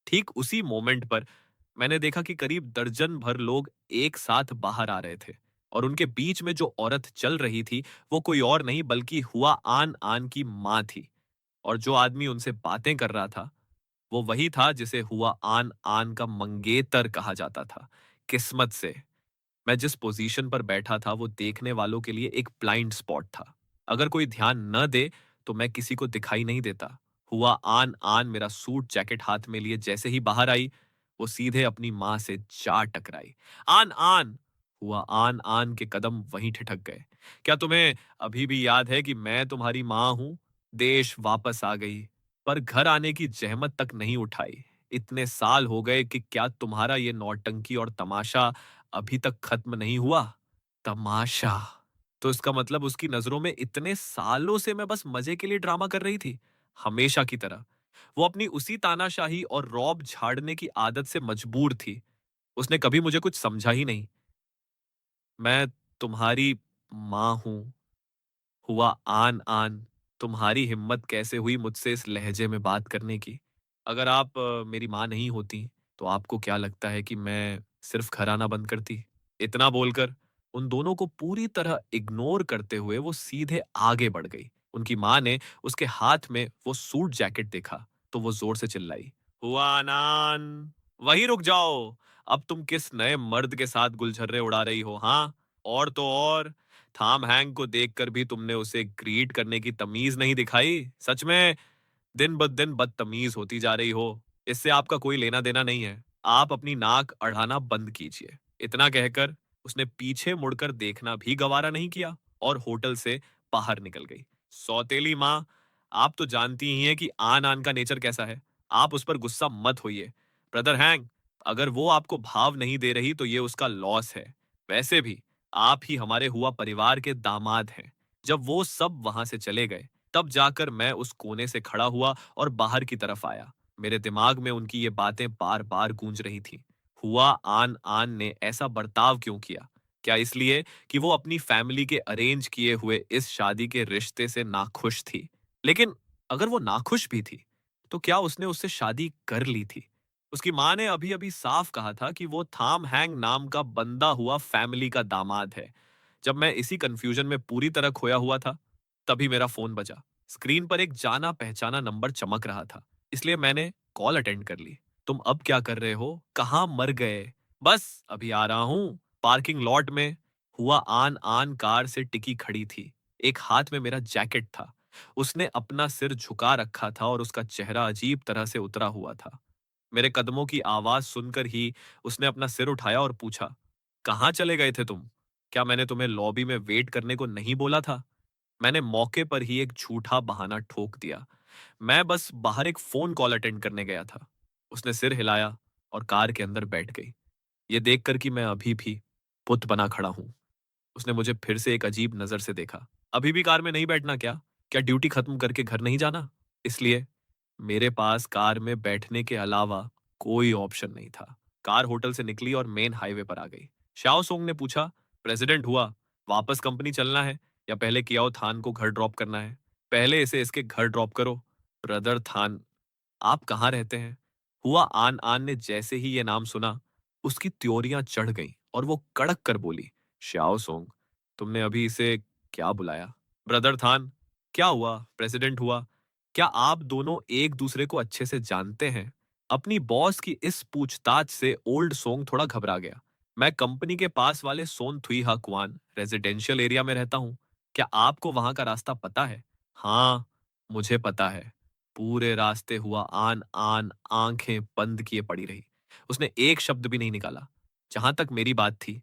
ठीक उसी मोमेंट पर मैंने देखा कि करीब दर्जन भर लोग एक साथ बाहर आ रहे थे, और उनके बीच में जो औरत चल रही थी, वो कोई और नहीं बल्कि हुआ आन आन की माँ थी। और जो आदमी उनसे बातें कर रहा था, वो वही था जिसे हुआ आन आन का मंगेतर कहा जाता था। किस्मत से मैं जिस पोजीशन पर बैठा था वो देखने वालों के लिए एक ब्लाइंड स्पॉट था। अगर कोई ध्यान न दे तो मैं किसी को दिखाई नहीं देता। हुआ आन आन मेरा सूट जैकेट हाथ में लिए जैसे ही बाहर आई, वो सीधे अपनी माँ से जा टकराई। आन आन! हुआ आन आन के कदम वहीं ठिठक गए। क्या तुम्हें अभी भी याद है कि मैं तुम्हारी माँ हूं? देश वापस आ गई, पर घर आने की जहमत तक नहीं उठाई। इतने साल हो गए कि क्या तुम्हारा ये नौटंकी और तमाशा अभी तक खत्म नहीं हुआ? तमाशा! तो इसका मतलब उसकी नजरों में इतने सालों से मैं बस मजे के लिए ड्रामा कर रही थी, हमेशा की तरह। वो अपनी उसी तानाशाही और रौब झाड़ने की आदत से मजबूर थी। उसने कभी मुझे कुछ समझा ही नहीं। मैं तुम्हारी माँ हूँ, हुआ आन आन। तुम्हारी हिम्मत कैसे हुई मुझसे इस लहजे में बात करने की? अगर आप मेरी माँ नहीं होती, तो आपको क्या लगता है कि मैं सिर्फ घर आना बंद करती? इतना बोलकर उन दोनों को पूरी तरह इग्नोर करते हुए वो सीधे आगे बढ़ गई। उनकी माँ ने उसके हाथ में वो सूट जैकेट देखा, तो वो जोर से चिल्लाई, हुआ आनान, वहीं रुक जाओ। अब तुम किस नए मर्द के साथ गुलछर्रे उड़ा रही हो, हाँ? और तो और, थॉम हैंक को देखकर भी तुमने उसे ग्रीट करने की तमीज नहीं दिखाई। सच में दिन ब दिन बदतमीज होती जा रही हो। इससे आपका कोई लेना देना नहीं है। आप अपनी नाक अढ़ाना बंद कीजिए। इतना कहकर उसने पीछे मुड़कर देखना भी गवारा नहीं किया और होटल से बाहर निकल गई। सौतेली माँ, आप तो जानती ही हैं कि आन आन का नेचर कैसा है। आप उस पर गुस्सा मत होइए। ब्रदर हैंक, अगर वो आपको भाव नहीं दे रही तो ये उसका लॉस है। वैसे भी आप ही हमारे हुआ परिवार के दामाद हैं। जब वो सब वहां से चले गए, तब जाकर मैं उस कोने से खड़ा हुआ और बाहर की तरफ आया। मेरे दिमाग में उनकी ये बातें बार बार गूंज रही थी। हुआ आन आन ने ऐसा बर्ताव क्यों किया? क्या इसलिए कि वो अपनी फैमिली के अरेंज किए हुए इस शादी के रिश्ते से नाखुश थी? लेकिन अगर वो नाखुश भी थी, तो क्या उसने उससे शादी कर ली थी? उसकी माँ ने अभी अभी साफ कहा था कि वो थाम हैंग नाम का बंदा हुआ फैमिली का दामाद है। जब मैं इसी कंफ्यूजन में पूरी तरह खोया हुआ था, तभी मेरा फोन बजा। स्क्रीन पर एक जाना पहचाना नंबर चमक रहा था, इसलिए मैंने कॉल अटेंड कर ली। तुम अब क्या कर रहे हो? कहाँ मर गए? बस अभी आ रहा हूँ। पार्किंग लॉट में हुआ आन आन कार से टिकी खड़ी थी। एक हाथ में मेरा जैकेट था। उसने अपना सिर झुका रखा था और उसका चेहरा अजीब तरह से उतरा हुआ था। मेरे कदमों की आवाज सुनकर ही उसने अपना सिर उठाया और पूछा, कहाँ चले गए थे तुम? क्या मैंने तुम्हें लॉबी में वेट करने को नहीं बोला था? मैंने मौके पर ही एक झूठा बहाना ठोक दिया। मैं बस बाहर एक फोन कॉल अटेंड करने गया था। उसने सिर हिलाया और कार के अंदर बैठ गई। ये देखकर कि मैं अभी भी पुत बना खड़ा हूं, उसने मुझे फिर से एक अजीब नजर से देखा। अभी भी कार में नहीं बैठना क्या? क्या ड्यूटी खत्म करके घर नहीं जाना? इसलिए मेरे पास कार में बैठने के अलावा कोई ऑप्शन नहीं था। कार होटल से निकली और मेन हाईवे पर आ गई। शाओ सोंग ने पूछा, प्रेसिडेंट हुआ, वापस कंपनी चलना है या पहले कियाओ थान को घर ड्रॉप करना है? पहले इसे इसके घर ड्रॉप करो। ब्रदर थान, आप कहाँ रहते हैं? हुआ आन आन ने जैसे ही ये नाम सुना, उसकी त्योरियां चढ़ गईं और वो कड़क कर बोली, श्याओ सोंग, तुमने अभी इसे क्या बुलाया? ब्रदर थान, क्या हुआ? प्रेसिडेंट हुआ, क्या आप दोनों एक दूसरे को अच्छे से जानते हैं? अपनी बॉस की इस पूछताछ से ओल्ड सोंग थोड़ा घबरा गया। मैं कंपनी के पास वाले सोन थुई हाकुआन रेजिडेंशियल एरिया में रहता हूँ। क्या आपको वहां का रास्ता पता है? हाँ, मुझे पता है। पूरे रास्ते हुआ आन आन आंखें बंद किए पड़ी रही। उसने एक शब्द भी नहीं निकाला। जहां तक मेरी बात थी,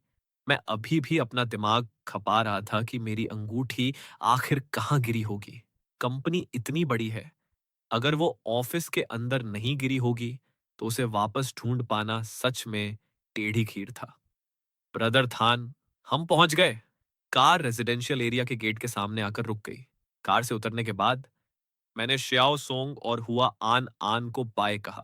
मैं अभी भी अपना दिमाग खपा रहा था कि मेरी अंगूठी आखिर कहाँ गिरी होगी। कंपनी इतनी बड़ी है, अगर वो ऑफिस के अंदर नहीं गिरी होगी, तो उसे वापस ढूंढ पाना सच में टेढ़ी खीर था। ब्रदर थान, हम पहुंच गए। कार रेजिडेंशियल एरिया के गेट के सामने आकर रुक गई। कार से उतरने के बाद मैंने श्याओ सोंग और हुआ आन आन को बाय कहा।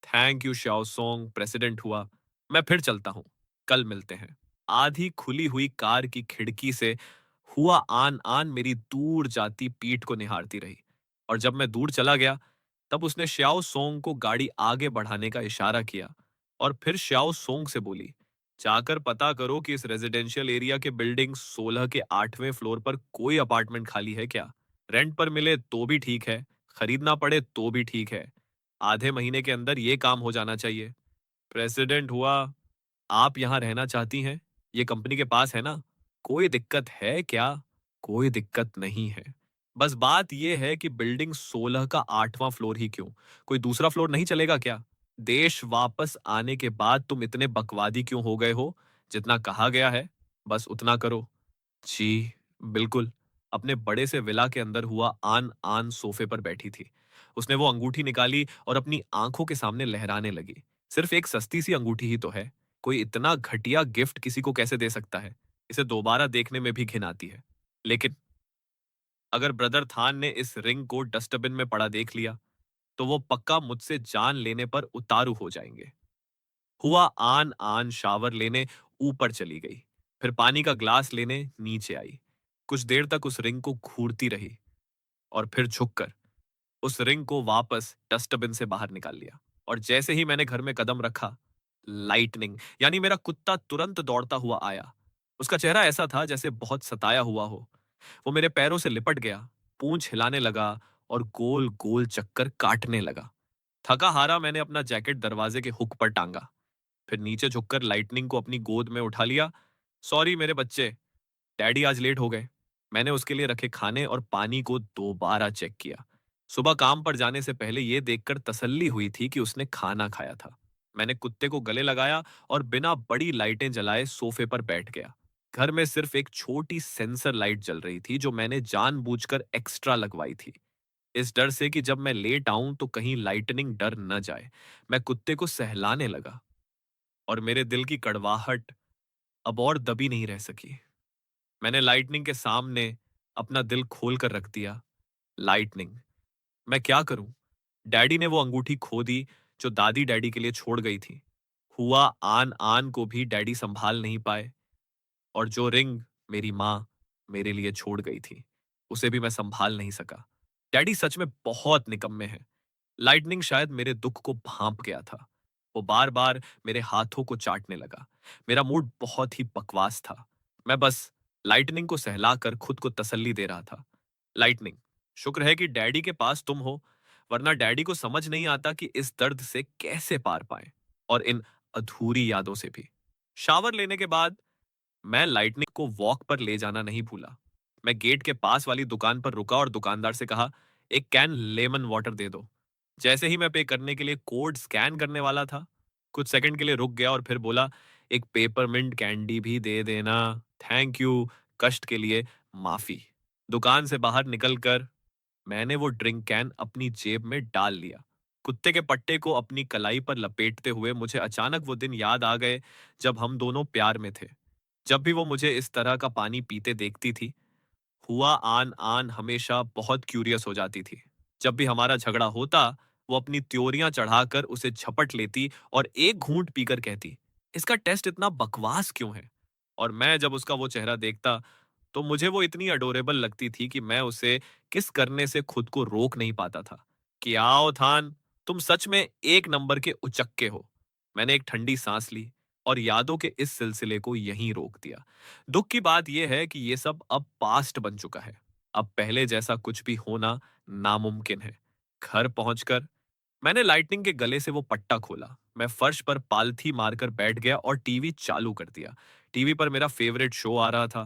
थैंक यू श्याओ सोंग, प्रेसिडेंट हुआ। मैं फिर चलता हूँ। कल मिलते हैं। आधी खुली हुई कार की खिड़की से हुआ आन आन मेरी दूर जाती पीठ को निहारती रही। और जब मैं दूर चला गया, तब उसने श्याओ सोंग को गाड़ी आगे बढ़ाने का इशारा किया और फिर श्याओ सोंग से बोली, जाकर पता करो कि इस रेजिडेंशियल एरिया के बिल्डिंग 16 के 8वें फ्लोर पर कोई अपार्टमेंट खाली है क्या? रेंट पर मिले तो भी ठीक है, खरीदना पड़े तो भी ठीक है। आधे महीने के अंदर ये काम हो जाना चाहिए। प्रेसिडेंट हुआ, आप यहाँ रहना चाहती हैं? ये कंपनी के पास है ना? कोई दिक्कत है क्या? कोई दिक्कत नहीं है। बस बात ये है कि बिल्डिंग 16 का 8वां फ्लोर ही क्यों? कोई दूसरा फ्लोर नहीं चलेगा क्या? देश वापस आने के बाद तुम इतने बकवादी क्यों हो गए हो? जितना कहा गया है, बस उतना करो। जी, बिल्कुल। अपने बड़े से विला के अंदर हुआ आन आन सोफे पर बैठी थी। उसने वो अंगूठी निकाली और अपनी आंखों के सामने लहराने लगी। सिर्फ एक सस्ती सी अंगूठी ही तो है। कोई इतना घटिया गिफ्ट किसी को कैसे दे सकता है? इसे दोबारा देखने में भी घिन आती है। लेकिन अगर ब्रदर थान ने इस रिंग को डस्टबिन में पड़ा देख लिया, तो वो पक्का मुझसे जान लेने पर उतारू हो जाएंगे। हुआ आन आन शावर लेने ऊपर चली गई, फिर पानी का ग्लास लेने नीचे आई। कुछ देर तक उस रिंग को घूरती रही और फिर झुककर उस रिंग को वापस डस्टबिन से बाहर निकाल लिया। और जैसे ही मैंने घर में कदम रखा, लाइटनिंग यानी मेरा कुत्ता तुरंत दौड़ता हुआ आया। उसका चेहरा ऐसा था जैसे बहुत सताया हुआ हो। वो मेरे पैरों से लिपट गया, पूंछ हिलाने लगा और गोल गोल चक्कर काटने लगा। थका हारा मैंने अपना जैकेट दरवाजे के हुक पर टांगा, फिर नीचे झुककर लाइटनिंग को अपनी गोद में उठा लिया। सॉरी मेरे बच्चे, डैडी आज लेट हो गए। मैंने उसके लिए रखे खाने और पानी को दोबारा चेक किया। सुबह काम पर जाने से पहले यह देखकर तसल्ली हुई थी कि उसने खाना खाया था। मैंने कुत्ते को गले लगाया और बिना बड़ी लाइटें जलाए सोफे पर बैठ गया। घर में सिर्फ एक छोटी सेंसर लाइट जल रही थी जो मैंने जानबूझकर एक्स्ट्रा लगवाई थी, इस डर से कि जब मैं लेट आऊं तो कहीं लाइटनिंग डर न जाए। मैं कुत्ते को सहलाने लगा और मेरे दिल की कड़वाहट अब और दबी नहीं रह सकी। मैंने लाइटनिंग के सामने अपना दिल खोल कर रख दिया। लाइटनिंग, मैं क्या करूं? डैडी ने वो अंगूठी खो दी जो दादी डैडी के लिए छोड़ गई थी। हुआ आन आन को भी डैडी संभाल नहीं पाए और जो रिंग मेरी माँ मेरे लिए छोड़ गई थी, उसे भी मैं संभाल नहीं सका। डैडी सच में बहुत निकम्मे हैं। लाइटनिंग शायद मेरे दुख को भांप गया था। वो बार बार मेरे हाथों को चाटने लगा। मेरा मूड बहुत ही बकवास था। मैं बस लाइटनिंग को सहलाकर खुद को तसल्ली दे रहा था। लाइटनिंग, शुक्र है कि डैडी के पास तुम हो, वरना डैडी को समझ नहीं आता कि इस दर्द से कैसे पार पाए, और इन अधूरी यादों से भी। शावर लेने के बाद मैं लाइटनिंग को वॉक पर ले जाना नहीं भूला। मैं गेट के पास वाली दुकान पर रुका और दुकानदार से कहा, एक कैन लेमन वाटर दे दो। जैसे ही मैं पे करने के लिए कोड स्कैन करने वाला था, कुछ सेकंड के लिए रुक गया और फिर बोला, एक पेपरमिंट कैंडी भी दे देना। थैंक यू, कष्ट के लिए माफी। दुकान से बाहर निकलकर मैंने वो ड्रिंक कैन अपनी जेब में डाल लिया। कुत्ते के पट्टे को अपनी कलाई पर लपेटते हुए मुझे अचानक वो दिन याद आ गए जब हम दोनों प्यार में थे। जब भी वो मुझे इस तरह का पानी पीते देखती थी, हुआ आन आन हमेशा बहुत क्यूरियस हो जाती थी। जब भी हमारा झगड़ा होता, वो अपनी त्योरियां चढ़ाकर उसे झपट लेती और एक घूंट पीकर कहती, इसका टेस्ट इतना बकवास क्यों है? और मैं जब उसका वो चेहरा देखता, तो मुझे वो इतनी अडोरेबल लगती थी कि मैं उसे किस करने से खुद को रोक नहीं पाता था। कि आओ थान, तुम सच में एक नंबर के उचक्के हो। मैंने एक ठंडी सांस ली और यादों के इस सिलसिले को यहीं रोक दिया। दुख की बात यह है कि ये सब अब पास्ट बन चुका है। अब पहले जैसा कुछ भी होना नामुमकिन है। घर पहुंचकर मैंने लाइटनिंग के गले से वो पट्टा खोला। मैं फर्श पर पालथी मारकर बैठ गया और टीवी चालू कर दिया। टीवी पर मेरा फेवरेट शो आ रहा था,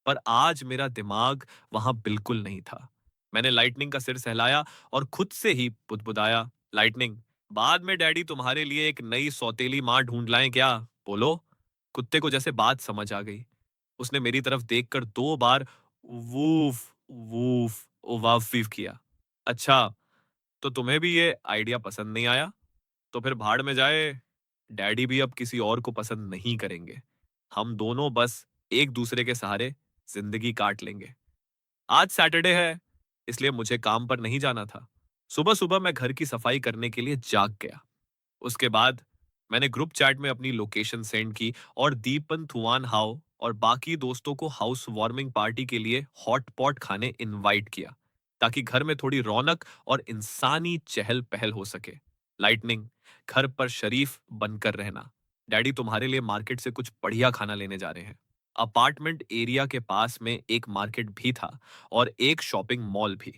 पर आज मेरा दिमाग वहां बिल्कुल नहीं था। मैंने लाइटनिंग का सिर सहलाया और खुद से ही बुदबुदाया, लाइटनिंग, बाद में डैडी तुम्हारे लिए एक नई सौतेली माँ ढूंढ लाएं क्या? बोलो। कुत्ते को जैसे बात समझ आ गई। उसने मेरी तरफ देखकर 2 बार वूफ वूफ वाफीफ किया। अच्छा, तो तुम्हें भी ये आइडिया पसंद नहीं आया? तो फिर भाड़ में जाए। डैडी भी अब किसी और को पसंद नहीं करेंगे। हम दोनों बस एक दूसरे के सहारे जिंदगी काट लेंगे। आज सैटरडे है, इसलिए मुझे काम पर नहीं जाना था। सुबह सुबह मैं घर की सफाई करने के लिए जाग गया। उसके बाद मैंने ग्रुप चैट में अपनी लोकेशन सेंड की और दीपन थुआन हाओ और बाकी दोस्तों को हाउस वार्मिंग पार्टी के लिए हॉट पॉट खाने इनवाइट किया, ताकि घर में थोड़ी रौनक और इंसानी चहल पहल हो सके। लाइटनिंग, घर पर शरीफ बनकर रहना। डैडी तुम्हारे लिए मार्केट से कुछ बढ़िया खाना लेने जा रहे हैं। अपार्टमेंट एरिया के पास में एक मार्केट भी था और एक शॉपिंग मॉल भी।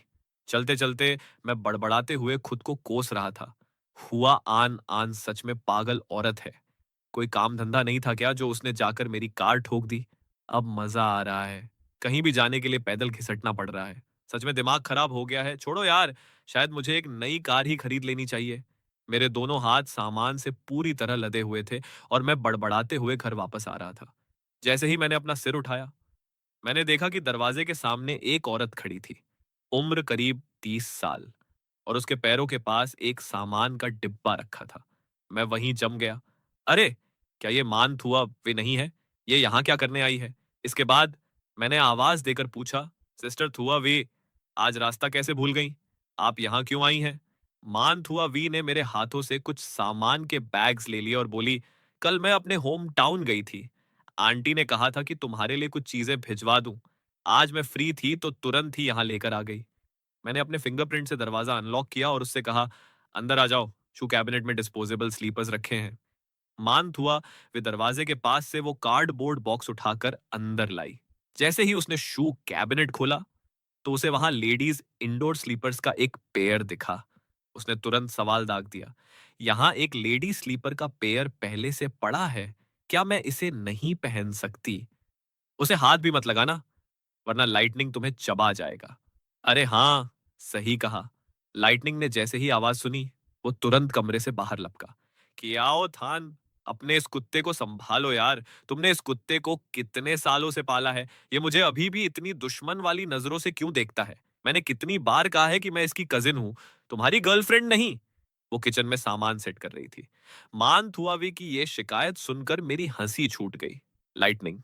चलते चलते मैं बड़बड़ाते हुए खुद को कोस रहा था। हुआ आन आन सच में पागल औरत है। कोई काम धंधा नहीं था क्या जो उसने जाकर मेरी कार ठोक दी? अब मजा आ रहा है। कहीं भी जाने के लिए पैदल घिसटना पड़ रहा है। सच में दिमाग खराब हो गया है। छोड़ो यार, शायद मुझे एक नई कार ही खरीद लेनी चाहिए। मेरे दोनों हाथ सामान से पूरी तरह लदे हुए थे और मैं बड़बड़ाते हुए घर वापस आ रहा था। जैसे ही मैंने अपना सिर उठाया, मैंने देखा कि दरवाजे के सामने एक औरत खड़ी थी। उम्र करीब 30 साल, और उसके पैरों के पास एक सामान का डिब्बा रखा था। मैं वहीं जम गया। अरे, क्या ये मानथुआ वे नहीं है? ये यहाँ क्या करने आई है? इसके बाद मैंने आवाज देकर पूछा, सिस्टर थुआ वी, आज रास्ता कैसे भूल गई? आप यहाँ क्यों आई हैं? मानथुआ वी ने मेरे हाथों से कुछ सामान के बैग्स ले लिए और बोली, कल मैं अपने होम टाउन गई थी। आंटी ने कहा था कि तुम्हारे लिए कुछ चीजें भिजवा दूं। आज मैं फ्री थी तो तुरंत ही यहाँ लेकर आ गई। मैंने अपने फिंगरप्रिंट से दरवाजा अनलॉक किया और उससे कहा, अंदर आ जाओ, शू कैबिनेट में डिस्पोजेबल स्लीपर्स रखे हैं। मान हुआ वे दरवाजे के पास से वो कार्डबोर्ड बॉक्स उठाकर अंदर लाई। जैसे ही उसने शू कैबिनेट खोला, तो उसे वहां लेडीज इंडोर स्लीपर्स का एक पेयर दिखा। उसने तुरंत सवाल दाग दिया, यहाँ एक लेडी स्लीपर का पेयर पहले से पड़ा है, क्या मैं इसे नहीं पहन सकती? उसे हाथ भी मत लगाना, वरना लाइटनिंग तुम्हें चबा जाएगा। अरे हाँ, सही कहा। लाइटनिंग ने जैसे ही आवाज सुनी, वो तुरंत कमरे से बाहर लपका। कि आओ थान, अपने इस कुत्ते को संभालो यार। तुमने इस कुत्ते को कितने सालों से पाला है? ये मुझे अभी भी इतनी दुश्मन वाली नजरों से क्यों देखता है? मैंने कितनी बार कहा है कि मैं इसकी कजिन हूं, तुम्हारी गर्लफ्रेंड नहीं। वो किचन में सामान सेट कर रही थी। मान थुआवी की ये शिकायत सुनकर मेरी हंसी छूट गई। लाइटनिंग,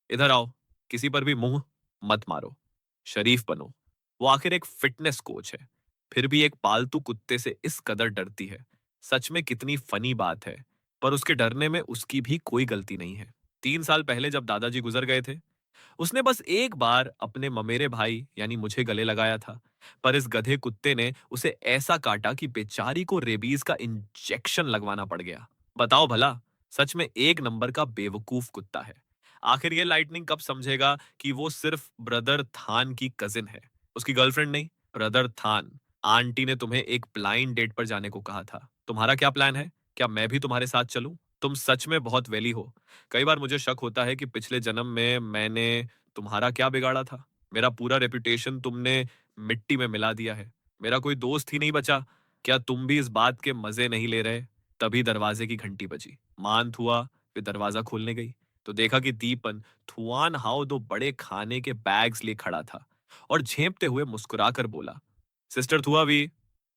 इधर आओ, किसी पर भी मुंह मत मारो, शरीफ बनो। वो आखिर एक फिटनेस कोच है, फिर भी एक पालतू कुत्ते से इस कदर डरती है। सच में कितनी फनी बात है, पर उसके डरने में उसकी भी कोई गलती नहीं है। 3 साल पहले जब दादाजी गुजर गए थे, उसने बस एक बार अपने ममेरे भाई यानी मुझे गले लगाया था, पर इस गधे कुत्ते ने उसे ऐसा काटा कि बेचारी को रेबीज का इंजेक्शन लगवाना पड़ गया। बताओ भला, सच में एक नंबर का बेवकूफ कुत्ता है। आखिर ये लाइटनिंग कब समझेगा कि वो सिर्फ ब्रदर थान की कजिन है, उसकी गर्लफ्रेंड नहीं। ब्रदर थान, आंटी ने तुम्हें एक ब्लाइंड डेट पर जाने को कहा था। तुम्हारा क्या प्लान है? क्या मैं भी तुम्हारे साथ चलूं? तुम सच में बहुत वेली हो। कई बार मुझे शक होता है कि पिछले जन्म में मैंने तुम्हारा क्या बिगाड़ा था। मेरा पूरा रेपुटेशन तुमने मिट्टी में मिला दिया है। मेरा कोई दोस्त ही नहीं बचा। क्या तुम भी इस बात के मजे नहीं ले रहे? तभी दरवाजे की घंटी बजी। मांत हुआ, वे दरवाजा खोलने गई तो देखा कि दीपन थुआन हाउ दो बड़े खाने के बैग्स लिए खड़ा था और झेंपते हुए मुस्कुराकर बोला, सिस्टर थुआ भी,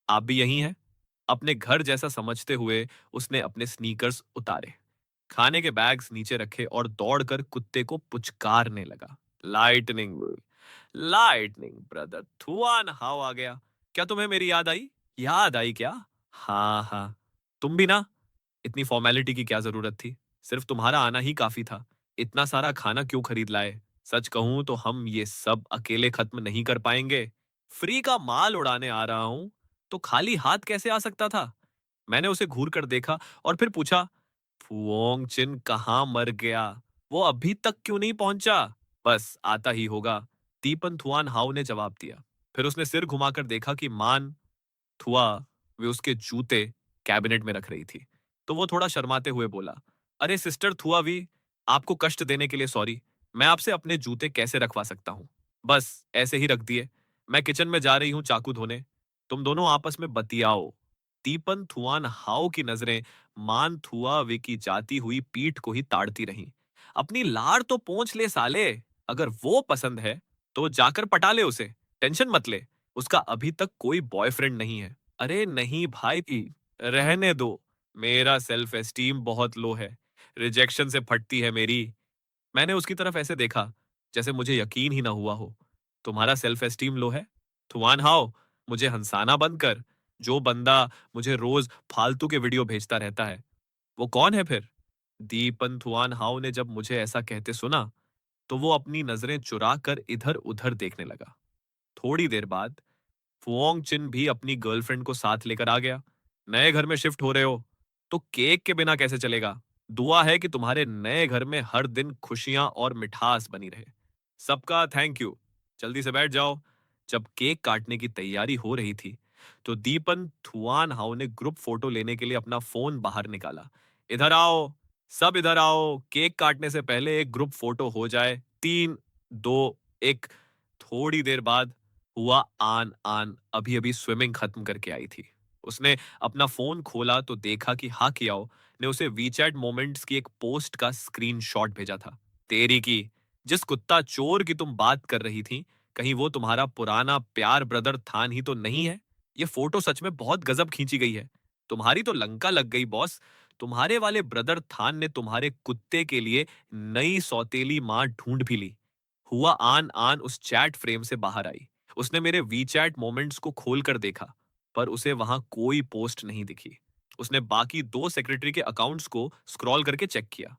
आप भी यही हैं? अपने घर जैसा समझते हुए उसने अपने स्नीकर्स उतारे, खाने के बैग्स नीचे रखे और दौड़कर कुत्ते को पुचकारने लगा। लाइटनिंग, लाइटनिंग ब्रदर थुआन हाउ आ गया। क्या तुम्हें मेरी याद आई? याद आई क्या? हाँ, हाँ। तुम भी ना, इतनी फॉर्मेलिटी की क्या ज़रूरत थी? सिर्फ़ तुम्हारा आना ही काफ़ी था। इतना सारा खाना क्यों खरीद लाए? सच कहूँ तो हम ये सब अकेले खत्म नहीं कर पाएँगे। फ्री का माल उड़ाने आ रहा हूँ, तो खाली हाथ कैसे आ सकता था? मैंने उसे घूर कर देखा और फिर पूछा, फुओंग चिन कहाँ मर गया? वो अभी तक क्यों नहीं पहुंचा? बस आता ही होगा। तीपन थुआन हाउ ने जवाब दिया। फिर उसने सिर घुमाकर देखा कि मान थुआ वे उसके जूते कैबिनेट में रख रही थी। तो वो थोड़ा शर्माते हुए बोला, अरे सिस्टर थुआ वी, आपको कष्ट देने के लिए सॉरी। मैं आपसे अपने जूते कैसे रखवा सकता हूँ? बस ऐसे ही रख दिए। मैं किचन में जा रही हूँ चाकू धोने। तुम दोनों आपस में बतियाओ। तीपन थुआन हाउ की नजरें मान थुआ वे की जाती हुई पीठ को ही ताड़ती रहीं। अपनी लार तो पोंछ ले साले। अगर वो पसंद है तो जाकर पटा ले उसे। टेंशन मत ले। उसका अभी तक कोई बॉयफ्रेंड नहीं है। अरे नहीं भाई, रहने दो। मेरा सेल्फ एस्टीम बहुत लो है। रिजेक्शन से फटती है मेरी। मैंने उसकी तरफ ऐसे देखा जैसे मुझे यकीन ही ना हुआ हो। तुम्हारा सेल्फ एस्टीम लो है? तुआन हाओ, मुझे हंसाना बंद कर। जो बंदा मुझे रोज फालतू के वीडियो भेजता रहता है, वो कौन है फिर? दीपन थुआन हाओ ने जब मुझे ऐसा कहते सुना, तो वो अपनी नजरें चुरा कर इधर उधर देखने लगा। थोड़ी देर बाद फुओंग चिन भी अपनी गर्लफ्रेंड को साथ लेकर आ गया। नए घर में शिफ्ट हो रहे हो, तो केक के बिना कैसे चलेगा? दुआ है कि तुम्हारे नए घर में हर दिन खुशियां और मिठास बनी रहे। सबका थैंक यू। जल्दी से बैठ जाओ। जब केक काटने की तैयारी हो रही थी, तो दीपन थुआन हाउ ने ग्रुप फोटो लेने के लिए अपना फोन बाहर निकाला। इधर आओ, सब इधर आओ। केक काटने से पहले एक ग्रुप फोटो हो जाए। 3, 2, 1। थोड़ी देर बाद हुआ आन आन अभी अभी स्विमिंग खत्म करके आई थी। उसने अपना फोन खोला तो देखा कि हा कियाओ ने उसे वीचैट मोमेंट्स की एक पोस्ट का स्क्रीनशॉट भेजा था। तेरी की, जिस कुत्ता चोर की तुम बात कर रही थी, कहीं वो तुम्हारा पुराना प्यार ब्रदर थान ही तो नहीं है? ये फोटो सच में बहुत गजब खींची गई है। तुम्हारी तो लंका लग गई बॉस। तुम्हारे वाले ब्रदर थान ने तुम्हारे कुत्ते के लिए नई सौतेली मां ढूंढ भी ली। हुआ आन आन उस चैट फ्रेम से बाहर आई। उसने मेरे वीचैट मोमेंट्स को खोलकर देखा, पर उसे वहां कोई पोस्ट नहीं दिखी। उसने बाकी दो सेक्रेटरी के अकाउंट्स को स्क्रॉल करके चेक किया।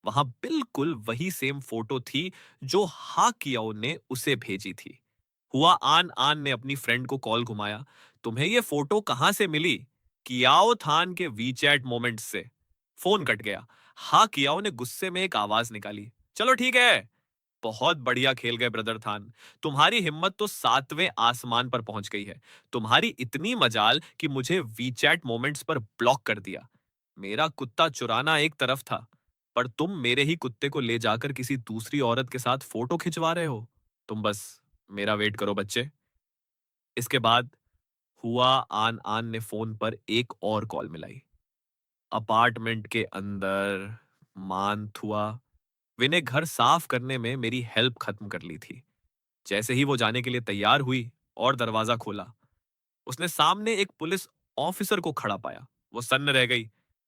वहां बिल्कुल वही सेम फोटो थी जो हा कियाओ ने उसे भेजी थी। हुआ आन आन ने अपनी फ्रेंड को कॉल घुमाया। तुम्हें ये फोटो कहां से मिली? कियाओ थान के वीचैट मोमेंट्स से। फोन कट गया। हा कियाओ ने गुस्से में एक आवाज निकाली, चलो ठीक है। बहुत बढ़िया खेल गए ब्रदर थान। तुम्हारी हिम्मत तो 7वें आसमान पर पहुंच गई है। तुम्हारी इतनी मजाल कि मुझे वीचैट मोमेंट्स पर ब्लॉक कर दिया। मेरा कुत्ता चुराना एक तरफ था, पर तुम मेरे ही कुत्ते को ले जाकर किसी दूसरी औरत के साथ फोटो खिंचवा रहे हो। तुम बस मेरा वेट करो बच्चे। इसके बाद हुआ आन आन ने फोन पर एक और कॉल मिलाई। अपार्टमेंट के अंदर मानथुआ विने घर साफ करने में मेरी हेल्प खत्म कर ली थी। जैसे ही वो जाने के लिए तैयार हुई और दरवाजा खोला, उसने सामने एक पुलिस ऑफिसर को खड़ा पाया। वो सन्न रह गई।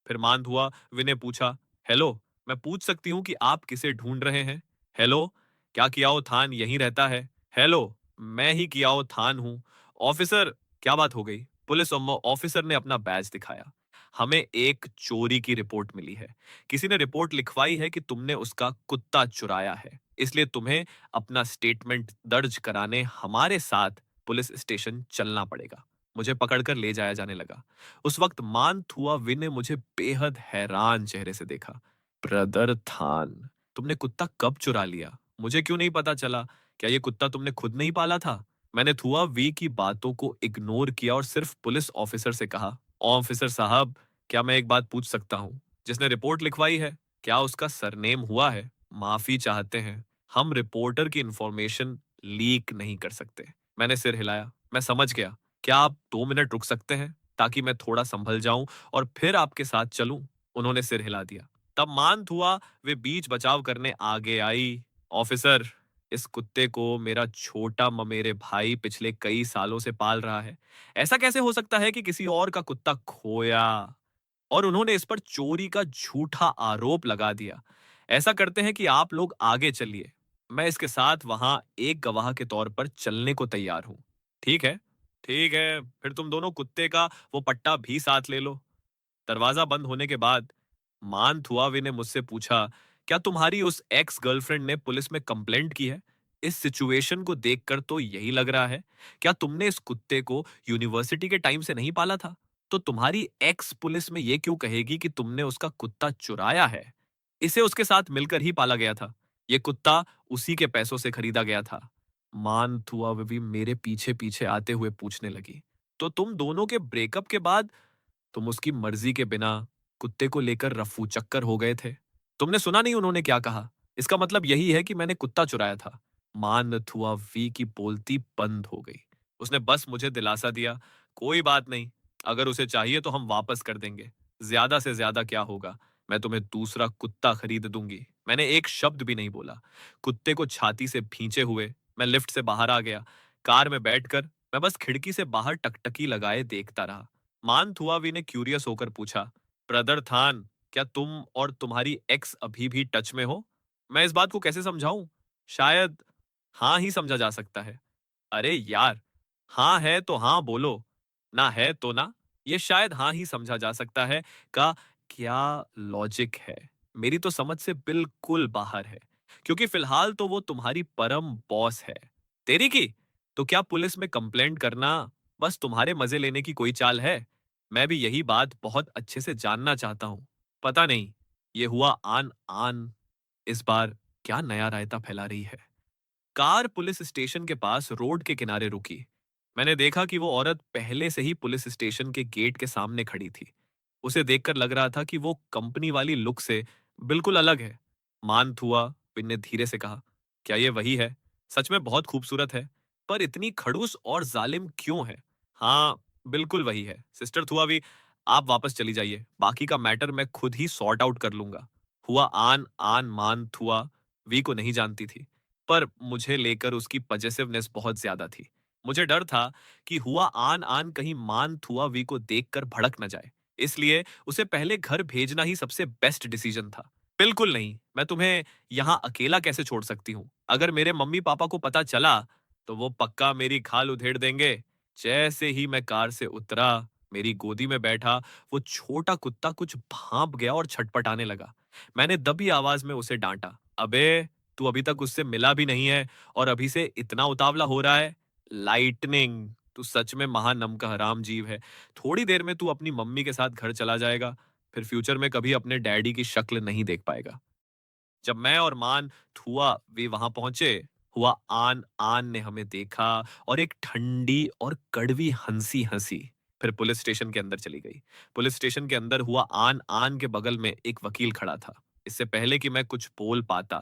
फिर मांद हुआ विनय पूछा, हेलो, मैं पूछ सकती हूँ कि आप किसे ढूंढ रहे हैं? हेलो, क्या कियाओ थान यहीं रहता है? हेलो, मैं ही कियाओ थान हूँ। ऑफिसर, क्या बात हो गई? पुलिस ऑफिसर ने अपना बैज दिखाया। हमें एक चोरी की रिपोर्ट मिली है। किसी ने रिपोर्ट लिखवाई है कि तुमने उसका कुत्ता चुराया है। इसलिए तुम्हें अपना स्टेटमेंट दर्ज कराने हमारे साथ पुलिस स्टेशन चलना पड़ेगा। मुझे पकड़कर ले जाया जाने लगा। उस वक्त मान थुआ विन ने मुझे बेहद हैरान चेहरे से देखा। ब्रदर थान, तुमने कुत्ता कब चुरा लिया? मुझे क्यों नहीं पता चला? क्या ये कुत्ता तुमने खुद नहीं पाला था? मैंने थुआ वी की बातों को इग्नोर किया और सिर्फ पुलिस ऑफिसर से कहा, ऑफिसर साहब, क्या मैं एक बात पूछ सकता हूँ? जिसने रिपोर्ट लिखवाई है, क्या उसका सरनेम हुआ है? माफी चाहते हैं, हम रिपोर्टर की इंफॉर्मेशन लीक नहीं कर सकते। मैंने सिर हिलाया। मैं समझ गया। क्या आप 2 मिनट रुक सकते हैं ताकि मैं थोड़ा संभल जाऊं और फिर आपके साथ चलूं? उन्होंने सिर हिला दिया। तब मानत हुआ वे बीच बचाव करने आगे आई। ऑफिसर, इस कुत्ते को मेरा छोटा ममेरे भाई पिछले कई सालों से पाल रहा है। ऐसा कैसे हो सकता है कि किसी और का कुत्ता खोया और उन्होंने इस पर चोरी का झूठा आरोप लगा दिया? ऐसा करते हैं कि आप लोग आगे चलिए। मैं इसके साथ वहां एक गवाह के तौर पर चलने को तैयार हूं। ठीक है? ठीक है, फिर तुम दोनों कुत्ते का वो पट्टा भी साथ ले लो। दरवाजा बंद होने के बाद मान थुआवे ने मुझसे पूछा, क्या तुम्हारी उस एक्स गर्लफ्रेंड ने पुलिस में कंप्लेंट की है? इस सिचुएशन को देखकर तो यही लग रहा है। क्या तुमने इस कुत्ते को यूनिवर्सिटी के टाइम से नहीं पाला था? तो तुम्हारी एक्स पुलिस में ये क्यों कहेगी कि तुमने उसका कुत्ता चुराया है? इसे उसके साथ मिलकर ही पाला गया था। ये कुत्ता उसी के पैसों से खरीदा गया था। मान थुआवे मेरे पीछे पीछे आते हुए पूछने लगी, तो तुम दोनों के ब्रेकअप के बाद तुम उसकी मर्जी के बिना कुत्ते को लेकर रफू चक्कर हो गए थे? तुमने सुना नहीं उन्होंने क्या कहा? इसका मतलब यही है कि मैंने कुत्ता चुराया था। मान थुआ वी की बोलती बंद हो गई। उसने बस मुझे दिलासा दिया, कोई बात नहीं, अगर उसे चाहिए तो हम वापस कर देंगे। ज्यादा से ज्यादा क्या होगा, मैं तुम्हें दूसरा कुत्ता खरीद दूंगी। मैंने एक शब्द भी नहीं बोला। कुत्ते को छाती से भींचे हुए मैं लिफ्ट से बाहर आ गया। कार में बैठकर मैं बस खिड़की से बाहर टकटकी लगाए देखता रहा। मान थुआवी ने क्यूरियस होकर पूछा, ब्रदर थान, क्या तुम और तुम्हारी एक्स अभी भी टच में हो? मैं इस बात को कैसे समझाऊं? शायद हाँ ही समझा जा सकता है। अरे यार, हाँ है तो हाँ बोलो, ना है तो ना। ये शायद हाँ ही समझा जा सकता है का क्या लॉजिक है? मेरी तो समझ से बिल्कुल बाहर है, क्योंकि फिलहाल तो वो तुम्हारी परम बॉस है। तेरी की तो क्या पुलिस में कंप्लेंट करना बस तुम्हारे मजे लेने की कोई चाल है? मैं भी यही बात बहुत अच्छे से जानना चाहता हूँ। पता नहीं ये हुआ आन आन इस बार क्या नया रायता फैला रही है। कार पुलिस स्टेशन के पास रोड के किनारे रुकी। मैंने देखा कि वो औरत पहले से ही पुलिस स्टेशन के गेट के सामने खड़ी थी। उसे देखकर लग रहा था कि वो कंपनी वाली लुक से बिल्कुल अलग है। मान थुआ विन ने धीरे से कहा, क्या ये वही है? सच में बहुत खूबसूरत है, पर इतनी खड़ूस और जालिम क्यों है? हाँ, बिल्कुल वही है सिस्टर थुआवी। आप वापस चली जाइए, बाकी का मैटर मैं खुद ही सॉर्ट आउट कर लूंगा। हुआ आन आन मान थुआ वी को नहीं जानती थी, पर मुझे लेकर उसकी पजेसिवनेस बहुत ज्यादा थी। मुझे डर था कि हुआ आन आन कहीं मान थुआ वी को देखकर भड़क न जाए, इसलिए उसे पहले घर भेजना ही सबसे बेस्ट डिसीजन था। बिल्कुल नहीं, मैं तुम्हें यहाँ अकेला कैसे छोड़ सकती हूँ? अगर मेरे मम्मी पापा को पता चला तो वो पक्का मेरी खाल उधेड़ देंगे। जैसे ही मैं कार से उतरा, मेरी गोदी में बैठा वो छोटा कुत्ता कुछ भांप गया और छटपटाने लगा। मैंने दबी आवाज में उसे डांटा, अबे तू अभी तक उससे मिला भी नहीं है और अभी से इतना उतावला हो रहा है? लाइटनिंग, तू सच में महानम का हराम जीव है। थोड़ी देर में तू अपनी मम्मी के साथ घर चला जाएगा, फिर फ्यूचर में कभी अपने डैडी की शक्ल नहीं देख पाएगा। जब मैं और मान थुआ वे वहां पहुंचे, हुआ आन आन ने हमें देखा और एक ठंडी और कड़वी हंसी हंसी। फिर पुलिस स्टेशन के अंदर चली गई। पुलिस स्टेशन के अंदर हुआ आन आन के बगल में एक वकील खड़ा था। इससे पहले कि मैं कुछ बोल पाता,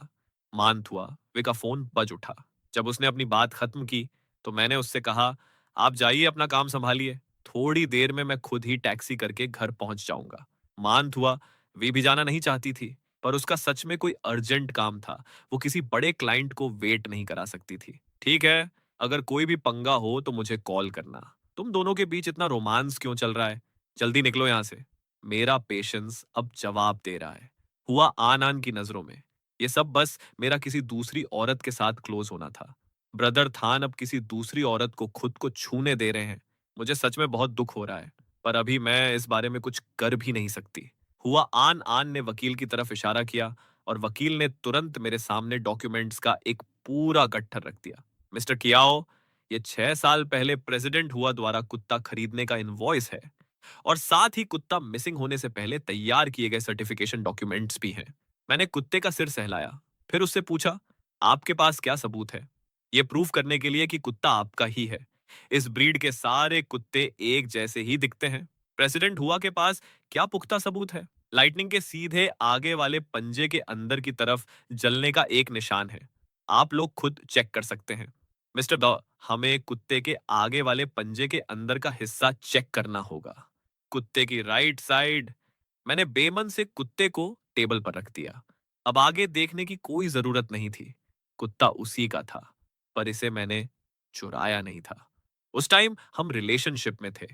मान थुआ वे का फोन बज उठा। जब उसने अपनी बात खत्म की तो मैंने उससे कहा, आप जाइए अपना काम संभालिए, थोड़ी देर में मैं खुद ही टैक्सी करके घर पहुंच जाऊंगा। मान थुआ वे भी जाना नहीं चाहती थी, पर उसका सच में कोई अर्जेंट काम था। वो किसी बड़े क्लाइंट को वेट नहीं करा सकती थी। ठीक है, अगर कोई भी पंगा हो तो मुझे कॉल करना। तुम दोनों के बीच इतना रोमांस क्यों चल रहा है? जल्दी निकलो यहां से। मेरा पेशेंस अब जवाब दे रहा है। हुआ आन आन की नजरों में ये सब बस मेरा किसी दूसरी औरत के साथ क्लोज होना था। ब्रदर थान अब किसी दूसरी औरत को खुद को छूने दे रहे हैं। मुझे सच में बहुत दुख हो रहा है, पर अभी मैं इस बारे में कुछ कर भी नहीं सकती। हुआ आन आन ने वकील की तरफ इशारा किया और वकील ने तुरंत मेरे सामने डॉक्यूमेंट्स का एक पूरा गट्ठर रख दिया। मिस्टर कियाओ, ये 6 साल पहले प्रेसिडेंट हुआ द्वारा कुत्ता खरीदने का इनवॉइस है और साथ ही कुत्ता मिसिंग होने से पहले तैयार किए गए सर्टिफिकेशन डॉक्यूमेंट्स भी हैं। मैंने कुत्ते का सिर सहलाया, फिर उससे पूछा, आपके पास क्या सबूत है ये प्रूफ करने के लिए कि कुत्ता आपका ही है? इस ब्रीड के सारे कुत्ते एक जैसे ही दिखते हैं। प्रेसिडेंट हुआ के पास क्या पुख्ता सबूत है? लाइटनिंग के सीधे आगे वाले पंजे के अंदर की तरफ जलने का एक निशान है। आप लोग खुद चेक कर सकते हैं। मिस्टर द हमें कुत्ते के आगे वाले पंजे के अंदर का हिस्सा चेक करना होगा। कुत्ते की राइट साइड। मैंने बेमन से कुत्ते को टेबल पर रख दिया। अब आगे देखने की कोई जरूरत नहीं थी। कुत्ता उसी का था, पर इसे मैंने चुराया नहीं था। उस टाइम हम रिलेशनशिप में थे।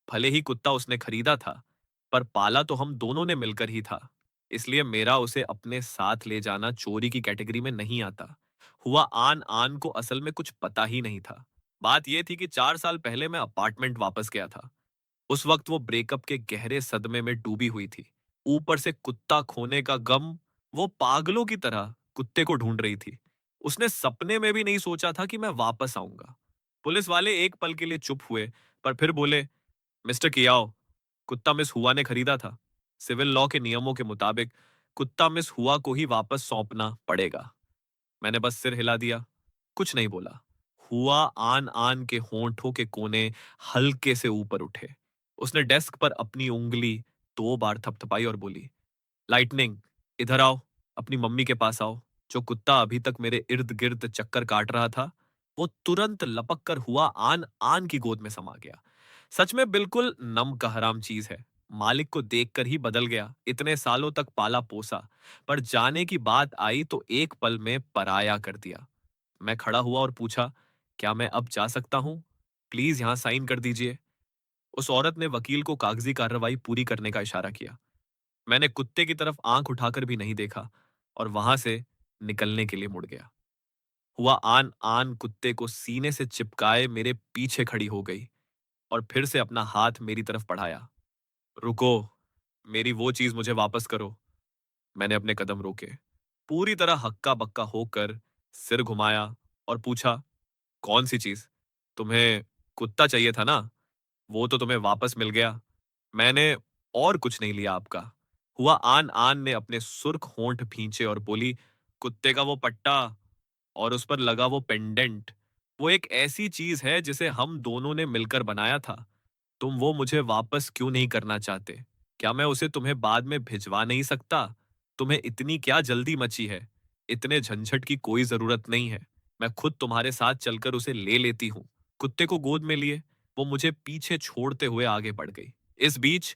भले ही कुत्ता उसने खरीदा था, पर पाला तो हम दोनों ने मिलकर ही था। इसलिए मेरा उसे अपने साथ ले जाना चोरी की कैटेगरी में नहीं आता। हुआ आन आन को असल में कुछ पता ही नहीं था। बात ये थी कि 4 साल पहले मैं अपार्टमेंट वापस गया था। उस वक्त वो ब्रेकअप के गहरे सदमे में डूबी हुई थी। ऊपर से कुत्ता खोने का गम, वो पागलों की तरह कुत्ते को ढूंढ रही थी। उसने सपने में भी नहीं सोचा था कि मैं वापस आऊंगा। पुलिस वाले एक पल के लिए चुप हुए, पर फिर बोले, मिस्टर कियाओ, कुत्ता मिस हुआ ने खरीदा था। सिविल लॉ के नियमों के मुताबिक कुत्ता मिस हुआ को ही वापस सौंपना पड़ेगा। मैंने बस सिर हिला दिया, कुछ नहीं बोला। हुआ आन आन के होंठों के कोने हल्के से ऊपर उठे। उसने डेस्क पर अपनी उंगली 2 बार थपथपाई और बोली, लाइटनिंग, इधर आओ, अपनी मम्मी के पास आओ। जो कुत्ता अभी तक मेरे इर्द गिर्द चक्कर काट रहा था, वो तुरंत लपक कर हुआ आन आन की गोद में समा गया। सच में बिल्कुल नम का हराम चीज है। मालिक को देखकर ही बदल गया, इतने सालों तक पाला पोसा, पर जाने की बात आई तो एक पल में पराया कर दिया। मैं खड़ा हुआ और पूछा, क्या मैं अब जा सकता हूं? प्लीज यहां साइन कर दीजिए। उस औरत ने वकील को कागजी कार्रवाई पूरी करने का इशारा किया। मैंने कुत्ते की तरफ आंख उठाकर भी नहीं देखा और वहां से निकलने के लिए मुड़ गया। हुआ आन आन कुत्ते को सीने से चिपकाए मेरे पीछे खड़ी हो गई और फिर से अपना हाथ मेरी तरफ बढ़ाया। रुको, मेरी वो चीज मुझे वापस करो। मैंने अपने कदम रोके, पूरी तरह हक्का बक्का होकर सिर घुमाया और पूछा, कौन सी चीज? तुम्हें कुत्ता चाहिए था ना? वो तो तुम्हें वापस मिल गया। मैंने और कुछ नहीं लिया आपका। हुआ आन आन ने अपने सुर्ख होंठ भींचे और बोली, कुत्ते का वो पट्टा और उस पर लगा वो पेंडेंट, वो एक ऐसी चीज है जिसे हम दोनों ने मिलकर बनाया था। तुम वो मुझे वापस क्यों नहीं करना चाहते? क्या मैं उसे तुम्हें बाद में भिजवा नहीं सकता? तुम्हें इतनी क्या जल्दी मची है? इतने झंझट की कोई जरूरत नहीं है। मैं खुद तुम्हारे साथ चलकर उसे ले लेती हूँ। कुत्ते को गोद में लिए वो मुझे पीछे छोड़ते हुए आगे बढ़ गई। इस बीच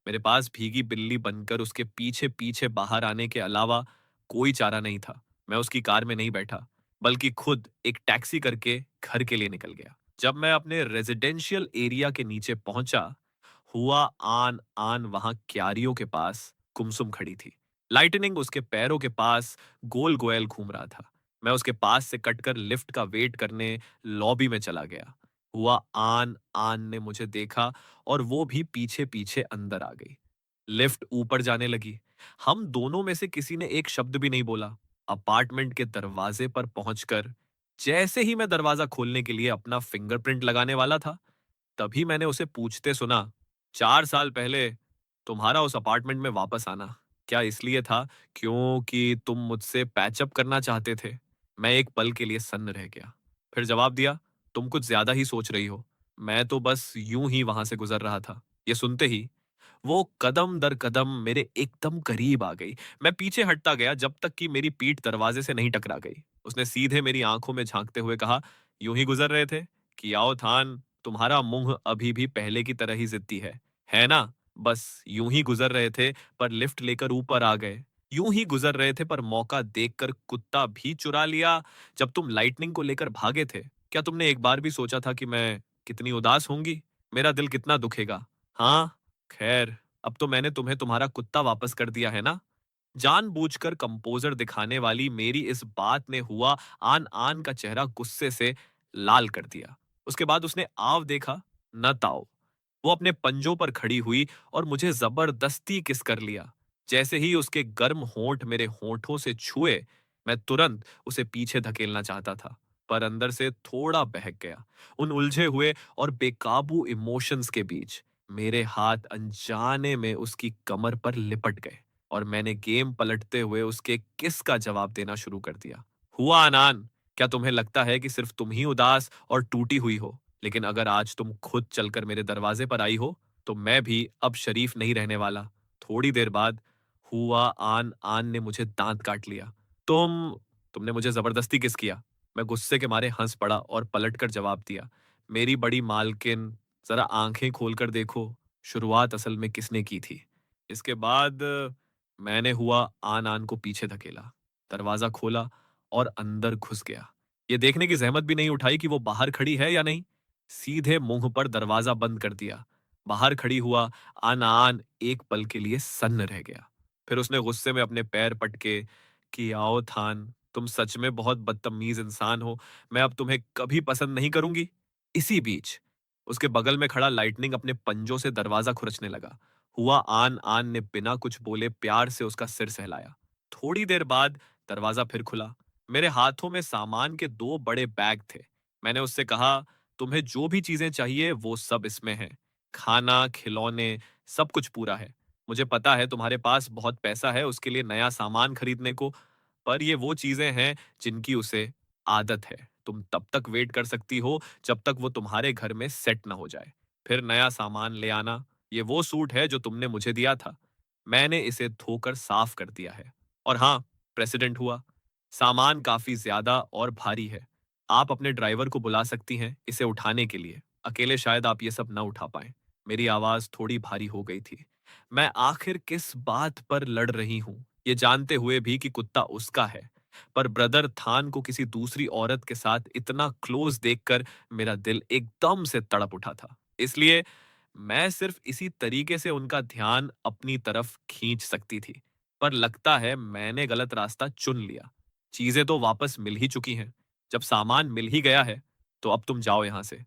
मेरे पास भीगी बिल्ली बनकर उसके पीछे पीछे बाहर आने के अलावा कोई चारा नहीं था। मैं उसकी कार में नहीं बैठा, बल्कि खुद एक टैक्सी करके घर के लिए निकल गया। जब मैं अपने रेजिडेंशियल एरिया के नीचे पहुंचा, हुआ आन आन वहां क्यारियों के पास कुमसुम खड़ी थी। लाइटनिंग उसके पैरों के पास गोल गोयल घूम रहा था। मैं उसके पास से कटकर लिफ्ट का वेट करने लॉबी में चला गया। हुआ आन आन ने मुझे देखा और वो भी पीछे पीछे अंदर आ गई। लिफ्ट ऊपर जाने लगी। हम दोनों में से किसी ने एक शब्द भी नहीं बोला। अपार्टमेंट के दरवाजे पर पहुंचकर जैसे ही मैं दरवाजा खोलने के लिए अपना फिंगरप्रिंट लगाने वाला था, तभी मैंने उसे पूछते सुना, 4 साल पहले तुम्हारा उस अपार्टमेंट में वापस आना क्या इसलिए था क्योंकि तुम मुझसे पैचअप करना चाहते थे? मैं एक पल के लिए सन्न रह गया, फिर जवाब दिया, तुम कुछ ज्यादा ही सोच रही हो। मैं तो बस यूं ही वहां से गुजर रहा था। ये सुनते ही वो कदम दर कदम मेरे एकदम करीब आ गई। मैं पीछे हटता गया जब तक कि मेरी पीठ दरवाजे से नहीं टकरा गई। उसने सीधे मेरी आंखों में झांकते हुए कहा, यूं ही गुजर रहे थे? कियाओ थान, तुम्हारा मुंह अभी भी पहले की तरह ही जिद्दी है ना? बस यूं ही गुजर रहे थे, पर लिफ्ट लेकर ऊपर आ गए। यूं ही गुजर रहे थे, पर मौका देखकर कुत्ता भी चुरा लिया। जब तुम लाइटनिंग को लेकर भागे थे, क्या तुमने एक बार भी सोचा था कि मैं कितनी उदास होंगी? मेरा दिल कितना दुखेगा? हाँ, खैर, अब तो मैंने तुम्हें तुम्हारा कुत्ता वापस कर दिया है ना? जानबूझकर कंपोजर दिखाने वाली मेरी इस बात ने हुआ आन आन का चेहरा गुस्से से लाल कर दिया। उसके बाद उसने आव देखा, न ताव। वो अपने पंजों पर खड़ी हुई और मुझे जबरदस्ती किस कर लिया। जैसे ही उसके गर्म होंठ मेरे होंठों से छुए, मैं तुरंत उसे पीछे धकेलना चाहता था, पर अंदर से थोड़ा बहक गया। उन उलझे हुए और बेकाबू इमोशंस के बीच मेरे हाथ अनजाने में उसकी कमर पर लिपट गए और मैंने गेम पलटते हुए उसके किस का जवाब देना शुरू कर दिया। हुआ अनान, क्या तुम्हें लगता है कि सिर्फ तुम ही उदास और टूटी हुई हो? लेकिन अगर आज तुम खुद चलकर मेरे दरवाजे पर आई हो, तो मैं भी अब शरीफ नहीं रहने वाला। थोड़ी देर बाद हुआ आन आन ने मुझे दांत काट लिया। तुमने मुझे जबरदस्ती किस किया? मैं गुस्से के मारे हंस पड़ा और पलटकर जवाब दिया, मेरी बड़ी मालकिन, जरा आंखें खोलकर देखो, शुरुआत असल में किसने की थी? इसके बाद मैंने हुआ आन आन को पीछे धकेला, दरवाजा खोला और अंदर घुस गया। ये देखने की जहमत भी नहीं उठाई कि वो बाहर खड़ी है या नहीं। सीधे मुंह पर दरवाजा बंद कर दिया। बाहर खड़ी हुआ आन आन एक पल के लिए सन्न रह गया। फिर उसने गुस्से में अपने पैर पटके कि आओ थान, तुम सच में बहुत बदतमीज इंसान हो। मैं अब तुम्हें कभी पसंद नहीं करूंगी। इसी बीच उसके बगल में खड़ा लाइटनिंग अपने पंजों से दरवाजा खुरचने लगा। हुआ आन आन ने बिना कुछ बोले प्यार से उसका सिर सहलाया। थोड़ी देर बाद दरवाजा फिर खुला। मेरे हाथों में सामान के दो बड़े बैग थे। मैंने उससे कहा, तुम्हें जो भी चीजें चाहिए वो सब इसमें है। खाना, खिलौने, सब कुछ पूरा है। मुझे पता है तुम्हारे पास बहुत पैसा है उसके लिए नया सामान खरीदने को, पर ये वो चीजें हैं जिनकी उसे आदत है। तुम तब तक वेट कर सकती हो जब तक वो तुम्हारे घर में सेट ना हो जाए। फिर नया सामान ले आना। ये वो सूट है जो तुमने मुझे दिया था। मैंने इसे धोकर साफ कर दिया है। और हाँ, प्रेसिडेंट हुआ। सामान काफी ज्यादा और भारी है। आप अपने ड्राइवर को बुला सकती हैं इसे उठाने के लिए। अकेले शायद आप ये सब न उठा पाएं। मेरी आवाज थोड़ी भारी हो गई थी। मैं आखिर किस बात पर लड़ रही हूं, ये जानते हुए भी कि कुत्ता उसका है। पर ब्रदर थान को किसी दूसरी औरत के साथ इतना क्लोज देखकर मेरा दिल एकदम से तड़प उठा था। इसलिए मैं सिर्फ इसी तरीके से उनका ध्यान अपनी तरफ खींच सकती थी। पर लगता है मैंने गलत रास्ता चुन लिया। चीजें तो वापस मिल ही चुकी हैं। जब सामान मिल ही गया है, तो अब तुम जाओ यहां से।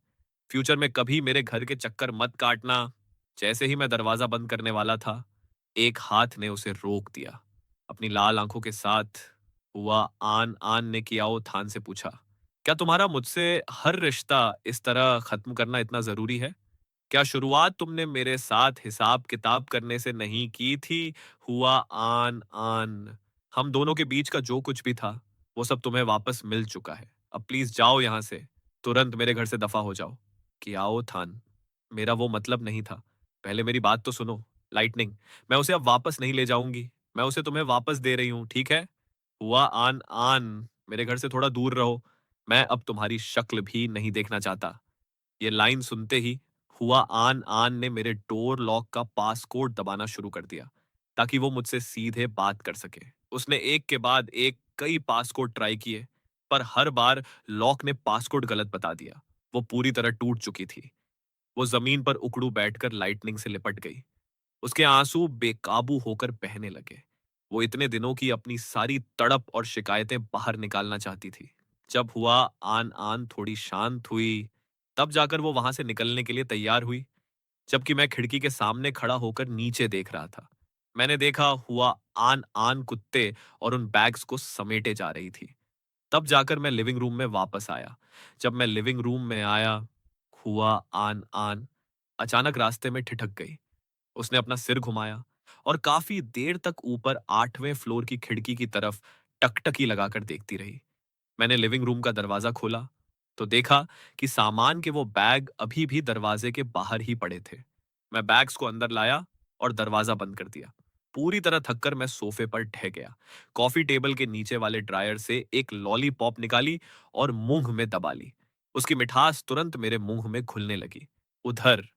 फ्यूचर में कभी मेरे घर के चक्कर मत काटना। जैसे ही मैं दरवाजा बंद करने वाला था, एक हाथ ने उसे रोक दिया। अपनी लाल आंखों के साथ हुआ आन आन ने कियाओ थान से पूछा, क्या तुम्हारा मुझसे हर रिश्ता इस तरह खत्म करना इतना जरूरी है? क्या शुरुआत तुमने मेरे साथ हिसाब किताब करने से नहीं की थी? हुआ आन आन। हम दोनों के बीच का जो कुछ भी था, वो सब तुम्हें वापस मिल चुका है। अब प्लीज जाओ यहां से। तुरंत मेरे घर से दफा हो जाओ। कियाओ थान, मेरा वो मतलब नहीं था। पहले मेरी बात तो सुनो। लाइटनिंग, मैं उसे अब वापस नहीं ले जाऊंगी। मैं उसे तुम्हें वापस दे रही हूँ, ठीक है? हुआ आन आन, मेरे घर से थोड़ा दूर रहो। मैं अब तुम्हारी शक्ल भी नहीं देखना चाहता। ये लाइन सुनते ही हुआ आन आन ने मेरे डोर लॉक का पासकोड दबाना शुरू कर दिया, ताकि वो मुझसे सीधे बात कर सके। उसने एक के बाद एक कई पासकोड ट्राई किए, पर हर बार लॉक ने पासकोड गलत बता दिया। वो पूरी तरह टूट चुकी थी। वो जमीन पर उकड़ू बैठकर लाइटनिंग से लिपट गई। उसके आंसू बेकाबू होकर बहने लगे। वो इतने दिनों की अपनी सारी तड़प और शिकायतें बाहर निकालना चाहती थी। जब हुआ आन आन थोड़ी शांत हुई, तब जाकर वो वहां से निकलने के लिए तैयार हुई, जबकि मैं खिड़की के सामने खड़ा होकर नीचे देख रहा था। मैंने देखा हुआ आन आन कुत्ते और उन बैग्स को समेटे जा रही थी। तब जाकर मैं लिविंग रूम में वापस आया। जब मैं लिविंग रूम में आया, हुआ आन आन अचानक रास्ते में ठिठक गई। उसने अपना सिर घुमाया और काफी देर तक ऊपर 8वें फ्लोर की खिड़की की तरफ टकटकी लगाकर देखती रही। मैंने लिविंग रूम का दरवाजा खोला तो देखा कि सामान के वो बैग अभी भी दरवाजे के बाहर ही पड़े थे। मैं बैग्स को अंदर लाया और दरवाजा बंद कर दिया। पूरी तरह थककर मैं सोफे पर ढह गया। कॉफी टेबल के नीचे वाले ड्रायर से एक लॉलीपॉप निकाली और मुंह में दबा ली। उसकी मिठास तुरंत मेरे मुंह में घुलने लगी। उधर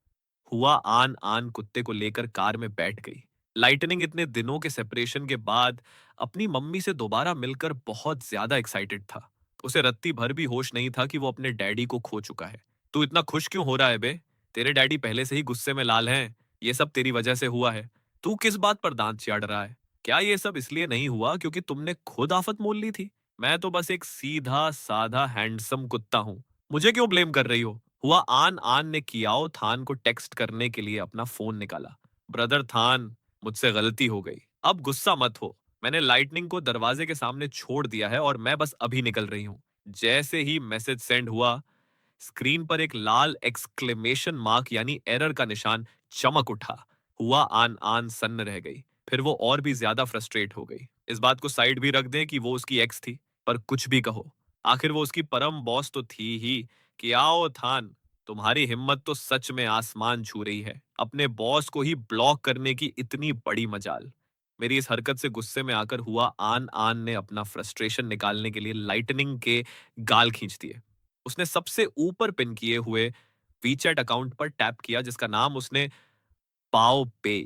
हुआ आन आन कुत्ते को लेकर कार में बैठ गई। लाइटनिंग इतने दिनों के सेपरेशन के बाद अपनी मम्मी से दोबारा मिलकर बहुत ज्यादा एक्साइटेड था। उसे रत्ती भर भी होश नहीं था कि वो अपने डैडी को खो चुका है। तू इतना खुश क्यों हो रहा है बे? तेरे डैडी पहले से ही गुस्से में लाल हैं। ये सब तेरी वजह से हुआ है। तू किस बात पर दांत चाड़ रहा है? क्या ये सब इसलिए नहीं हुआ क्योंकि तुमने खुद आफत मोल ली थी? मैं तो बस एक सीधा साधा हैंडसम कुत्ता हूँ। मुझे क्यों ब्लेम कर रही हो? हुआ आन आन ने कियाओ थान को टेक्स्ट करने के लिए अपना फोन निकाला। ब्रदर थान, मुझसे गलती हो गई। अब गुस्सा मत हो। मैंने लाइटनिंग को दरवाजे के सामने छोड़ दिया है और मैं बस अभी निकल रही हूँ। जैसे ही मैसेज सेंड हुआ, स्क्रीन पर एक लाल एक्सक्लेमेशन मार्क यानी एरर का निशान चमक उठा। हुआ आन आन सन्न रह गई। फिर वो और भी ज्यादा फ्रस्ट्रेट हो गई। इस बात को साइड भी रख दें कि वो उसकी एक्स थी, पर कुछ भी कहो, आखिर वो उसकी परम बॉस तो थी ही। कि आओ थान, तुम्हारी हिम्मत तो सच में आसमान छू रही है। अपने बॉस को ही ब्लॉक करने की इतनी बड़ी मजाल। मेरी इस हरकत से गुस्से में आकर हुआ आन आन ने अपना फ्रस्ट्रेशन निकालने के लिए लाइटनिंग के गाल खींच दिए। उसने सबसे ऊपर पिन किए हुए वीचैट अकाउंट पर टैप किया जिसका नाम उसने पाओ पे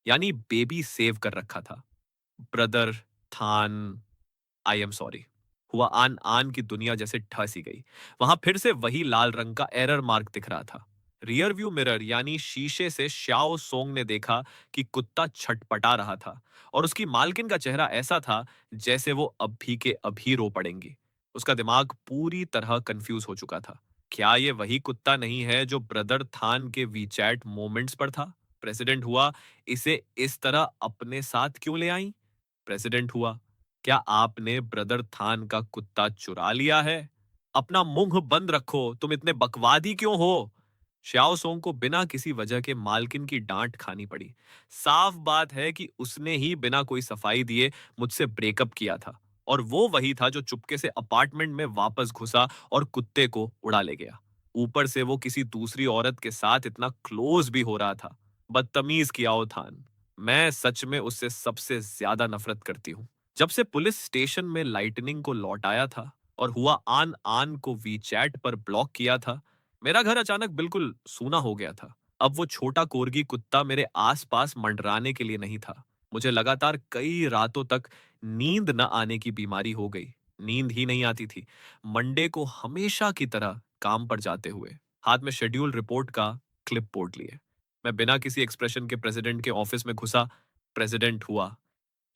यानी बेबी सेव कर रखा था। Brother than, I am sorry. हुआ आन आन की दुनिया जैसे ठसी गई। वहां फिर से वही लाल रंग का एरर मार्क दिख रहा था। रियर व्यू मिरर यानी शीशे से श्याओ सोंग ने देखा कि कुत्ता छटपटा रहा था और उसकी मालकिन का चेहरा ऐसा था जैसे वो अभी के अभी रो पड़ेंगी। उसका दिमाग पूरी तरह कंफ्यूज हो चुका था। क्या ये वही कुत्ता नहीं है जो ब्रदर थान के वीचैट मोमेंट्स पर था? प्रेसिडेंट हुआ, इसे इस तरह अपने साथ क्यों ले आई? प्रेसिडेंट हुआ, क्या आपने ब्रदर थान का कुत्ता चुरा लिया है? अपना मुंह बंद रखो, तुम इतने बकवादी क्यों हो? श्याओ सोंग को बिना किसी वजह के मालकिन की डांट खानी पड़ी। साफ बात है कि उसने ही बिना कोई सफाई दिए मुझसे ब्रेकअप किया था, और वो वही था जो चुपके से अपार्टमेंट में वापस घुसा और कुत्ते को उड़ा ले गया। ऊपर से वो किसी दूसरी औरत के साथ इतना क्लोज भी हो रहा था। बदतमीज कियाओ थान। मैं सच में उससे सबसे ज्यादा नफरत करती हूँ। जब से पुलिस स्टेशन में लाइटनिंग को लौटाया था और हुआ आन आन को वीचैट पर ब्लॉक किया था, मेरा घर अचानक बिल्कुल सूना हो गया था। अब वो छोटा कोर्गी कुत्ता मेरे आसपास मंडराने के लिए नहीं था। मुझे लगातार कई रातों तक नींद न आने की बीमारी हो गई। नींद ही नहीं आती थी। मंडे को हमेशा की तरह काम पर जाते हुए हाथ में शेड्यूल रिपोर्ट का क्लिप बोर्ड लिए मैं बिना किसी एक्सप्रेशन के प्रेसिडेंट के ऑफिस में घुसा। प्रेसिडेंट हुआ,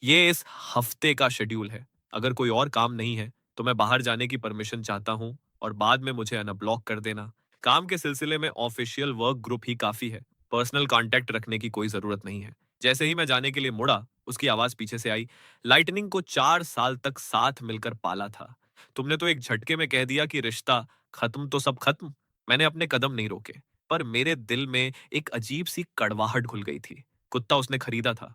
ये इस हफ्ते का शेड्यूल है। अगर कोई और काम नहीं है तो मैं बाहर जाने की परमिशन चाहता हूँ, और बाद में मुझे अनब्लॉक कर देना। काम के सिलसिले में ऑफिशियल वर्क ग्रुप ही काफी है। पर्सनल कांटेक्ट रखने की कोई जरूरत नहीं है। जैसे ही मैं जाने के लिए मुड़ा, उसकी आवाज पीछे से आई। लाइटनिंग को 4 साल तक साथ मिलकर पाला था। तुमने तो एक झटके में कह दिया कि रिश्ता खत्म तो सब खत्म। मैंने अपने कदम नहीं रोके, पर मेरे दिल में एक अजीब सी कड़वाहट घुल गई थी। कुत्ता उसने खरीदा था,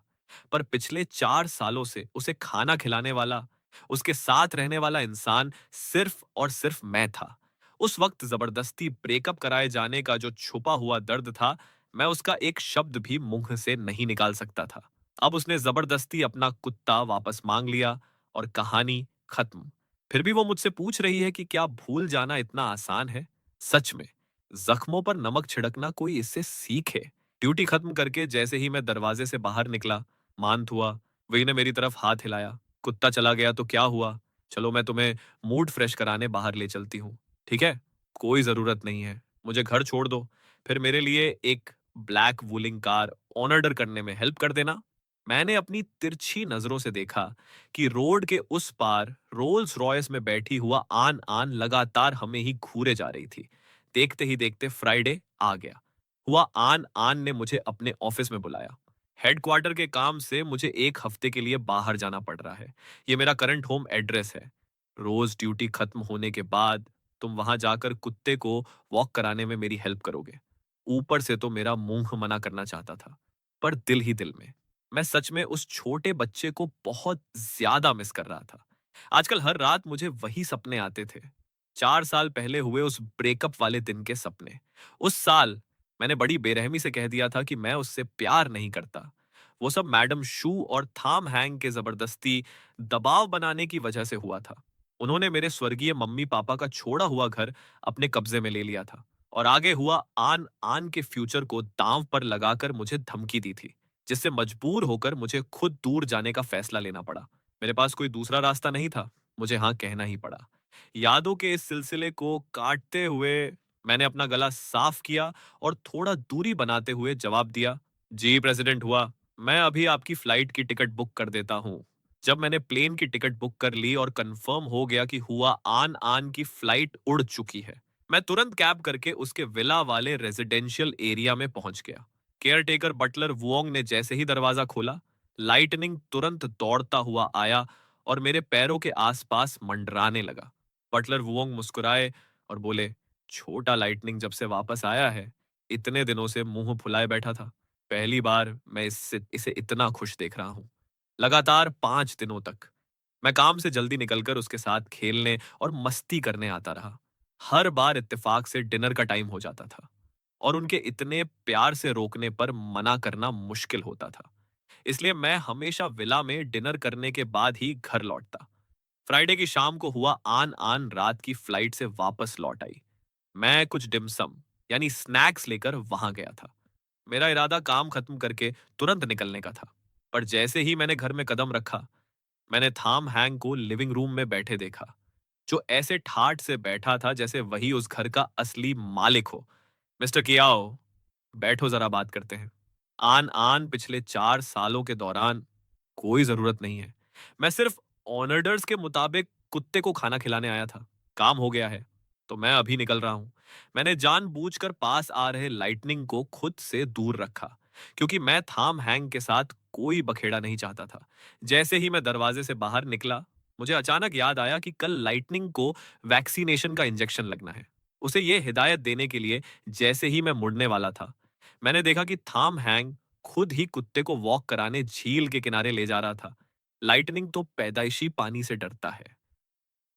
पर पिछले 4 सालों से उसे खाना खिलाने वाला, उसके साथ रहने वाला इंसान सिर्फ और सिर्फ मैं था। उस वक्त जबरदस्ती ब्रेकअप कराए जाने का जो छुपा हुआ दर्द था, मैं उसका एक शब्द भी मुंह से नहीं निकाल सकता था। अब उसने जबरदस्ती अपना कुत्ता वापस मांग लिया और कहानी खत्म। फिर भी वो मुझसे पूछ रही है कि क्या भूल जाना इतना आसान है? सच में, जख्मों पर नमक छिड़कना कोई इससे सीख है। ड्यूटी खत्म करके जैसे ही मैं दरवाजे से बाहर निकला, मांत हुआ। वही ने मेरी तरफ हाथ हिलाया। कुत्ता चला गया तो क्या हुआ? चलो मैं तुम्हें मूड फ्रेश कराने बाहर ले चलती हूँ। ठीक है? कोई जरूरत नहीं है। मुझे घर छोड़ दो। फिर मेरे लिए एक ब्लैक वूलिंग कार ऑर्डर करने में हेल्प कर देना। मैंने अपनी तिरछी नजरों से देखा कि रोड के उस पार रोल्स रॉयस में बैठी हुआ आन आन लगातार हमें ही घूरे जा रही थी। देखते ही देखते फ्राइडे आ गया। हुआ आन आन ने मुझे अपने ऑफिस में बुलाया। हेडक्वार्टर के काम से मुझे एक हफ्ते के लिए बाहर जाना पड़ रहा है। ये मेरा करंट होम एड्रेस है। रोज ड्यूटी खत्म होने के बाद तुम वहां जाकर कुत्ते को वॉक कराने में मेरी हेल्प करोगे। ऊपर से तो मेरा मुंह मना करना चाहता था, पर दिल ही दिल में मैं सच में उस छोटे बच्चे को बहुत ज्यादा मिस कर रहा था। आजकल हर रात मुझे वही सपने आते थे। 4 साल पहले हुए उस ब्रेकअप वाले दिन के सपने। उस साल मैंने बड़ी बेरहमी से कह दिया था कि मैं उससे प्यार नहीं करता। वो सब मैडम शू और थाम हैंग के जबरदस्ती दबाव बनाने की वजह से हुआ था। उन्होंने मेरे स्वर्गीय मम्मी पापा का छोड़ा हुआ घर अपने कब्जे में ले लिया था, और आगे हुआ आन आन के फ्यूचर को दांव पर लगाकर मुझे धमकी दी थी, जिससे मजबूर होकर मुझे खुद दूर जाने का फैसला लेना पड़ा। मेरे पास कोई दूसरा रास्ता नहीं था। मुझे हाँ कहना ही पड़ा। यादों के इस सिलसिले को काटते हुए मैंने अपना गला साफ किया और थोड़ा दूरी बनाते हुए जवाब दिया, जी प्रेसिडेंट हुआ, मैं अभी आपकी फ्लाइट की टिकट बुक कर देता हूँ। जब मैंने प्लेन की टिकट बुक कर ली और कंफर्म हो गया कि हुआ आन आन की फ्लाइट उड़ चुकी है, मैं तुरंत कैब करके उसके विला वाले रेजिडेंशियल एरिया में पहुंच गया। केयरटेकर बटलर वुओंग ने जैसे ही दरवाजा खोला, लाइटनिंग तुरंत दौड़ता हुआ आया और मेरे पैरों के आसपास मंडराने लगा। बटलर वुओंग मुस्कुराए और बोले, छोटा लाइटनिंग जब से वापस आया है, इतने दिनों से मुंह फुलाए बैठा था। पहली बार मैं इसे इतना खुश देख रहा हूँ। लगातार 5 दिनों तक मैं काम से जल्दी निकलकर उसके साथ खेलने और मस्ती करने आता रहा। हर बार इत्तेफाक से डिनर का टाइम हो जाता था, और उनके इतने प्यार से रोकने पर मना करना मुश्किल होता था। इसलिए मैं हमेशा विला में डिनर करने के बाद ही घर लौटता। फ्राइडे की शाम को हुआ आन आन रात की फ्लाइट से वापस लौट आई। मैं कुछ डिमसम यानी स्नैक्स लेकर वहां गया था। मेरा इरादा काम खत्म करके तुरंत निकलने का था। पर जैसे ही मैंने घर में कदम रखा, मैंने थाम हैंग को लिविंग रूम में बैठे देखा, जो ऐसे ठाठ से बैठा था जैसे वही उस घर का असली मालिक हो। मिस्टर कियाओ, बैठो जरा बात करते हैं। आन आन पिछले 4 सालों के दौरान कोई जरूरत नहीं है। मैं सिर्फ ऑर्डर्स के मुताबिक कुत्ते को खाना खिलाने आया था। काम हो गया है, तो मैं अभी निकल रहा हूँ। मैंने जानबूझकर पास आ रहे लाइटनिंग को खुद से दूर रखा, क्योंकि मैं थाम हैंग के साथ कोई बखेड़ा नहीं चाहता था। जैसे ही मैं दरवाजे से बाहर निकला, मुझे अचानक याद आया कि कल लाइटनिंग को वैक्सीनेशन का इंजेक्शन लगना है। उसे ये हिदायत देने के लिए जैसे ही मैं मुड़ने वाला था, मैंने देखा कि थाम हैंग खुद ही कुत्ते को वॉक कराने झील के किनारे ले जा रहा था। लाइटनिंग तो पैदाइशी पानी से डरता है,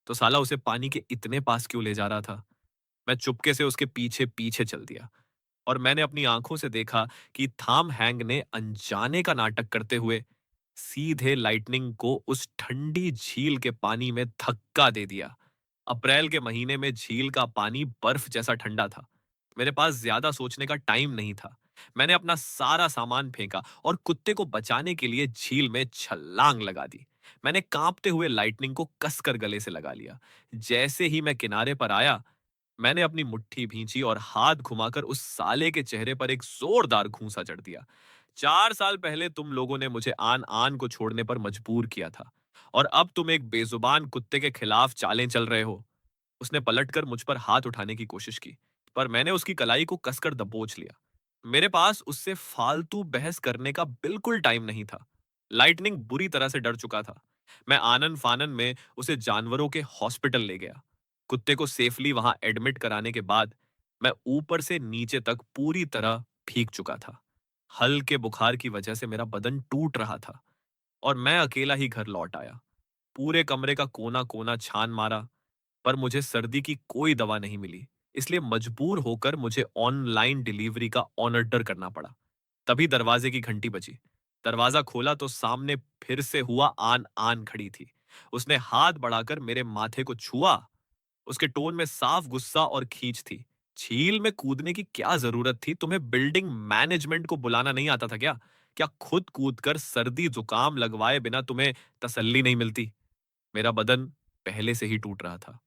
तो साला उसे पानी के इतने पास क्यों ले जा रहा था? मैं चुपके से उसके पीछे पीछे चल दिया और मैंने अपनी आंखों से देखा कि थाम हैंग ने अनजाने का नाटक करते हुए सीधे लाइटनिंग को उस ठंडी झील के पानी में धक्का दे दिया। अप्रैल के महीने में झील का पानी बर्फ जैसा ठंडा था। मेरे पास ज्यादा सोचने का टाइम नहीं था। मैंने अपना सारा सामान फेंका और कुत्ते को बचाने के लिए झील में छलांग लगा दी। मैंने कांपते हुए लाइटनिंग को कसकर गले से लगा लिया। जैसे ही मैं किनारे पर आया, मैंने अपनी मुट्ठी भींची और हाथ घुमाकर उस साले के चेहरे पर एक जोरदार घूंसा जड़ दिया। 4 साल पहले तुम लोगों ने मुझे आन आन को छोड़ने पर मजबूर किया था, और अब तुम एक बेजुबान कुत्ते के खिलाफ चालें चल रहे हो। उसने पलटकर मुझ पर हाथ उठाने की कोशिश की, पर मैंने उसकी कलाई को कसकर दबोच लिया। मेरे पास उससे फालतू बहस करने का बिल्कुल टाइम नहीं था। लाइटनिंग बुरी तरह से डर चुका था। मैं आनन फानन में उसे जानवरों के हॉस्पिटल ले गया। कुत्ते को सेफली वहां एडमिट कराने के बाद मैं ऊपर से नीचे तक पूरी तरह भीग चुका था। हल्के बुखार की वजह से मेरा बदन टूट रहा था और मैं अकेला ही घर लौट आया। पूरे कमरे का कोना कोना छान मारा, पर मुझे सर्दी की कोई दवा नहीं मिली। इसलिए मजबूर होकर मुझे ऑनलाइन डिलीवरी का ऑर्डर करना पड़ा। तभी दरवाजे की घंटी बजी। दरवाजा खोला तो सामने फिर से हुआ आन आन खड़ी थी। उसने हाथ बढ़ाकर मेरे माथे को छुआ। उसके टोन में साफ गुस्सा और खींच थी। झील में कूदने की क्या जरूरत थी? तुम्हें बिल्डिंग मैनेजमेंट को बुलाना नहीं आता था क्या? क्या खुद कूदकर सर्दी जुकाम लगवाए बिना तुम्हें तसल्ली नहीं मिलती? मेरा बदन पहले से ही टूट रहा था,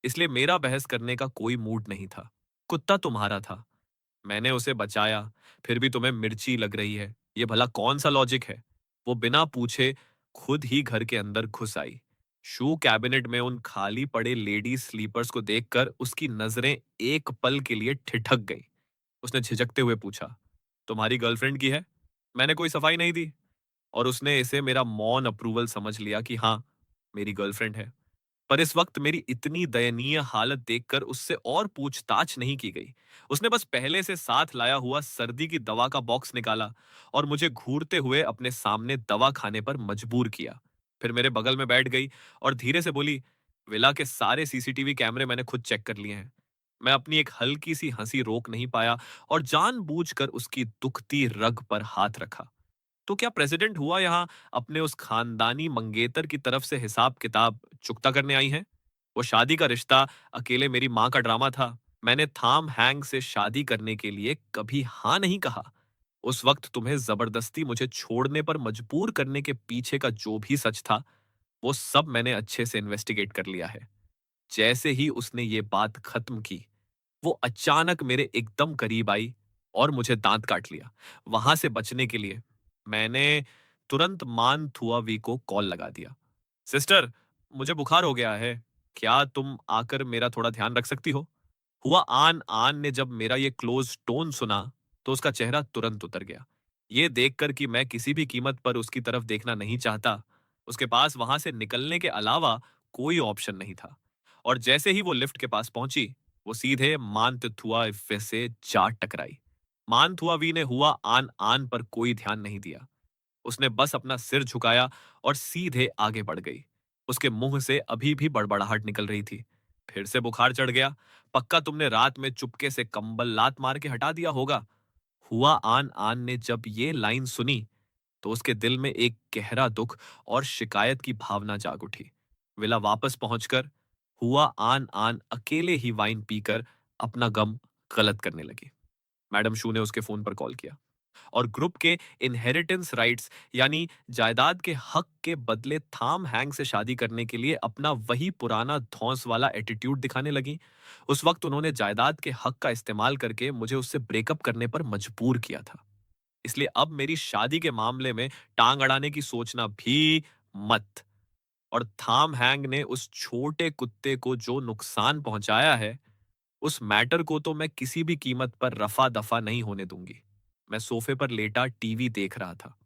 इसलिए मेरा बहस करने का कोई मूड नहीं था। कुत्ता तुम्हारा था, मैंने उसे बचाया, फिर भी तुम्हें मिर्ची लग रही है। ये भला कौन सा लॉजिक है? वो बिना पूछे खुद ही घर के अंदर घुस आई। शू कैबिनेट में उन खाली पड़े लेडीज स्लीपर्स को देखकर उसकी नजरें एक पल के लिए ठिठक गईं। उसने झिझकते हुए पूछा, तुम्हारी गर्लफ्रेंड की है? मैंने कोई सफाई नहीं दी, और उसने इसे मेरा मौन अप्रूवल समझ लिया कि हाँ, मेरी गर्लफ्रेंड है। पर इस वक्त मेरी इतनी दयनीय हालत देखकर उससे और पूछताछ नहीं की गई। उसने बस पहले से साथ लाया हुआ सर्दी की दवा का बॉक्स निकाला और मुझे घूरते हुए अपने सामने दवा खाने पर मजबूर किया। फिर मेरे बगल में बैठ गई और धीरे से बोली, विला के सारे सीसीटीवी कैमरे मैंने खुद चेक कर लिए हैं। मैं अपनी एक हल्की सी हंसी रोक नहीं पाया और जानबूझकर उसकी दुखती रग पर हाथ रखा। तो क्या प्रेसिडेंट हुआ यहाँ अपने उस खानदानी मंगेतर की तरफ से हिसाब किताब चुकता करने आई हैं? वो शादी का रिश्ता अकेले मेरी माँ का ड्रामा था। मैंने थाम हैंग से शादी करने के लिए कभी हाँ नहीं कहा। उस वक्त तुम्हें जबरदस्ती मुझे छोड़ने पर मजबूर करने के पीछे का जो भी सच था, वो सब मैंने अच्छे से इन्वेस्टिगेट कर लिया है। जैसे ही उसने ये बात खत्म की, वो अचानक मेरे एकदम करीब आई और मुझे दांत काट लिया। वहां से बचने के लिए मैंने तुरंत मान थुआवी को कॉल लगा दिया। सिस्टर, मुझे बुखार हो गया है, क्या तुम आकर मेरा थोड़ा ध्यान रख सकती हो? हुआ आन आन ने जब मेरा ये क्लोज टोन सुना, तो उसका चेहरा तुरंत उतर गया। ये देखकर कि मैं किसी भी कीमत पर उसकी तरफ देखना नहीं चाहता, उसके पास वहां से निकलने के अलावा कोई ऑप्शन नहीं था। और जैसे ही वो लिफ्ट के पास पहुंची, वो सीधे मानतथुआ से जा टकराई। मानथुआवी ने हुआ आन आन पर कोई ध्यान नहीं दिया। उसने बस अपना सिर झुकाया और सीधे आगे बढ़ गई। उसके मुंह से अभी भी बड़बड़ाहट निकल रही थी। फिर से बुखार चढ़ गया? पक्का तुमने रात में चुपके से कंबल लात मार के हटा दिया होगा। हुआ आन आन ने जब ये लाइन सुनी, तो उसके दिल में एक गहरा दुख और शिकायत की भावना जाग उठी। विला वापस पहुंचकर हुआ आन आन अकेले ही वाइन पीकर अपना गम गलत करने लगी। मैडम शू ने उसके फोन पर कॉल किया और ग्रुप के इनहेरिटेंस राइट्स यानी जायदाद के हक के बदले थाम हैंग से शादी करने के लिए अपना वही पुराना धौंस वाला एटीट्यूड दिखाने लगी। उस वक्त उन्होंने जायदाद के हक का इस्तेमाल करके मुझे उससे ब्रेकअप करने पर मजबूर किया था। इसलिए अब मेरी शादी के मामले में टांग अड़ाने की सोचना भी मत। और थाम हैंग ने उस छोटे कुत्ते को जो नुकसान पहुंचाया है, उस मैटर को तो मैं किसी भी कीमत पर रफा दफा नहीं होने दूंगी। मैं सोफे पर लेटा टीवी देख रहा था।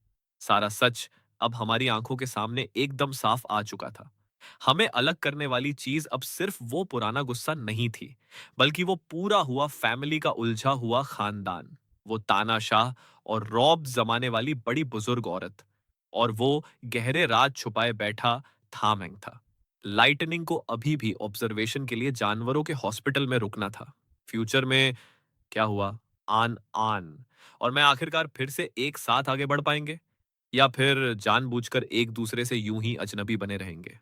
सारा सच अब हमारी आंखों के सामने एकदम साफ आ चुका था। हमें अलग करने वाली चीज अब सिर्फ वो पुराना गुस्सा नहीं थी, बल्कि वो पूरा हुआ फैमिली का उलझा हुआ खानदान, वो तानाशाह और रौब जमाने वाली बड़ी बुजुर्ग औरत, और वो गहरे राज छुपाए बैठा थामेंग था। लाइटनिंग को अभी भी ऑब्जर्वेशन के लिए जानवरों के हॉस्पिटल में रुकना था। फ्यूचर में क्या हुआ? आन आन। और मैं आखिरकार फिर से एक साथ आगे बढ़ पाएंगे, या फिर जानबूझकर एक दूसरे से यूं ही अजनबी बने रहेंगे?